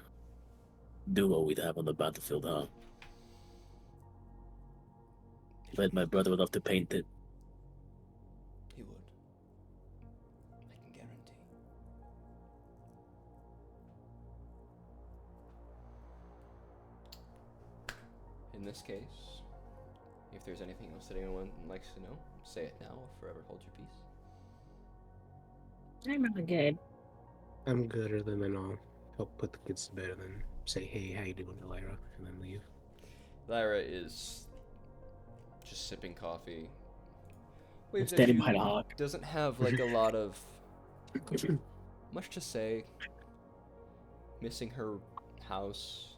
S7: duo we'd have on the battlefield, huh? Bet my brother would love to paint it.
S1: He would. I can guarantee. In this case, if there's anything else that anyone likes to know, say it now or forever hold your peace.
S8: I'm really good.
S5: I'm good, other than I'll help put the kids to bed and then say, hey, how you doing, Lyra? And then leave.
S1: Lyra is just sipping coffee. Waves at
S4: Standing
S1: you,
S4: behind a hawk.
S1: doesn't have like a lot of much to say. Missing her house,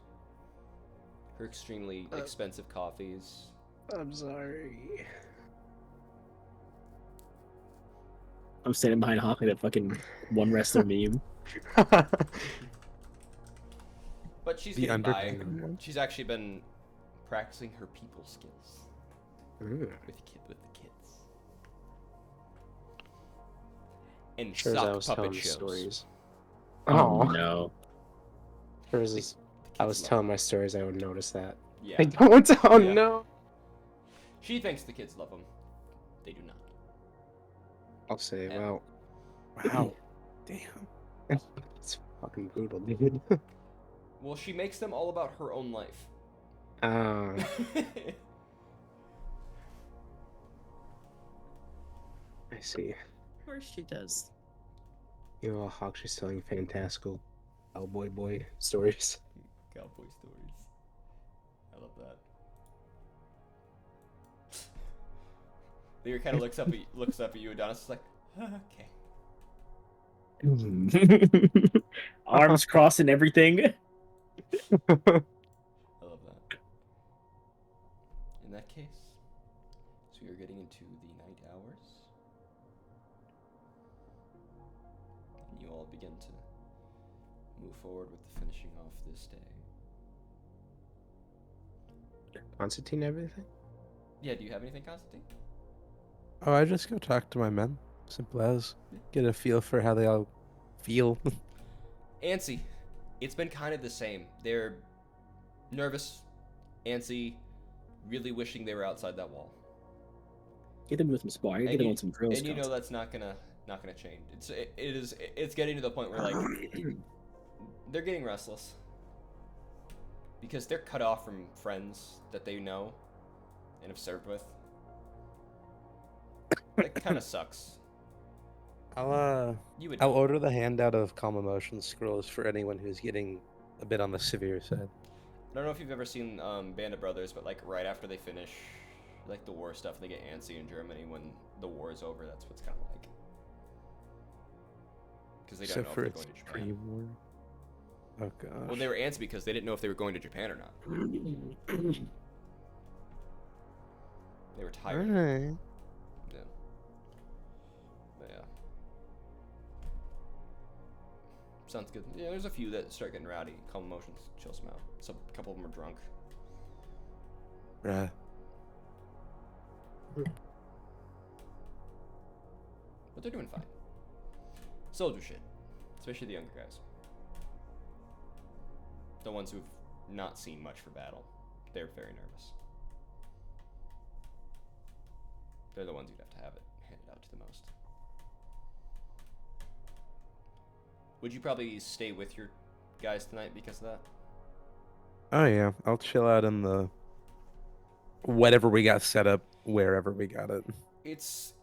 S1: her extremely expensive coffees.
S5: I'm sorry.
S4: I'm standing behind a hawk like that fucking one wrestler meme.
S1: But she's
S2: The
S1: getting by.
S2: Undertaker one?
S1: She's actually been practicing her people skills
S5: Mm.
S1: with the kids. And
S5: Sure as I
S1: sock
S5: was
S1: puppet
S5: telling
S1: shows.
S5: stories.
S7: Oh
S5: Oh,
S7: no.
S5: sure as
S1: The
S5: I
S1: kids
S5: was
S1: love
S5: telling
S1: them.
S5: my stories, I would notice that.
S1: Yeah.
S5: I don't. Oh
S1: Yeah.
S5: no.
S1: She thinks the kids love them. They do not.
S5: I'll say,
S1: Yeah.
S5: well,
S2: Wow. Damn.
S5: it's fucking brutal, dude.
S1: Well, she makes them all about her own life.
S5: I see.
S8: Of course she does.
S5: You know, Hawk's just telling fantastical cowboy boy stories.
S1: Cowboy stories. I love that. Lear kind of looks up at you, Adonis is like, okay.
S4: Arms crossed and everything.
S1: I love that. In that case, so we are getting into the night hours. And you all begin to move forward with the finishing off this day.
S5: Constantine, everything?
S1: Yeah, do you have anything, Constantine?
S2: Oh, I just go talk to my men. Simple as. Get a feel for how they all feel.
S1: Antsy, it's been kind of the same. They're nervous, antsy, really wishing they were outside that wall.
S4: Get them with some spar. Get them on some drills.
S1: And you know that's not gonna change. It's getting to the point where like they're getting restless because they're cut off from friends that they know and have served with. That kind of sucks.
S2: I'll order the handout of calm emotion scrolls for anyone who's getting a bit on the severe side.
S1: I don't know if you've ever seen Band of Brothers, but like right after they finish like the war stuff, they get antsy in Germany when the war is over. That's what's kind of like. Because they don't know if they're going to Japan.
S2: Pre-war. Oh gosh.
S1: Well, they were antsy because they didn't know if they were going to Japan or not. They were tired.
S2: Alright.
S1: Yeah. But yeah. Sounds good. Yeah, there's a few that start getting rowdy. Calm emotions chills them out. A couple of them are drunk.
S2: Right.
S1: But they're doing fine. Soldier shit. Especially the younger guys. The ones who've not seen much for battle. They're very nervous. They're the ones who'd have to have it handed out to the most. Would you probably stay with your guys tonight because of that?
S2: Oh yeah, I'll chill out in the whatever we got set up wherever we got it.
S1: It's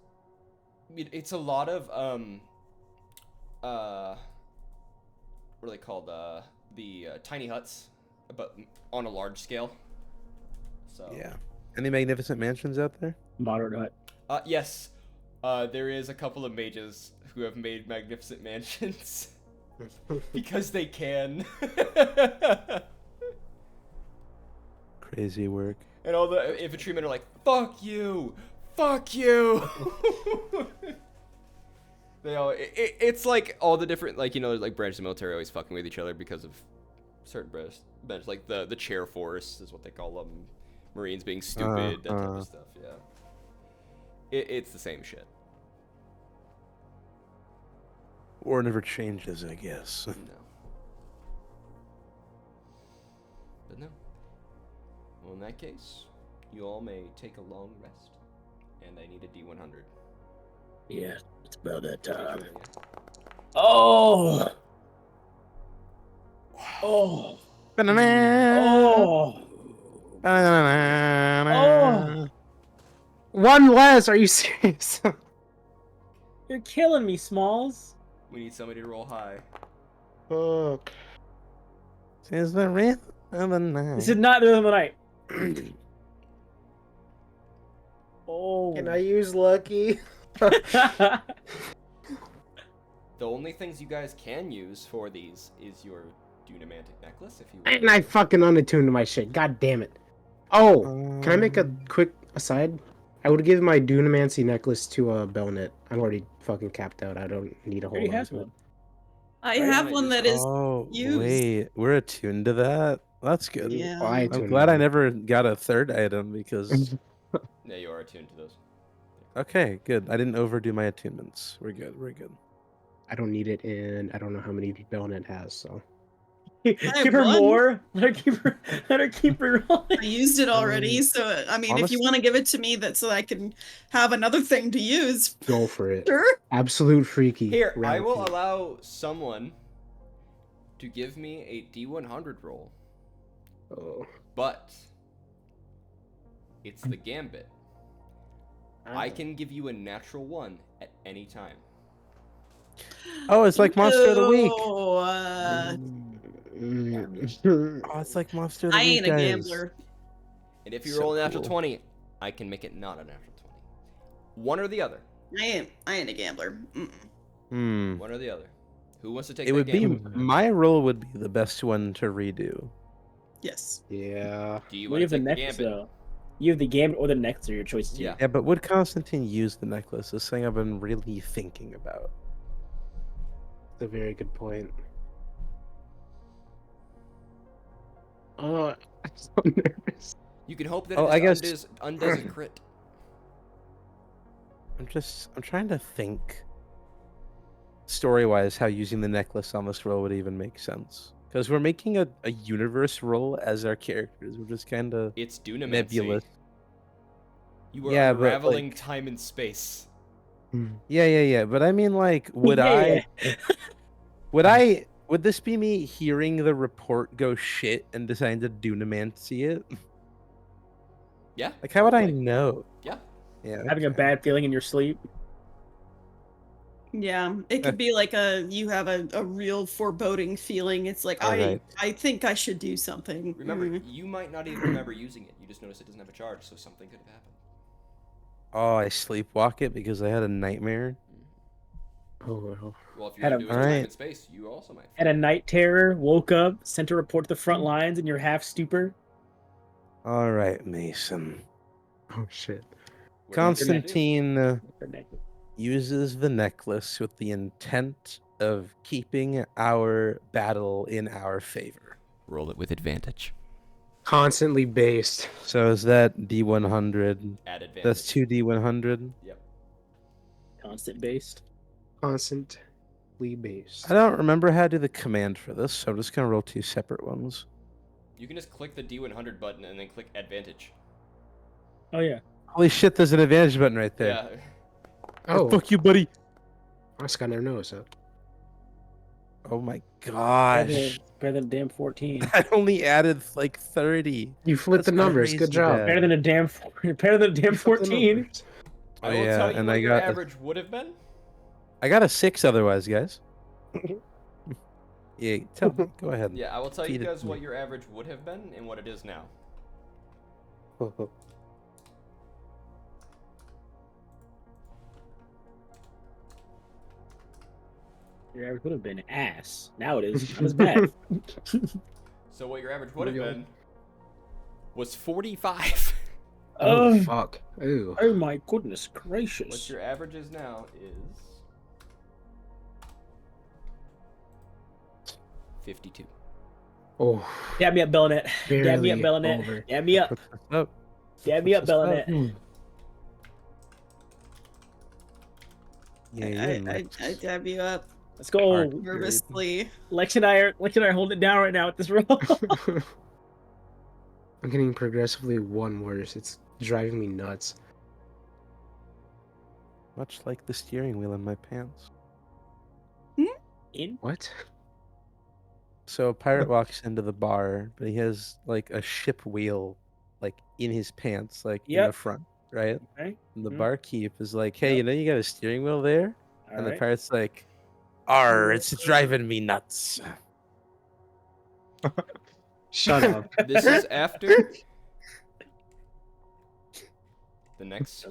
S1: a lot of what are they called? The tiny huts, but on a large scale. So
S2: Yeah. Any magnificent mansions out there?
S4: Moderate hut.
S1: Yes. There is a couple of mages who have made magnificent mansions because they can.
S2: Crazy work.
S1: And all the infantrymen are like, "Fuck you, fuck you." They all. It's like all the different, like, you know, like branches of military always fucking with each other because of certain branches. Like the chair force is what they call them. Marines being stupid, that type of stuff. Yeah. It's the same shit.
S2: War never changes, I guess.
S1: No. But no. Well, in that case, you all may take a long rest, and I need a D100.
S7: Yeah, it's about that time.
S4: Oh. Oh. Oh. Oh.
S5: One less. Are you serious?
S4: You're killing me, Smalls.
S1: We need somebody to roll high.
S5: Fuck.
S2: Is the rhythm of the night.
S4: This is not the rhythm of the night. Oh.
S5: Can I use lucky?
S1: The only things you guys can use for these is your Dunamantic necklace, if you will.
S5: And I fucking unattuned my shit. God damn it. Oh, can I make a quick aside? I would give my Dunamancy necklace to a Belnet. I'm already fucking capped out. I don't need a whole
S4: Already
S5: lot.
S4: has one.
S3: I
S1: Right,
S3: have
S1: might
S3: one
S1: use
S3: that
S1: it.
S3: is
S2: Oh,
S3: used.
S2: wait. We're attuned to that? That's good.
S3: Yeah.
S5: Oh, I
S2: I'm
S5: attuned
S2: glad I
S5: mine.
S2: never got a third item because...
S1: Yeah, you are attuned to those.
S2: Okay, good. I didn't overdo my attunements. We're good. We're good.
S5: I don't need it, and I don't know how many Belnet has, so.
S4: Give her
S3: one.
S4: more. Let her keep her rolling.
S3: I used it already, so I mean, if you want to give it to me, that so I can have another thing to use.
S5: Go for it.
S3: Sure.
S5: Absolute freaky.
S1: Here, I
S5: round
S1: will
S5: two.
S1: allow someone to give me a D100 roll,
S5: Oh.
S1: but it's the gambit. I can give you a natural one at any time.
S2: Oh, it's like Monster of the Week.
S3: Oh,
S5: Mm.
S2: Oh, it's like Monster of the
S3: I
S2: Week,
S3: ain't a
S2: guys.
S3: gambler.
S1: And if you
S2: So
S1: roll a natural
S2: cool.
S1: 20, I can make it not a natural 20. One or the other.
S3: I ain't a gambler. Mm-mm.
S2: Hmm.
S1: One or the other. Who wants to take
S2: It
S1: that
S2: would be
S1: gamble?
S2: my roll would be the best one to redo.
S3: Yes.
S5: Yeah.
S1: Do you
S4: Well,
S1: want
S4: you
S1: to
S4: have the
S1: take the
S4: necklace
S1: gambit?
S4: though. You have the gambit or the necklace are your choices.
S1: Yeah.
S2: Yeah, but would Constantine use the necklace? This thing I've been really thinking about.
S5: That's a very good point. Oh, I'm so nervous.
S1: You can hope that
S2: Oh,
S1: it
S2: I
S1: just
S2: guess-
S1: undoes a crit.
S2: I'm trying to think story-wise how using the necklace on this roll would even make sense. Because we're making a universe roll as our characters, which is kind of
S1: It's Dunamancy.
S2: nebulous.
S1: You are
S2: Yeah, but,
S1: unraveling
S2: like-
S1: time and space.
S2: Yeah. But I mean, like, would I? Would this be me hearing the report go shit and deciding to Dunamancy it?
S1: Yeah.
S2: Like, how would I
S1: totally.
S2: know?
S1: Yeah.
S2: Yeah.
S4: Having a
S2: okay.
S4: bad feeling in your sleep.
S3: Yeah, it could be like you have a real foreboding feeling. It's like
S2: Alright.
S3: I think I should do something.
S1: Remember,
S3: Mm.
S1: you might not even remember using it. You just notice it doesn't have a charge, so something could have happened.
S2: Oh, I sleepwalk it because I had a nightmare.
S5: Oh well.
S1: Well, if you're
S4: Had a-
S1: doing time
S2: Alright.
S1: and space, you also might.
S4: Had a night terror, woke up, sent a report to the front lines, and you're half stupor.
S2: All right, Mason.
S5: Oh shit.
S1: What are you gonna do?
S2: Constantine
S4: The necklace.
S2: uses the necklace with the intent of keeping our battle in our favor.
S1: Roll it with advantage.
S5: Constantly based.
S2: So is that D100?
S1: Add advantage.
S2: That's 2D100.
S1: Yep.
S4: Constant based.
S5: Constantly based.
S2: I don't remember how to do the command for this, so I'm just gonna roll 2 separate ones.
S1: You can just click the D100 button and then click advantage.
S4: Oh yeah.
S2: Holy shit, there's an advantage button right there.
S1: Yeah.
S5: Oh,
S2: Fuck you, buddy.
S5: this guy never knows that.
S2: Oh my
S4: Better
S2: gosh.
S4: than a damn 14.
S2: I only added like 30.
S5: You flipped
S2: That's
S5: the numbers.
S2: crazy
S5: Good job.
S2: bad.
S4: Better than a damn. Better than a damn
S5: You flipped the
S4: 14.
S5: numbers.
S2: Oh,
S1: I will
S2: yeah,
S1: tell you
S2: and
S1: what
S2: I
S1: your
S2: got
S1: average would have been.
S2: I got a 6 otherwise, guys. Yeah, tell me. Go ahead.
S1: Yeah, I will tell you
S2: Feed it
S1: guys
S2: to
S1: what
S2: me.
S1: your average would have been and what it is now.
S4: Your average would have been ass. Now it is. Not as bad.
S1: So what your average would have
S5: Really?
S1: been was 45.
S5: Oh,
S4: Oh.
S5: fuck. Ooh.
S4: Oh my goodness gracious.
S1: What your average is now is 52.
S5: Oh.
S4: Dab me up, Bellinet. Dab me up,
S5: Barely
S4: Bellinet.
S5: over.
S4: Dab me up.
S2: Oh,
S4: Dab me up, Bellinet.
S2: yeah, you're
S3: I
S2: nuts.
S3: dab you up
S4: Let's go.
S2: Alright.
S3: nervously.
S4: Lex and I are holding it down right now with this roll.
S5: I'm getting progressively one worse. It's driving me nuts.
S2: Much like the steering wheel in my pants.
S4: In?
S5: What?
S2: So a pirate walks into the bar, but he has like a ship wheel like in his pants, like in the
S4: Yep.
S2: front, right?
S4: Okay.
S2: And the
S4: Mhm.
S2: barkeep is like, "Hey,
S4: Yep.
S2: you know you got a steering wheel there?"
S4: All
S2: and the
S4: right.
S2: pirate's like, "Arr, it's driving me nuts."
S5: Shut up.
S1: This is after the next.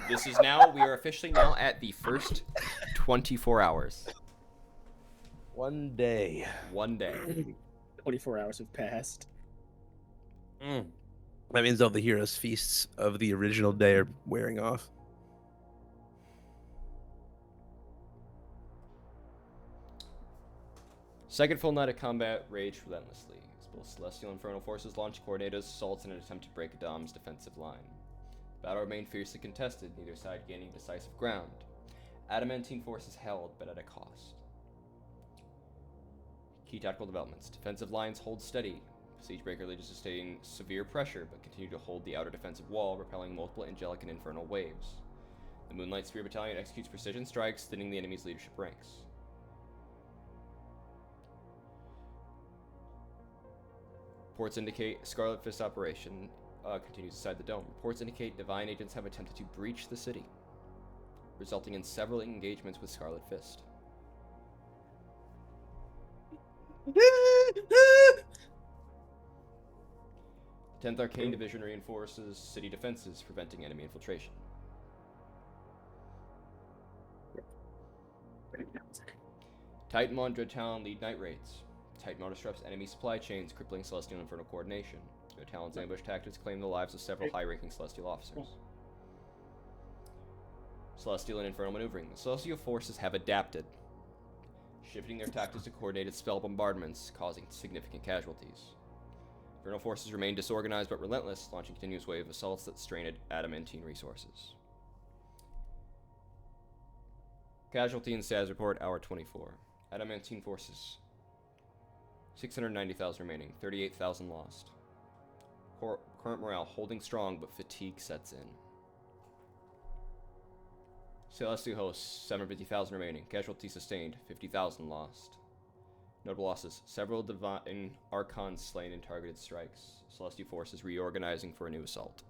S1: This is now. We are officially now at the first 24 hours.
S2: One day.
S1: One day.
S4: 24 hours have passed.
S2: That means all the heroes' feasts of the original day are wearing off.
S1: Second full night of combat raged relentlessly, as both Celestial and Infernal forces launched coordinated assaults in an attempt to break Adam's defensive line. The battle remained fiercely contested, neither side gaining decisive ground. Adamantine forces held, but at a cost. Key tactical developments. Defensive lines hold steady. Siegebreaker Legion sustained severe pressure, but continued to hold the outer defensive wall, repelling multiple angelic and infernal waves. The Moonlight Spear Battalion executes precision strikes, thinning the enemy's leadership ranks. Reports indicate Scarlet Fist operation continues inside the dome. Reports indicate divine agents have attempted to breach the city, resulting in several engagements with Scarlet Fist. 10th Arcane Division reinforces city defenses, preventing enemy infiltration. Titanmon Dread Talon lead night raids. Titanmon disrupts enemy supply chains, crippling Celestial and Infernal coordination. Dread Talon's ambush tactics claim the lives of several high-ranking Celestial officers. Celestial and Infernal maneuvering. The Celestial forces have adapted, shifting their tactics to coordinated spell bombardments, causing significant casualties. Infernal forces remain disorganized but relentless, launching continuous wave assaults that strain adamantine resources. Casualty and status report, hour 24. Adamantine forces. 690,000 remaining, 38,000 lost. Current morale holding strong, but fatigue sets in. Celestial hosts, 750,000 remaining. Casualty sustained, 50,000 lost. Notable losses, several divine archons slain in targeted strikes. Celestial forces reorganizing for a new assault.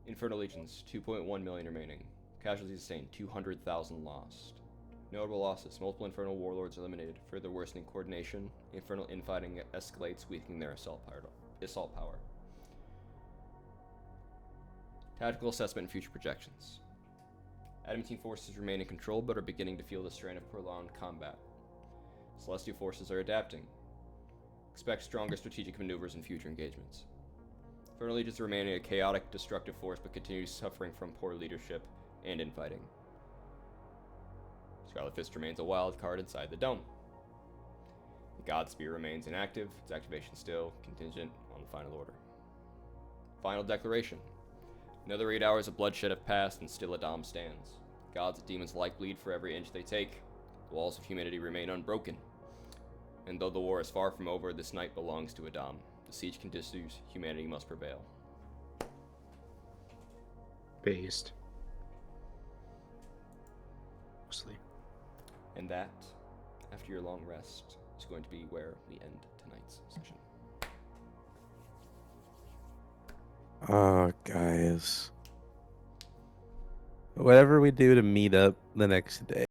S1: Infernal legions, 2.1 million remaining. Casualties sustained, 200,000 lost. Notable losses, multiple Infernal warlords eliminated, further worsening coordination. Infernal infighting escalates, weakening their assault power. Tactical assessment and future projections. Adamantine forces remain in control, but are beginning to feel the strain of prolonged combat. Celestial forces are adapting. Expect stronger strategic maneuvers in future engagements. Infernal legions remain a chaotic, destructive force, but continue suffering from poor leadership and infighting. Scarlet Fist remains a wild card inside the dome. The Godspear remains inactive, its activation still contingent on the final order. Final declaration. Another 8 hours of bloodshed have passed, and still Adam stands. Gods and demons alike bleed for every inch they take. The walls of humanity remain unbroken. And though the war is far from over, this night belongs to Adam. The siege continues, humanity must prevail.
S5: Based. Mostly.
S1: And that, after your long rest, is going to be where we end tonight's session.
S2: Oh, guys. Whatever we do to meet up the next day.